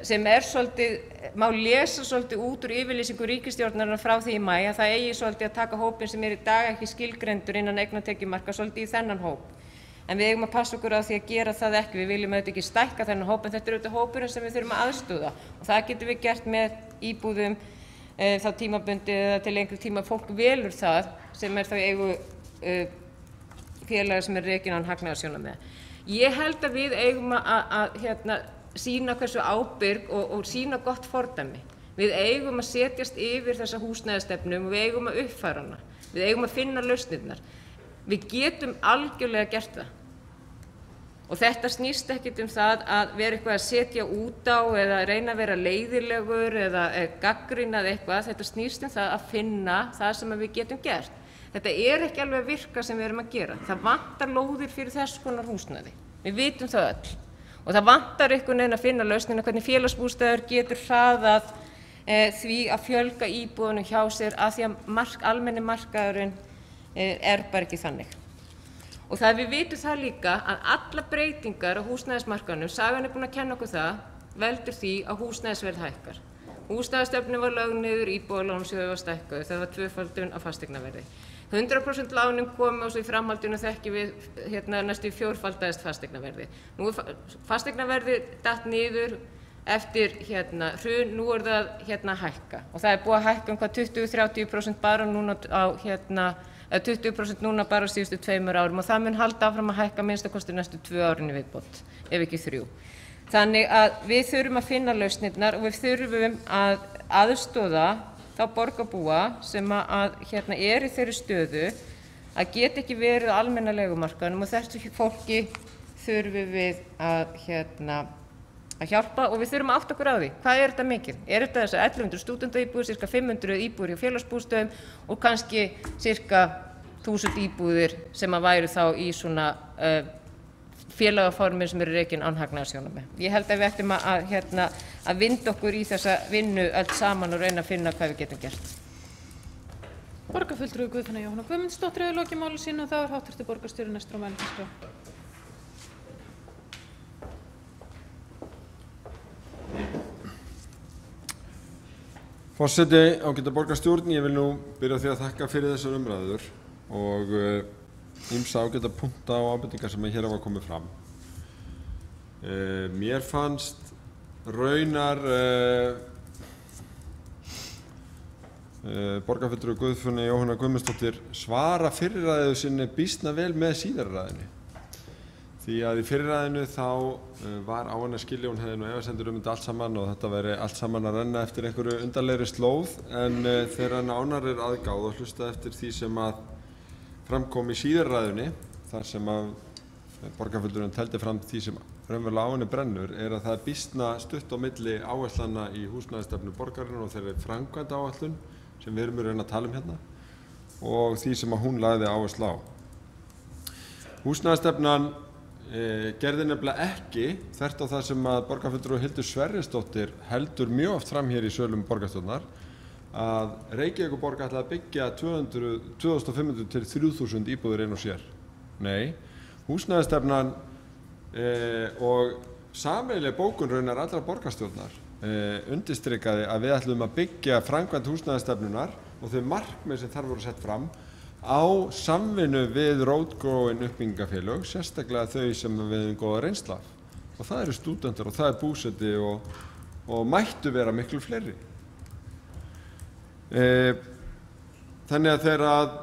Sem svolítið, má lesa svolítið út úr yfirlýsingu ríkisstjórnarinnar frá því í maí að það svolítið að taka hópinn sem í dag ekki skilgreindur innan eignatekjumarka svolítið í þennan hóp. En við að passa okkur á því að gera það ekki, við viljum auðvitað ekki stækka þennan hóp, en þetta auðvitað hópurinn sem við þurfum að aðstoða. Og það getum við gert með íbúðum þá tímabundið eða til lengri tíma fólk velur það sem þá eigu félagar sem rekin án hagnaðarsjónarmiða. Ég held að við eigum að sýna hversu ábyrg og sýna gott fordæmi. Við eigum að setjast yfir þessa húsnæðisstefnu og við eigum að uppfæra hana. Við eigum að finna lausnirnar. Við getum algjörlega gert það. Og þetta snýst ekkert það að vera eitthvað að setja út á eða reyna að vera leiðilegur eða gagnrýna eitthvað. Þetta snýst það að finna það sem við getum gert. Þetta ekki alveg að virka sem við erum að gera. Það vantar lóðir fyrir þess konar húsnæði. Við vitum það öll. Og það vantar einhvern veginn að finna lausnina hvernig félagsbústaður getur hraðað því að fjölga íbúðunum hjá sér að því að almenni markaðurinn bara ekki þannig. Og það við vitum það líka að alla breytingar á húsnæðismarkaðnum, sagan búin að kenna okkur það, veldur því að húsnæðisverð hækkar. Húsnæðisstefnu var lögð niður, íbúðalánasjóður var stækkaður, það var tvöfaldun á fasteignaverði. 100% lánin komu og svo í framhaldinu þekkjum við næstu fjórfaldaðist fasteignaverði. Nú fasteignaverði datt niður eftir hrun, nú það hækka og það búið að hækka hvað 20-30% bara núna á eða 20% núna bara á síðustu 2 árum og það mun halda áfram að hækka minnstakosti næstu 2 árin í viðbót, ef ekki 3. Þannig að við þurfum að finna lausnirnar og við þurfum að aðstoða þá borgarbúa sem eru í þeirri stöðu að geta ekki verið á almenna leigumarkaðnum og þessu fólki þurfum við að hjálpa og við þurfum að átta okkur á því. Hvað er þetta mikið? Er þetta þessar 1100 stúdentaíbúðir, sirka 500 íbúðir hjá félagsbústöðum og kannski sirka 1000 íbúðir sem væru þá í svona félagaformir sem eru rekin án hagnaðarsjónarmiða. Ég held að við ættum að vinda okkur í þessa vinnu öll saman og reyna að finna hvað við getum gert. Borgarfulltrúi Guðfinna Jóhanna Guðmundsdóttir hefur lokið máli sínu og þá er hv. borgarstjóri næstur á mælendaskrá. Forseti, ágæta borgarstjórn, ég vil nú byrja á því að þakka fyrir þessar umræður og ýmsa ágæta punkta og ábendingar sem hér hafa komið fram. Mér fannst raunar borgarfulltrúi Guðfinna Jóhanna Guðmundsdóttir svara fyrri ræðu sinni býsna vel með síðari ræðunni. Því að í fyrri ræðinu þá var á henni að skilja, hún hefði nú efasemdir þetta allt saman og þetta væri allt saman að renna eftir einhverju undarlegri slóð, en þegar nánar er aðgáð og hlusta eftir því sem að framkom í síðari ræðunni, þar sem að borgarfulltrúinn teldi fram því sem raunverulega á henni brennur, er að það er býsna stutt á milli áherslana í húsnæðisstefnu borgarinnar og þeirri framkvæmdaáætlun sem við erum að reyna að tala hérna og því sem að hún lagði áherslu á. Húsnæðisstefnan gerði nefnilega ekki, þvert á það sem að borgarfulltrúi Hildur Sverrisdóttir heldur mjög oft fram hér í sölum borgarstjórnar, að Reykjavíkurborg ætlaði að byggja 2500 til 3000 íbúðir ein og sér. Nei, húsnæðisstefnan og sameiginleg bókun raunar allra borgarstjórnar undirstrikaði að við ætlum að byggja framkvæmd húsnæðisstefnunar og þau markmið sem þar voru sett fram á samvinnu við rótgróin uppbyggingafélög, sérstaklega þau sem við höfum góða reynslu af. Og það eru stúdentar og það er búseti og mættu vera miklu fleiri. Þannig að þegar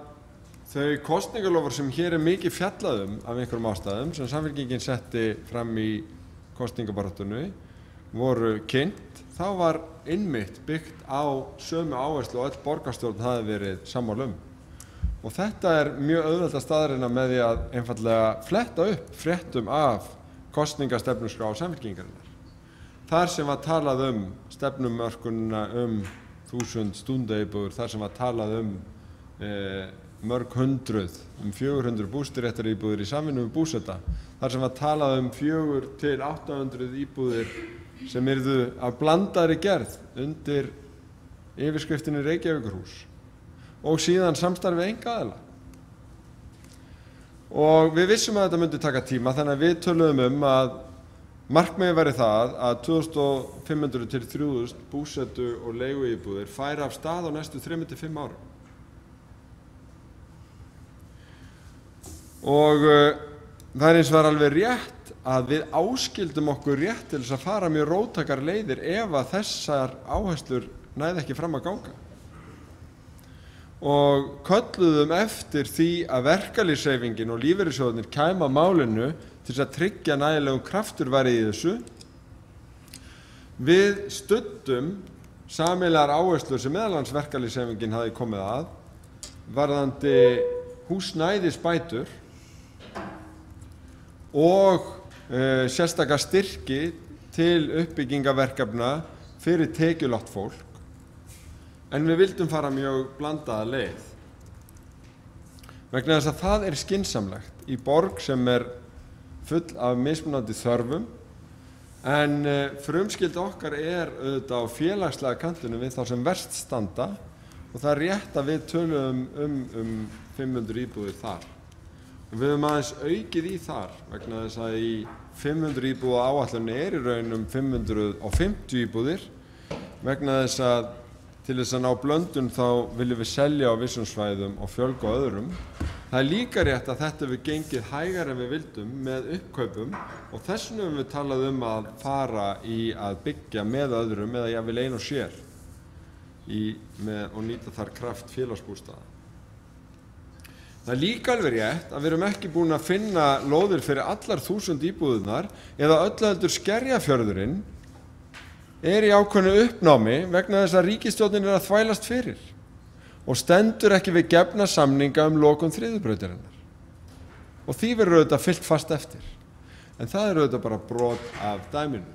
þau kosningalofar sem hér er mikið fjallað af einhverjum ástæðum sem Samfylkingin setti fram í kosningabaráttunni voru kynnt, þá var einmitt byggt á sömu áherslu og öll borgarstjórn hafi verið sammála Og þetta er mjög auðvelt að staðreyna með því að einfaldlega fletta upp fréttum af kosningastefnuskrá Samfylkingarinnar. Þar sem var talað stefnumörkunina 1000 stúdentaíbúðir, þar sem var talað mörg hundruð, 400 bústaréttaríbúðir í samvinnu við búseta, þar sem var talað 400 til 800 íbúðir sem yrðu af blandaðri gerð undir yfirskriftinni Reykjavíkurhús. Og síðan samstarfið einkaaðila. Og við vissum að þetta myndi taka tíma, þannig að við töluðum að markmiðið væri það að 2500 til 3000 búsetu og leiguíbúðir færi af stað á næstu 3 til 5 árum. Og það er eins og alveg rétt að við áskildum okkur rétt til þess að fara mjög róttækar leiðir ef að þessar áherslur næðu ekki fram að ganga. Og kölluðum eftir því að verkalýðshreyfingin og lífeyrissjóðirnir kæmu að málinu til þess að tryggja nægilegum kraftur væri í þessu. Við studdum sameiginlegar áherslur sem meðal annars verkalýðshreyfingin hafði komið að varðandi húsnæðisbætur og sérstaka styrki til uppbyggingaverkefna fyrir tekjulágt fólk. En við vildum fara mjög blandaða leið. Vegna þess að það er skynsamlegt í borg sem er full af mismunandi þörfum, en frumskylda okkar er auðvitað á félagslega kantinu við þá sem verst standa og það er rétt að við tölum 500 íbúðir þar. Og við höfum aðeins aukið í þar vegna þess að í 500 íbúða áætlunni er í raun 550 íbúðir vegna þess að til þess að ná blöndun þá viljum við selja á vissum svæðum og fjölga á öðrum. Það er líka rétt að þetta hefur gengið hægar en við vildum með uppkaupum og þess vegna höfum við talað að fara í að byggja með öðrum eða jafnvel ein og sér og nýta þar kraft félagsbústaða. Það líka alveg rétt að við erum ekki búin að finna lóðir fyrir allar 1000 íbúðirnar eða öllu heldur Skerjafjörðurinn í ákveðnu uppnámi vegna þess að ríkisstjórnin að þvælast fyrir og stendur ekki við gefna samninga lokun 3. brautarinnar. Og því verður auðvitað fylgt fast eftir. En það auðvitað bara brot af dæminu.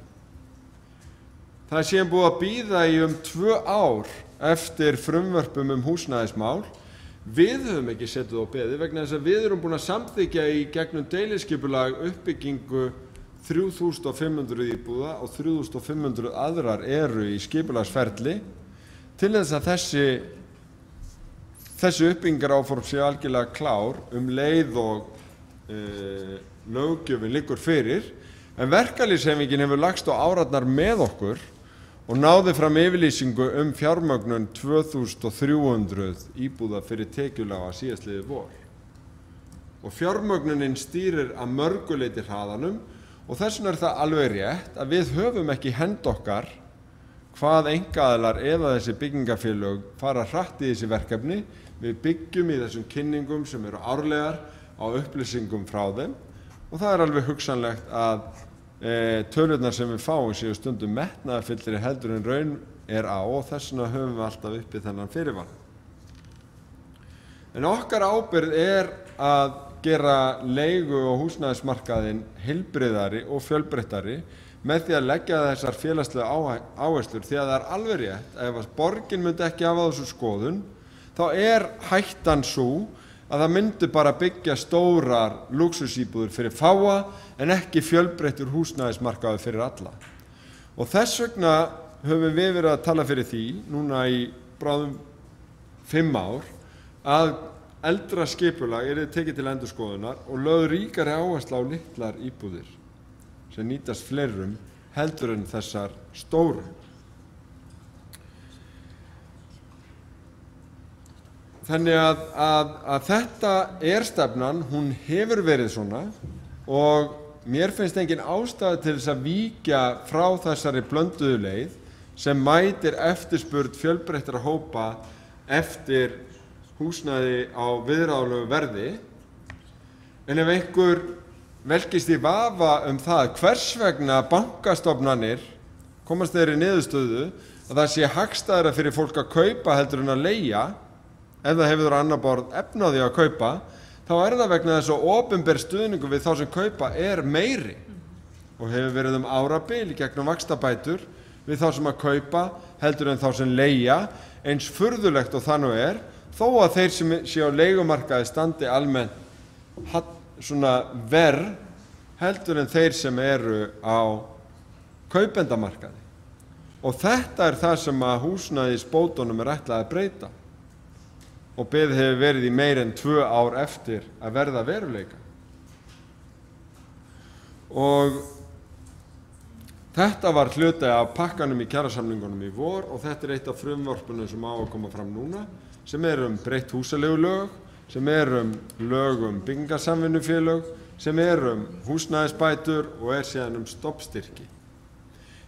Það síðan búið að bíða í 2 ár eftir frumvörpum húsnæðismál. Við höfum ekki setið á beðið vegna þess að við erum búin að samþykkja í gegnum deiliskipulag uppbyggingu 3500 íbúða og 3500 aðrar eru í skipulagsferli til þess að þessi uppbyggingaráform séu algjörlega klár leið og löggjöfin liggur fyrir, en verkalýðshreyfingin hefur lagst á árarnar með okkur og náði fram yfirlýsingu fjármögnun 2300 íbúða fyrir tekjulága síðastliðið vor. Og fjármögnunin stýrir að mörgu leyti hraðanum og þess vegna það alveg rétt að við höfum ekki hend okkar hvað einkaaðilar eða þessi byggingafélög fara hratt í þessi verkefni. Við byggjum í þessum kynningum sem eru árlegar á upplýsingum frá þeim og það alveg hugsanlegt að tölurnar sem við fáum séu stundum metnaðarfyllri heldur en raun á og þess vegna höfum við alltaf uppi þennan fyrirvara. En okkar ábyrgð að gera leigu- og húsnæðismarkaðinn heilbrigðari og fjölbreyttari með því að leggja þessar félagslegu áherslur, því að það alveg rétt ef að borgin myndi ekki hafa þessu skoðun þá hættan sú að það myndi bara byggja stórar lúxusíbúðir fyrir fáa en ekki fjölbreyttur húsnæðismarkaður fyrir alla. Og þess vegna höfum við verið að tala fyrir því núna í bráðum 5 ár að eldra skipulag tekið til endurskoðunar og lögð ríkari áhersla á litlar íbúðir sem nýtast fleirum heldur en þessar stóru. Þannig að þetta stefnan, hún hefur verið svona og mér finnst engin ástæða til þess að víkja frá þessari blönduðu leið sem mætir eftirspurn fjölbreyttra hópa eftir húsnæði á viðráðanlegu verði. En ef einhver velkist í vafa það hvers vegna bankastofnanir komast þeirri niðurstöðu að það sé hagstæðara fyrir fólk að kaupa heldur en að leigja, ef það hefur á annað borð efni á því að kaupa, þá það vegna þess að opinber stuðningur við þá sem kaupa meiri og hefur verið árabil í gegnum vaxtabætur við þá sem að kaupa heldur en þá sem leigja, eins furðulegt og það nú þó að þeir sem séu á leigumarkaði standi almennt svona verr heldur en þeir sem eru á kaupendamarkaði. Og þetta það sem að húsnæðisbótunum ætlað að breyta. Og beðið hefur verið í meira en 2 ár eftir að verða veruleika. Og þetta var hluti af pakkanum í kjarasamningunum í vor og þetta eitt af frumvörpunum sem á að koma fram núna, sem breytt húsaleigulög, sem lög byggingarsamvinnufélög, sem húsnæðisbætur og síðan stofnstyrki.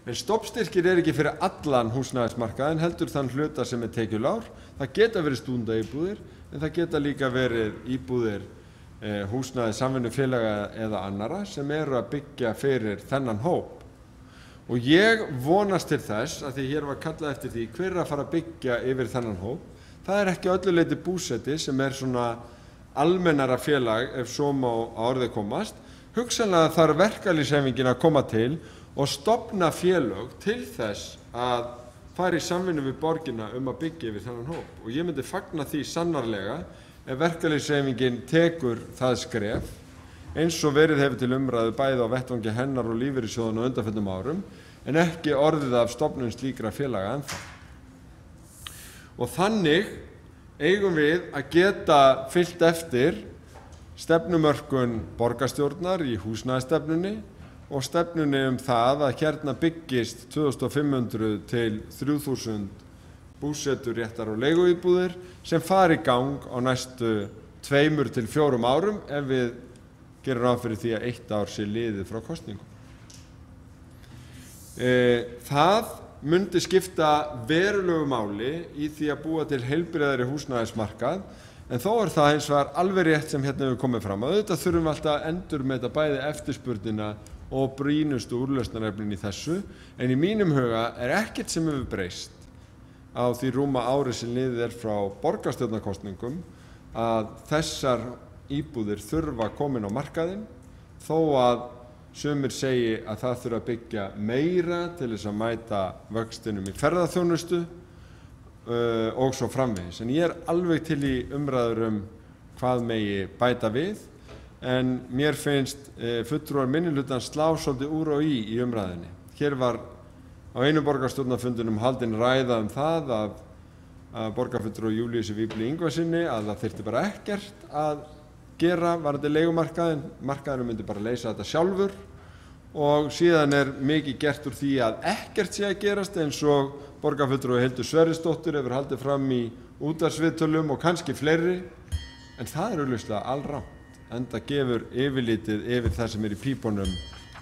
En stofnstyrkir ekki fyrir allan húsnæðismarkaðinn heldur þann hluta sem tekjulár. Það geta verið stúdentaíbúðir en það geta líka verið íbúðir húsnæðissamvinnufélaga eða annarra sem að byggja fyrir þennan hóp. Og ég vonast til þess að því hér var kallað eftir því hver að fara að byggja yfir þennan hóp. Það ekki öllu leyti búseti sem svona almennara félag ef svo má á orðið komast. Hugsanlega þarf verkalýðshreyfingin að koma til og stofna félög til þess að fara í samvinnu við borgina að byggja yfir þennan hóp. Og ég myndi fagna því sannarlega ef verkalýðshreyfingin tekur það skref eins og verið hefur til umræðu bæði á vettvangi hennar og lífeyrissjóðanna á undanförnum árum en ekki orðið af stofnun slíkra félaga ennþá. Og þannig eigum við að geta fylgt eftir stefnumörkun borgarstjórnar í húsnæðisstefnunni og stefnunni það að hérna byggist 2500 til 3000 búseturéttar og leiguíbúðir sem fari í gang á næstu 2 til 4 árum ef við gerum ráð fyrir því að 1 ár sé liðið frá kosningum. Það myndi skipta verulegu máli í því að búa til heilbrigðari húsnæðismarkað En þó það hins vegar alveg rétt sem hérna hefur komið fram. Auðvitað þurfum við alltaf að endurmeta bæði eftirspurnina og brýnustu úrlausnarefnin í þessu. En í mínum huga ekkert sem hefur breyst á því rúma ári sem liðið frá borgarstjórnarkosningum að þessar íbúðir þurfa komin á markaðinn, þó að sumir segi að það þurfa að byggja meira til þess að mæta vöxtinum í ferðaþjónustu og svo framvegis. En ég alveg til í umræður hvað megi bæta við, en mér finnst fulltrúar minnihlutans slá svolítið úr og í umræðinni. Hér var á einu borgarstjórnarfundinum haldin ræða það af borgarfulltrúa Júlíusi Víbli Ingvarssyni að það þyrfti bara ekkert að gera varðandi leigumarkaðinn, markaðurinn myndi bara leysa þetta sjálfur, og síðan mikið gert úr því að ekkert sé að gerast, eins og borgarfulltrúi Hildur Sverrisdóttir hefur haldið fram í útvarpsviðtölum og kannski fleiri, en það augljóslega alrangt, enda gefur yfirlitið yfir það sem í pípunum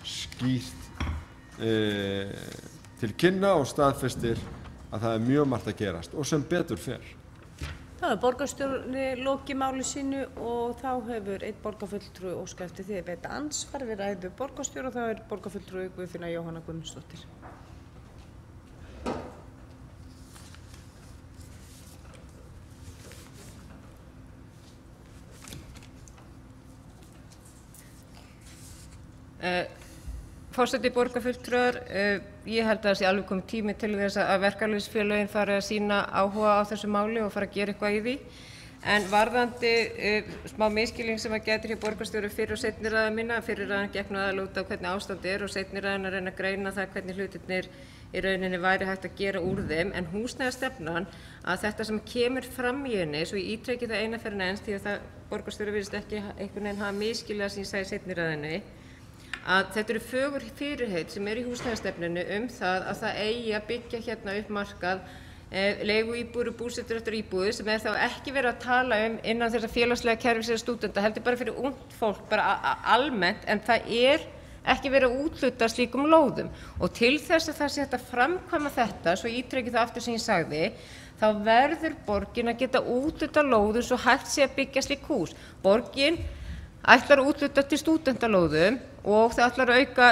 skýrt til kynna og staðfestir að það mjög margt að gerast og sem betur fer. Það borgarstjóri lokið máli sínu og þá hefur einn borgarfulltrúi óskað eftir því að veita andsvar við ræðu borgarstjóra, og þá borgarfulltrúi Guðfinna Jóhanna Guðmundsdóttir. Forseti, borgarfulltrúar, ég held að það sé alveg komið tími til þess að verkalýðsfélögin fari að sýna áhuga á þessu máli og fara að gera eitthvað í því. En varðandi smá misskilning sem gætir hjá borgarstjóra fyrr og seinni ræða minna, fyrri ræðan gekk aðallega út á hvernig ástandið og seinni ræðan að reyna að greina það hvernig hlutirnir í rauninni væri hægt að gera úr þeim. En húsnæðisstefnan, að þetta sem kemur fram í henni, svo ég ítreki það eina fyrir neins, því að það borgarstjóra virðist ekki einhvern veginn hafa misskilið sem ég sagði í seinni ræðinni, að þetta eru fögur fyrirheit sem í húsnæðisstefnunni það að það eigi að byggja hérna upp markað leiguíbúðir og búsetur eftir íbúðir, sem þá ekki verið að tala innan þessa félagslega kerfis eða stúdenta, heldur bara fyrir ungt fólk, bara almennt, en það ekki verið að úthluta slíkum lóðum. Og til þess að það sé hægt að framkvæma þetta, svo ítreki það aftur sem ég sagði, þá verður borgin að geta úthluta lóðum svo hægt sé að byggja slík hús. Borgin ætlar að úthluta til stúdentalóðum og það ætlar að auka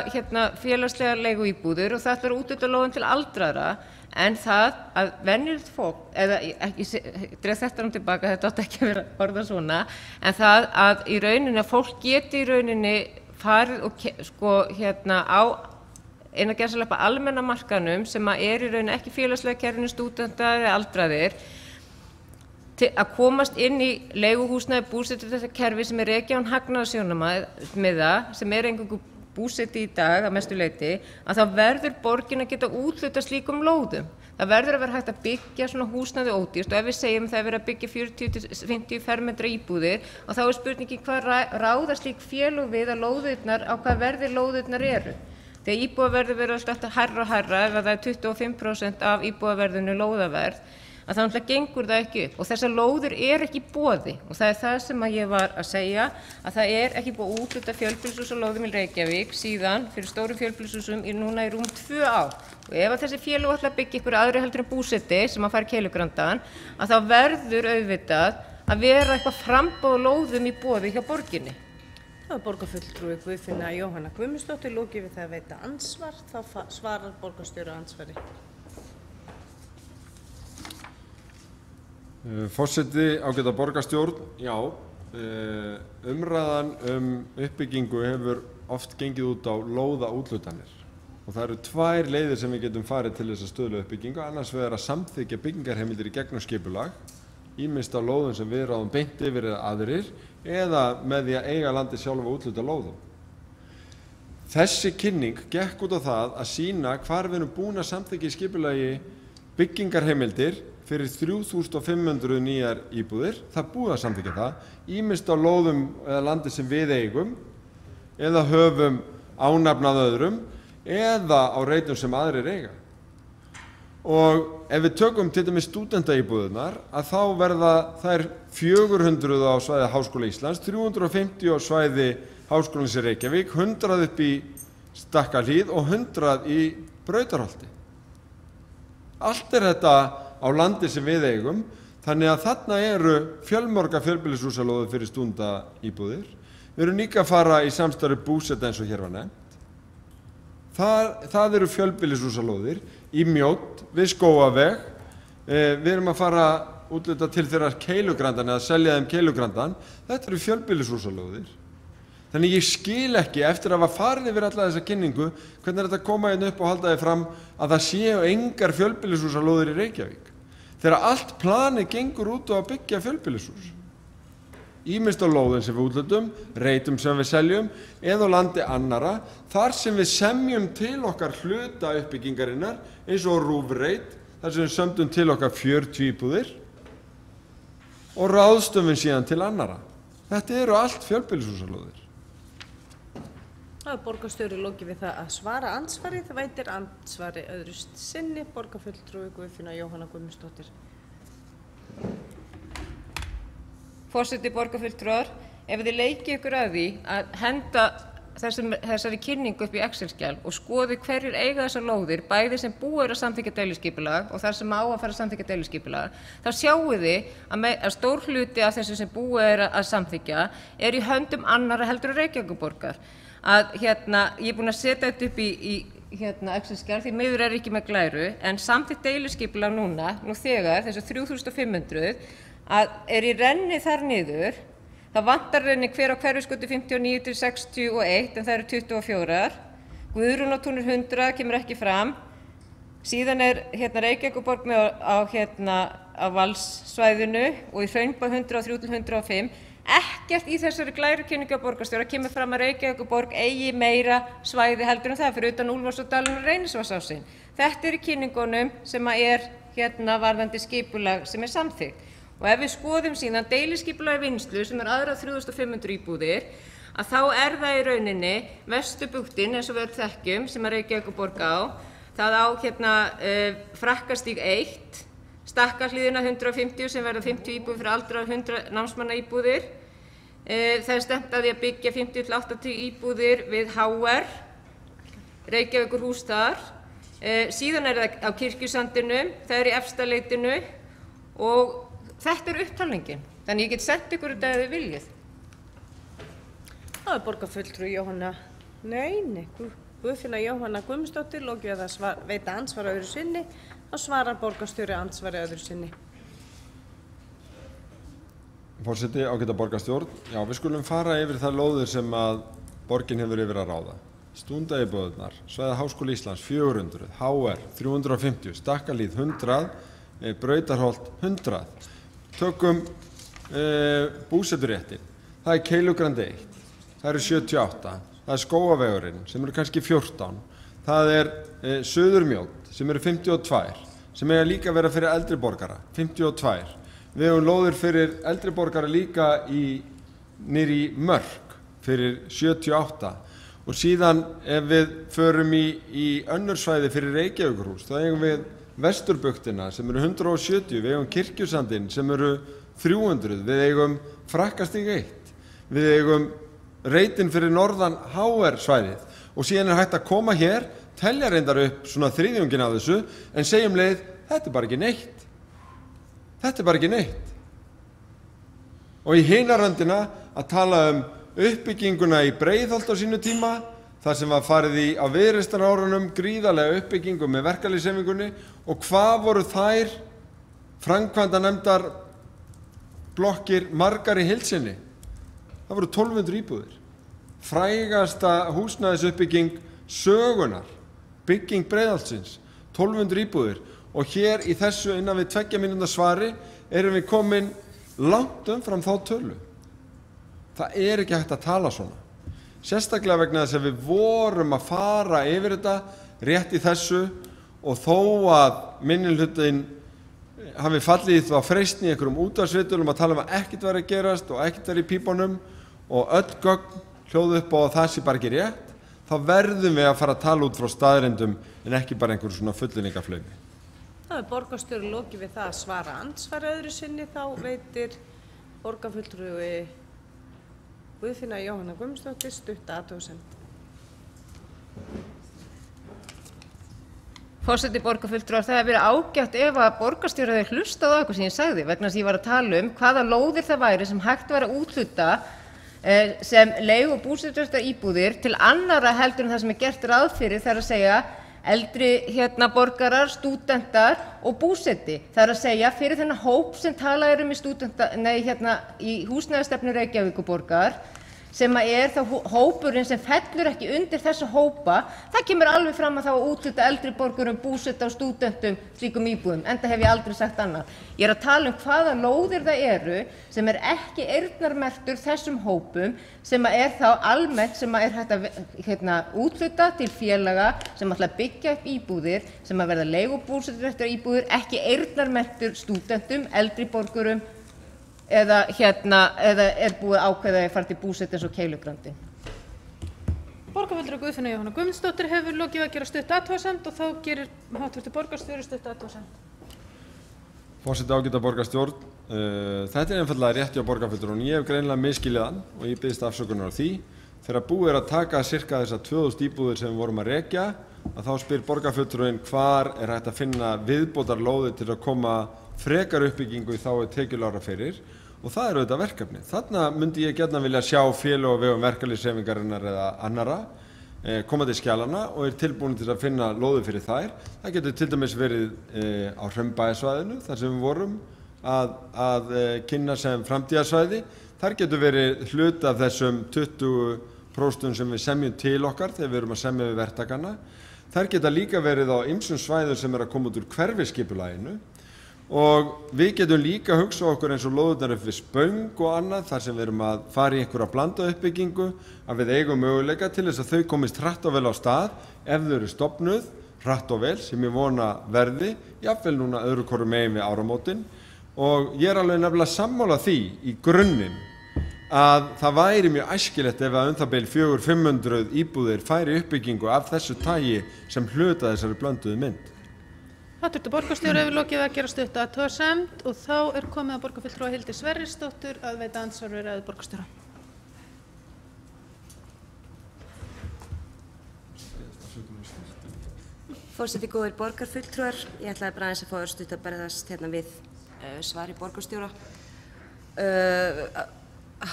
félagslega leiguíbúðir og það ætlar að úthluta lóðum til aldraðra, en það að venjulegt fólk, eða ég dreg þetta tilbaka, þetta átti ekki að vera orðað svona, en það að í rauninni að fólk geti í rauninni farið og á innan gæsalappa almenna markaðnum sem í rauninni ekki félagslega kerfinu stúdentar eða aldraðir, að komast inn í leiguhúsnæði búsetukerfi sem rekið án hagnaðarsjónarmiða, sem eingöngu búseti í dag að mestu leyti, að þá verður borgin að geta úthluta slíkum lóðum. Það verður að vera hægt að byggja svona húsnæði ódýrt, og ef við segjum það verið að byggja 40–50 fermetra íbúðir, og þá spurningin hvað ráða slík félög við að lóðirnar, á hvað verði lóðirnar eru. Þegar íbúðaverðið verður alltaf hærra og hærra, ef það 25% af íbúðaverðinu lóðaverð, að það gengur það ekki upp, og þessar lóðir ekki í boði, og það það sem ég var að segja, að það ekki búið að úthluta fjölbýlishúsalóðum í Reykjavík síðan fyrir stórum fjölbýlishúsum núna í rúm 2 ár. Og ef þessi félög ætla að byggja ykkur aðri heldur en búseti sem að fara keilugrandann, að þá verður auðvitað að vera eitthvað framboð lóðum í boði hjá borginni. Það borgarfulltrúi Guðfinna Jóhanna Guðmundsdóttir, lokið við það að veita ansvar, þá svarar borgarstjóri ansvari. Forseti, ágæta borgarstjórn, já, umræðan uppbyggingu hefur oft gengið út á lóðaúthlutanir, og það eru 2 leiðir sem við getum farið til þess að stuðla uppbyggingu, annars vegar að samþykkja byggingarheimildir í gegnum skipulag, ýmist á lóðum sem við ráðum beint yfir eða aðrir, eða með því að eiga landi sjálf og úthluta lóðum. Þessi kynning gekk út á það að sýna hvar við erum búin að samþykkja í skipulagi byggingarheimildir fyrir 3500 nýjar íbúðir, það búið að samþykkja það, ýmist á lóðum eða landi sem við eigum, eða höfum ánafnað öðrum, eða á reitum sem aðrir eiga. Og ef við tökum til dæmis stúdentaíbúðirnar, að þá verða þær 400 á svæði Háskóla Íslands, 350 á svæði Háskólans í Reykjavík, 100 upp í Stakkahlíð og 100 í Brautarholti. Allt þetta á landi sem við eigum, Þannig að þarna eru fjölmörga fjölbýlishúsalóðir fyrir stundaíbúðir. Við erum líka að fara í samstarfi búseta eins og hér var nefnt. Það eru fjölbýlishúsalóðir í Mjódd við Skógaveg. Við erum að fara útluta til þeirra Keilugrandan eða selja þeim Keilugrandan. Þetta eru fjölbýlishúsalóðir. Þannig ég skil ekki eftir að hafa farið yfir alla þessa kynningu hvernig er þetta að koma inn upp og halda þið fram að það séu engar fjölbýlishúsalóðir í Reykjavík. Þegar allt planið gengur út á að byggja fjölbýlishús. Ýmist á lóðin sem við útlutum, reitum sem við seljum eða á landi annarra, þar sem við semjum til okkar hluta uppbyggingarinnar eins og rúfreit, þar sem við sömdum til okkar 40 íbúðir og ráðstöfum síðan til annarra. Þetta eru allt fjölbýlishúsalóðir. Það er borgarstjóri lokið við það að svara andsvari. Það veitir andsvari öðru sinni borgarfulltrúi Guðfinna Jóhanna Guðmundsdóttir. Forseti borgarfulltrúar, ef þið leikið ykkur að því að henda þessari kynningu upp í Excel-skjal og skoði hverjir eiga þessar lóðir, bæði sem búið að samþykkja deiliskipulag og þar sem á að fara að samþykkja deiliskipulag, þá sjáu þið að stór hluti af þessu sem búið að samþykkja í höndum annarra heldur en Reykjavíkurborgar. Ég er búin að setja þetta upp í Excel-skjal því miður ekki með glæru, en samþykkt deiliskipulag nú þegar, þessu 3500, í renni þar niður. Það vantar renni hver á Hverfisgötu 59 til 61, en það eru 24. Guðrúnartúnur 100 kemur ekki fram. Síðan Reykjavíkurborg með á Valssvæðinu og í Hraunbæ 103 til 105. Ekkert í þessari glærukynningu borgarstjóra kemur fram að Reykjavíkurborg eigi meira svæði heldur en það fyrir utan Úlfarsárdalinn og Reynisvatnsásinn. Þetta í kynningunum sem varðandi skipulag sem samþykkt. Og ef við skoðum síðan deiliskipulag vinslu sem aðra 3500 íbúðir, að þá það í rauninni Vesturbuktin eins og við þekkjum sem Reykjavíkurborg á. Það á Frakkastíg 1, Stakkahlíðina 150 sem verða 50 íbúðir fyrir aldraða 100 námsmanna íbúðir. Það stefnt að því að byggja 50 til 80 íbúðir við HR, Reykjavíkurhús þar. Síðan það á Kirkjusandinu, það í Efstaleitinu og þetta upptalningin. Þannig ég get sent ykkur þetta ef þið viljið. Það er borgarfulltrúi Jóhanna, Guðfinna Jóhanna Guðmundsdóttir lokið við að veita andsvara öðru sinni. Þá svarar borgarstjóri andsvari öðru sinni. Forseti, ágæta borgarstjórn. Já, við skulum fara yfir þær lóðir sem að borgin hefur yfir að ráða. Stundaíbúðirnar, Svæða Háskóli Íslands 400, HR 350, Stakkahlíð 100, Brautarholt 100. Tökum búseturéttin. Það Keilugrandi 1, það eru 78, það Skógavegurinn sem eru kannski 14, það Suðurmjódd sem eru 52, sem eiga líka vera fyrir eldri borgara, 52. Við höfum lóðir fyrir eldri borgara líka niður í Mörk fyrir 78 og síðan ef við förum í önnur svæði fyrir Reykjavíkurhús, þá eigum við Vesturbuktina sem eru 170, við eigum Kirkjusandinn sem eru 300, við eigum Frakkastíg 1, við eigum reitin fyrir norðan HR svæðið og síðan hægt að koma hér, telja reyndar upp svona þriðjungin af þessu en segjum leið, þetta bara ekki neitt. Þetta bara ekki neitt. Og í hina röndina að tala uppbygginguna í Breiðholt á sínu tíma, þar sem var farið á viðreisnarárunum gríðarlega uppbyggingu með verkalýðshreyfingunni og hvað voru þær framkvæmdanefndar blokkir margar í heild sinni? Það voru 1200 íbúðir. Frægasta húsnæðisuppbygging sögunar, bygging Breiðholtsins, 1200 íbúðir og hér í þessu innan við 2 mínútna svari erum við komin langt umfram þá tölu. Það ekki hægt að tala svona. Sérstaklega vegna þess að við vorum að fara yfir þetta rétt í þessu og þó að minnihlutin hafi fallið í þá freistni í einhverjum útvarpsviðtölum að tala að ekkert væri að gerast og ekkert væri í pípunum og öll gögn hljóðu upp á að það sé bara ekki rétt, þá verðum við að fara að tala út frá staðreyndum en ekki bara einhver svona fullyrðingaflaumi. Það er borgarstjóri lokið við það að svara andsvari öðru sinni, þá veitir borgarfulltrúi Guðfinna Jóhanna Guðmundsdóttir stutta athugasemd. Forseti borgarfulltrúar, það hefði verið ágætt ef að borgarstjóri hefði hlustað á eitthvað sem ég sagði, vegna þess að ég var að tala um hvaða lóðir það væri sem hægt var að úthluta sem leigu- og búseturéttaríbúðir til annarra heldur en það sem er gert ráð fyrir, það er að segja eldri borgarar, stúdentar og búseti. Það er að segja fyrir þennan hóp sem talað í húsnæðisstefnu Reykjavíkurborgar, sem er þá hópurinn sem fellur ekki undir þessa hópa, það kemur alveg fram að það á úthluta eldri borgurum, búseta og stúdentum slíkum íbúðum, enda hef ég aldrei sagt annað. Ég er að tala um hvaða lóðir það eru sem er ekki eyrnamerktur þessum hópum, sem er þá almennt sem er hægt að úthluta til félaga sem ætla að byggja upp íbúðir, sem að verða leigu- og búseturéttaríbúðir, ekki eyrnamerktur stúdentum, eldri borgurum, eða er búið ákveða að fara til búsetu eins og Keilugrandi. Borgarfulltrúi Guðfinna Jóhanna Guðmundsdóttir hefur lokið að gera stutt athugasemd og þá gerir hv. borgarstjóri stutt athugasemd. Forseti, ágæta borgarstjórn, þetta er einfaldlega rétt hjá borgarfulltrúanum. Ég hef greinilega misskilið hann og ég biðst afsökunar á því. Þegar búið er að taka sirka þessar 2000 íbúðir sem við vorum að rekja, að þá spyr borgarfulltrúinn hvar er hægt að finna viðbótarlóðir til að koma frekar uppbyggingu í þágu tekjulágra fyrir, og það er auðvitað verkefni. Þarna myndi ég gjarnan vilja sjá félög á vegum verkalýðshreyfingarinnar eða annarra koma til skjalana og er tilbúin til að finna lóðir fyrir þær. Það getur til dæmis verið á Hraunbæjarsvæðinu, þar sem við vorum að kynna sem framtíðarsvæði. Þar getur verið hluti af þessum 20% sem við semjum til okkar þegar við erum að semja við verktakana. Þær geta líka verið á ýmsum svæðum sem er að koma út úr hverfisskipulaginu. Og við getum líka hugsað okkur eins og lóðirnar upp við Spöng og annað, þar sem við erum að fara í einhverja blanda uppbyggingu, að við eigum möguleika til þess að þau komist hratt og vel á stað ef þau eru stofnuð hratt og vel, sem ég vona verði, jafnvel núna öðru hvoru megin við áramótin. Og ég er alveg nefnilega sammála því í grunninn að það væri mjög æskilegt ef að það bil 400-500 íbúðir færi uppbyggingu af þessu tagi sem hluta þessari blönduðu mynd. Hv. borgarstjóri hefur lokið að gera stutt athugasemd og þá er komið að borgarfulltrúa Hildi Sverrisdóttur að veita andsvar við ræðu borgarstjóra. Forseti, góðir borgarfulltrúar, ég ætlaði bara aðeins að fá örstutt að berðast við svari borgarstjóra.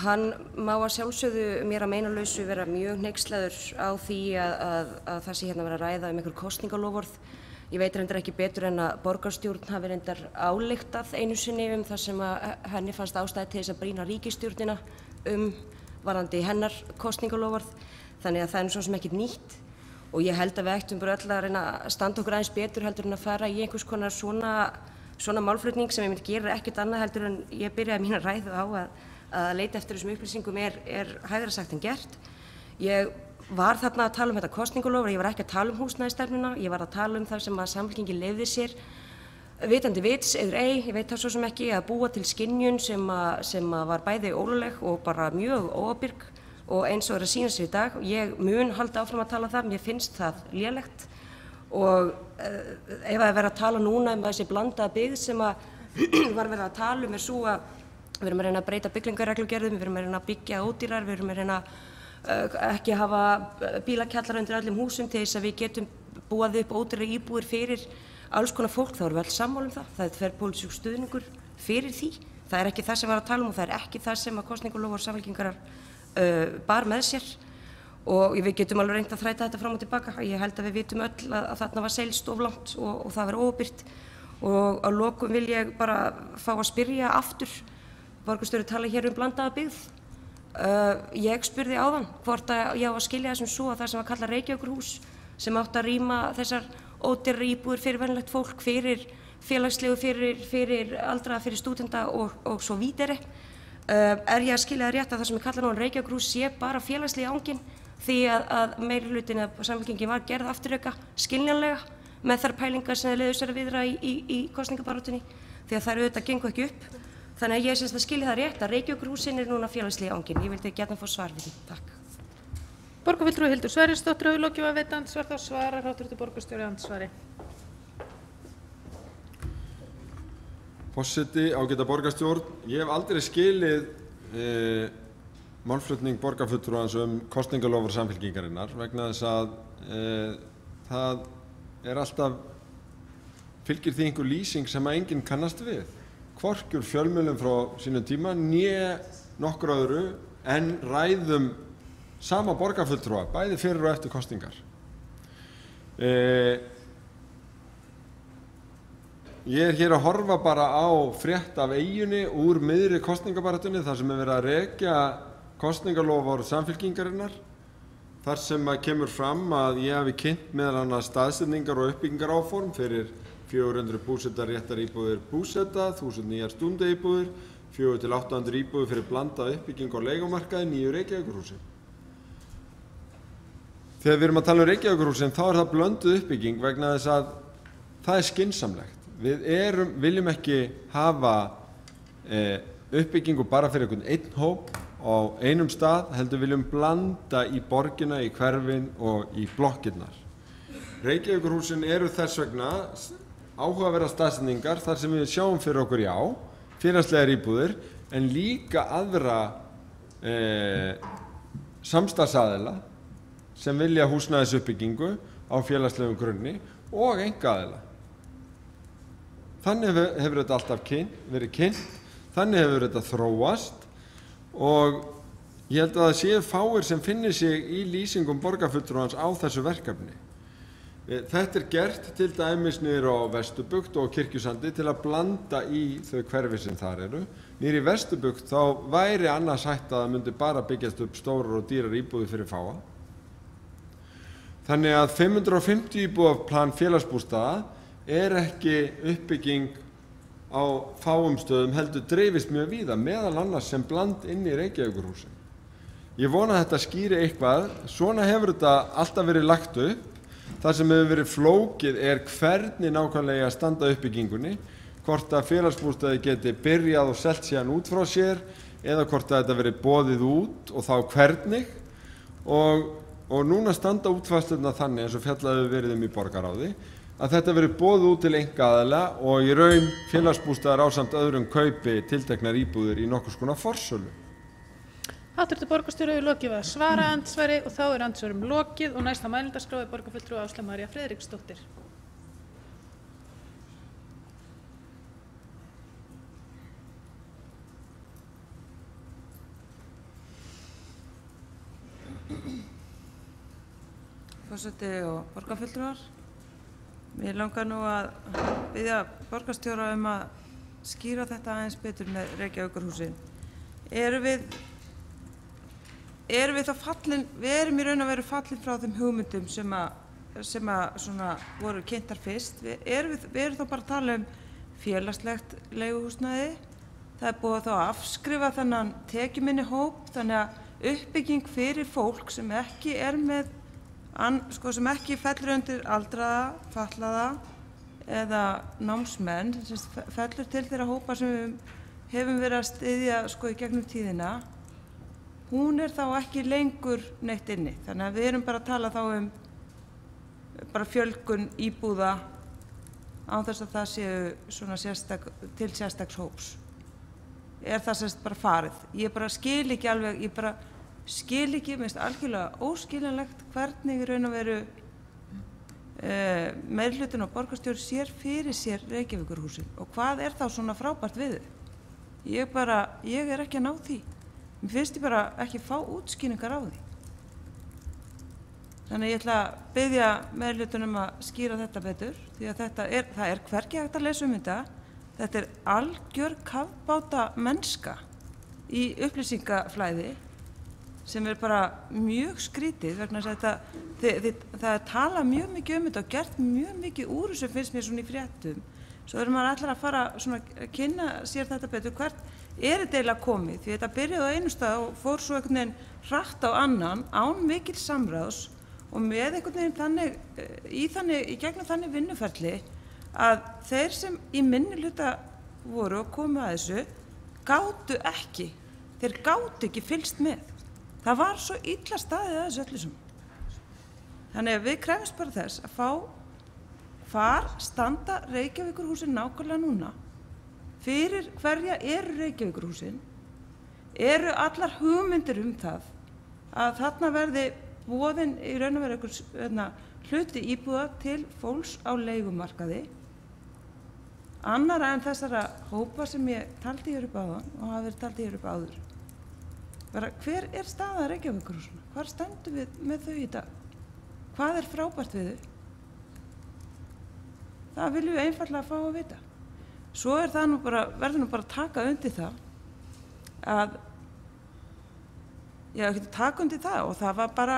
Hann má að sjálfsögðu mér að meinalausu vera mjög hneykslaður á því að það sé verið að ræða einhver kosningaloforð. Ég veit reyndar ekki betur en að borgarstjórn hafi reyndar ályktað einu sinni það sem henni fannst ástæði til þess að brýna ríkisstjórnina varðandi hennar kosningaloforð. Þannig að það er svo sem ekkert nýtt og ég held að við ættum bara öll að reyna að standa okkur aðeins betur heldur en að fara í einhvers konar svona málflutning sem ég myndi gera ekkert annað heldur en ég byrjaði mína ræðu á að leita eftir þessum upplýsingum er hægara sagt en gert. Ég var þarna að tala um þetta kosningaloforð, ég var ekki að tala um húsnæðisstefnuna, ég var að tala um það sem að Samfylkingin leyfði sér, vitandi vits eður ei, ég veit það svo sem ekki, að búa til skynjun sem var bæði ólögleg og bara mjög óábyrg og eins og er að sýna sig í dag. Ég mun halda áfram að tala það, mér finnst það lélegt og ef að vera að tala núna um þessi blandaða byggð sem að var verið að tala um er svo að við erum að reyna að breyta byggingarreglugerðum, við erum að reyna að byggja ódýrar, við erum að reyna ekki hafa bílakjallara undir öllum húsum til þess að við getum búið upp ódýrar íbúðir fyrir alls konar fólk, þá erum við öll sammála um það. Það er þverpólitískur stuðningur fyrir því. Það er ekki það sem var að tala um og það er ekki það sem að kosningaloforð Samfylkingarinnar bar með sér og við getum alveg reynt að þræta þetta fram og tilbaka. Ég held að við vitum öll að þarna var seilst of langt og það var óábyrgt og að lokum vil ég bara fá að spyrja aftur. Borgarstjóri tala hér um blandaða byggð. Ég spurði áðan hvort að ég á að skilja þessum svo að það sem var kallað Reykjavíkurhús sem átti að rýma þessar ódýrar íbúðir fyrir venjulegt fólk, fyrir félagslegu, fyrir aldraða, fyrir stúdenta og svo víðari. Er ég að skilja það rétt að það sem er kallað núna Reykjavíkurhús sé bara félagslegi anginn því að meirihlutin af Samfylkingin var gerð afturreka skiljanlega með þær pælingar sem leiðu sér að viðra í kosningabaráttunni því að þær auðvitað gengu ekki upp. Þannig að ég syns að skilja það rétt að Reykjavíkurhúsin er núna félagslegi anginn. Ég vildi gjarnan fá svar við því. Takk. Borgarfulltrúi Hildur Sverrisdóttir hefur lokið að veita andsvar, þá svarar hv. borgarstjóri andsvari. Forseti, ágæta borgarstjórn, ég hef aldrei skilið málflutning borgarfulltrúans kosningaloforð Samfylkingarinnar vegna þess að það er alltaf fylgir því einhver lýsing sem að enginn kannast við. Hvorki úr fjölmiðlum frá sínum tíma né nokkur öðru en ræðum sama borgarfulltrúa, bæði fyrir og eftir kosningar. Ég hér að horfa bara á frétt af eyjunni úr miðri kosningabaráttunni þar sem verið að rekja kosningaloforð Samfylkingarinnar, þar sem að kemur fram að ég hafi kynnt meðal annars staðsetningar og uppbyggingaráform fyrir 400 búsetaréttar íbúðir búseta, 1000 nýjar stúndaíbúðir, 400 til 800 íbúðir fyrir blandað uppbygging og leigumarkaði, 9 Reykjavíkurhúsi. Þegar við erum að tala um Reykjavíkurhúsin þá það blönduð uppbygging vegna þess að það skynsamlegt. Við viljum ekki hafa uppbyggingu bara fyrir einhvern einn hóp á einum stað, heldur viljum blanda í borgina, í hverfin og í blokkirnar. Reykjavíkurhúsin eru þess vegna áhugaverðar staðsetningar þar sem við sjáum fyrir okkur félagslegar íbúðir en líka aðra samstarfsaðila sem vilja húsnæðisuppbyggingu á félagslegum grunni og einkaaðila. Þannig hefur þetta alltaf verið kynnt, þannig hefur þetta þróast og ég held að það séu fáir sem finnir sig í lýsingum borgarfulltrúans á þessu verkefni. Þetta gert til dæmis niður á Vesturbugt og Kirkjusandi til að blanda í þau hverfi sem þar eru. Niður í Vesturbugt þá væri annars hægt að það myndi bara byggjast upp stórar og dýrar íbúðir fyrir fáa. Þannig að 550 íbúða plan félagsbústaða ekki uppbygging á fáum stöðum heldur dreifist mjög víða, meðal annars sem bland inn í Reykjavíkurhúsin. Ég vona að þetta skýri eitthvað, svona hefur þetta alltaf verið lagt upp. Það sem hefur verið flókið hvernig nákvæmlega að standa uppbyggingunni, hvort að félagsbústaði geti byrjað og selt síðan út frá sér eða hvort að þetta verið boðið út og þá hvernig og núna standa útfærslurnar þannig eins og fjallað hefur verið í borgarráði að þetta verið boðið út til einkaaðila og í raun félagsbústaðar ásamt öðrum kaupi tilteknar íbúðir í nokkurs konar forsölu. Háttvirtur borgarstjóri hefur lokið að svara andsvari og þá andsvörum lokið og næsta mælendaskrá borgarfulltrúi Áslaug María Friðriksdóttir. Forseti og borgarfulltrúar, mér langar nú að biðja borgarstjóra að skýra þetta aðeins betur með Reykjavíkurhúsin. Erum við þá fallin, við erum í raun að vera fallin frá þeim hugmyndum sem að svona voru kynntar fyrst. Við erum þá bara að tala félagslegt leiguhúsnæði. Það búið þá að afskrifa þennan tekjuminni hóp, þannig að uppbygging fyrir fólk sem ekki með, sem ekki fellur undir aldraða, fatlaða eða námsmenn, sem fellur til þeirra hópa sem við hefum verið að styðja í gegnum tíðina. Hún þá ekki lengur neitt inni, þannig að við erum bara að tala þá bara fjölgun íbúða án þess að það séu svona til sérstaks hóps. Það sérst bara farið. Ég bara skil ekki alveg, mér finnst algjörlega óskiljanlegt hvernig í raun og veru meirihlutinn og borgarstjóri sér fyrir sér Reykjavíkurhúsin og hvað þá svona frábært við þau. Ég ekki að ná því. Mér finnst ég bara ekki fá útskýringar á því. Þannig ég ætla að biðja meirihlutann að skýra þetta betur því að það hvergi hægt að lesa þetta. Þetta algjör kafbáta mennska í upplýsingaflæði sem bara mjög skrítið vegna þess að það tala mjög mikið þetta og gert mjög mikið úr þessu finnst mér svona í fréttum. Svo maður allar að fara svona að kynna sér þetta betur hvert þetta eiginlega komið því þetta byrjaði á einu stað og fór svo einhvern veginn hratt á annan án mikil samráðs og með einhvern veginn í gegnum þannig vinnuferli að þeir sem í minnihluta voru og komu að þessu gátu ekki fylgst með. Það var svo illa staðið að þessu öllu saman. Þannig að við krefumst bara þess að hvar standa Reykjavíkurhúsin nákvæmlega núna, fyrir hverja Reykjavíkurhúsin, allar hugmyndir það að þarna verði boðin í raun og veru hluti íbúða til fólks á leigumarkaði annara en þessara hópa sem ég taldi hér upp áðan og hafa verið taldi hér upp áður. Hver er staða Reykjavíkurhúsanna? Hvar stöndum við með þau í dag? Hvað er frábært við þau? Það viljum við einfaldlega fá að vita. Svo er það verður nú bara að taka undir það að, já, ekki taka undir það og það var bara,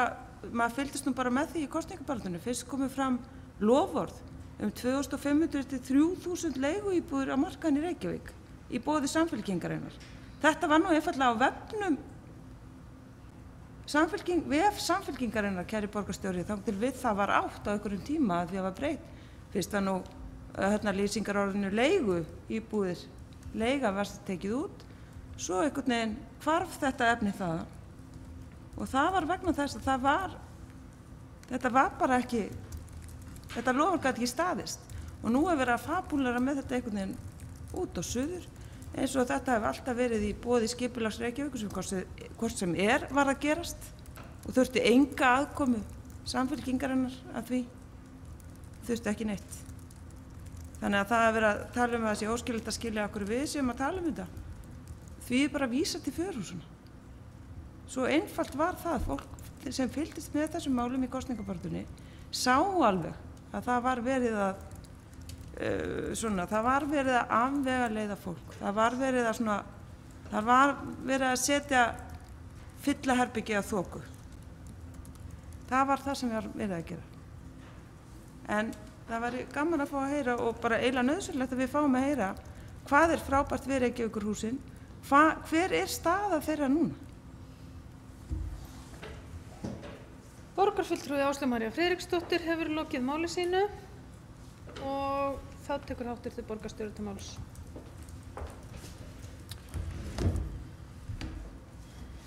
maður fylgdist nú bara með því í kosningabaráttunni. Fyrst komið fram loforð 2500 til 3000 leiguíbúðir á markaðinn í Reykjavík í boði Samfylkingarinnar. Þetta var nú einfaldlega á vefnum Samfylkingarinnar, kæri borgarstjóri, þangað til við það var átt á einhverjum tíma að því að var breytt. Fyrst að nú lýsingarorðinu leigu íbúðir, leiga var tekið út, svo einhvern veginn hvarf þetta efni þaðan og það var vegna þess að þetta var bara ekki, þetta loforð gat ekki staðist og nú er verið að fabúlera með þetta einhvern veginn út og suður eins og þetta hefur alltaf verið í boði skipulags Reykjavíkur sem hvort sem var að gerast og þurfti enga aðkomu Samfylkingarinnar að því, þurfti ekki neitt. Þannig að það að vera að tala um að það sé óskiljanlegt að skilja okkur við séum að tala um þetta. Því er bara að vísa til fjárhúsuna. Svo einfalt var það, fólk sem fylgdist með þessum málum í kosningabaráttunni sá alveg að það var verið að það var verið að afvegaleiða fólk. Það var verið að setja fylla herbergi að þoku. Það var það sem var verið að gera. En það væri gaman að fá að heyra og bara eiginlega nauðsynlegt að við fáum að heyra hvað er frábært við Reykjavíkurhúsin, hver er staða þeirra núna? Borgarfulltrúi Áslaug María Friðriksdóttir hefur lokið máli sínu og þá tekur háttvirtur borgarstjóri til máls.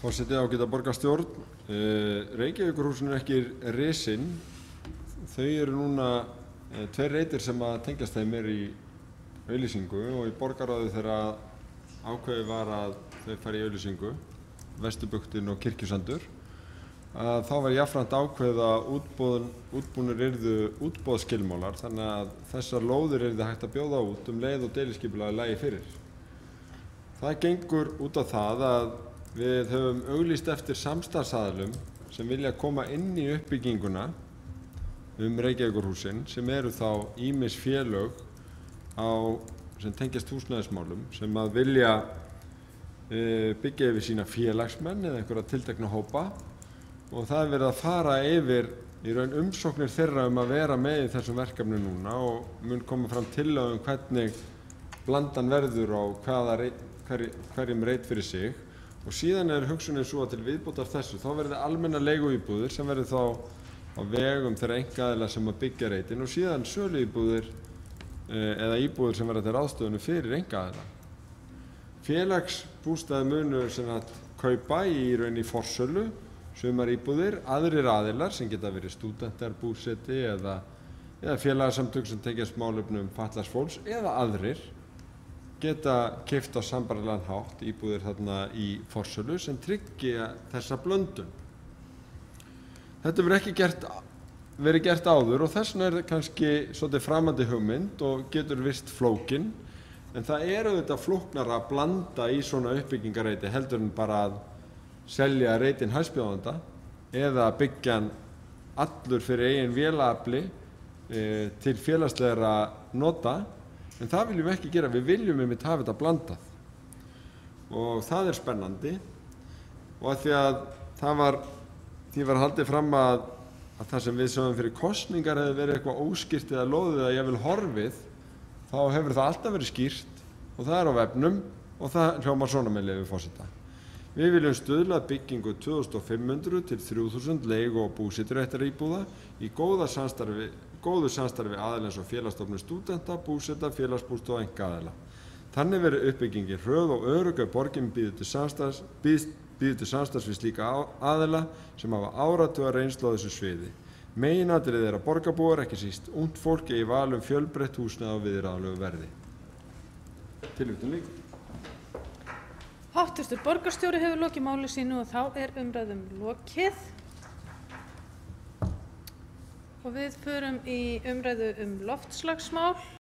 Forseti, ágæta borgarstjórn, Reykjavíkurhúsin er ekki risin, þau eru núna tveir reitir sem að tengjast þeim í auglýsingu og í borgarráði þegar ákveðið var að þau fari í auglýsingu, Vesturbuktin og Kirkjusandur, að þá var jafnframt ákveðið að útbúnir yrðu útboðsskilmálar þannig að þessar lóðir yrði hægt að bjóða út leið og deiliskipulagið lægi fyrir. Það gengur út á það að við höfum auglýst eftir samstarfsaðilum sem vilja koma inn í uppbygginguna Reykjavíkurhúsin sem eru þá ýmis félög sem tengjast húsnæðismálum sem að vilja byggja yfir sína félagsmenn eða einhverja tiltekna hópa og það er verið að fara yfir í raun umsóknir þeirra að vera með í þessum verkefni núna og mun koma fram tillögur hvernig blandan verður á hverjum reit fyrir sig og síðan er hugsunin svo að til viðbótar þessu þá verður almennar leiguíbúðir sem verður þá á vegum þeirra einkaaðila sem að byggja reitin og síðan söluíbúðir eða íbúðir sem verða til ráðstöfunu fyrir einkaaðila. Félagsbústaði munu sem að kaupa í raun í forsölu sumar íbúðir, aðrir aðilar sem geta verið stúdentar, búseti eða félagasamtök sem tengjast málefnum fatlaðs fólks eða aðrir geta keypt á sambærilegan hátt íbúðir þarna í forsölu sem tryggja þessa blöndun. Þetta hefur ekki verið gert áður og þess vegna er kannski svolítið framandi hugmynd og getur virst flókin en það er auðvitað flóknara að blanda í svona uppbyggingareiti heldur en bara að selja reitin hæstbjóðanda eða byggja hann allur fyrir eigin vélaafli til félagslegra nota en það viljum við ekki gera, við viljum einmitt hafa þetta blandað og það er spennandi og að því að því var haldið fram að það sem við sögum fyrir kosningar hefði verið eitthvað óskýrt eða loðið eða jafnvel horfið þá hefur það alltaf verið skýrt og það er á vefnum og það hljómar svona með leyfi forseta. Við viljum stuðla að byggingu 2500 til 3000 leigu- og búseturéttaríbúða í góðu samstarfi aðila eins og Félagsstofnun stúdenta, búseta, félagsbústa og einkaaðila. Þannig verður uppbyggingin hröð og örugg ef borgin býður til samstarfs við slíka aðila sem hafa áratuga reynslu á þessu sviði. Meginatriðið er að borgarbúar, ekki síst ungt fólk, eigi val fjölbreytt húsnæði á viðráðanlegu verði. Tilvitnun lýkur. Háttvirtur borgarstjóri hefur lokið máli sínu og þá er umræðum lokið. Og við förum í umræðu loftslagsmál.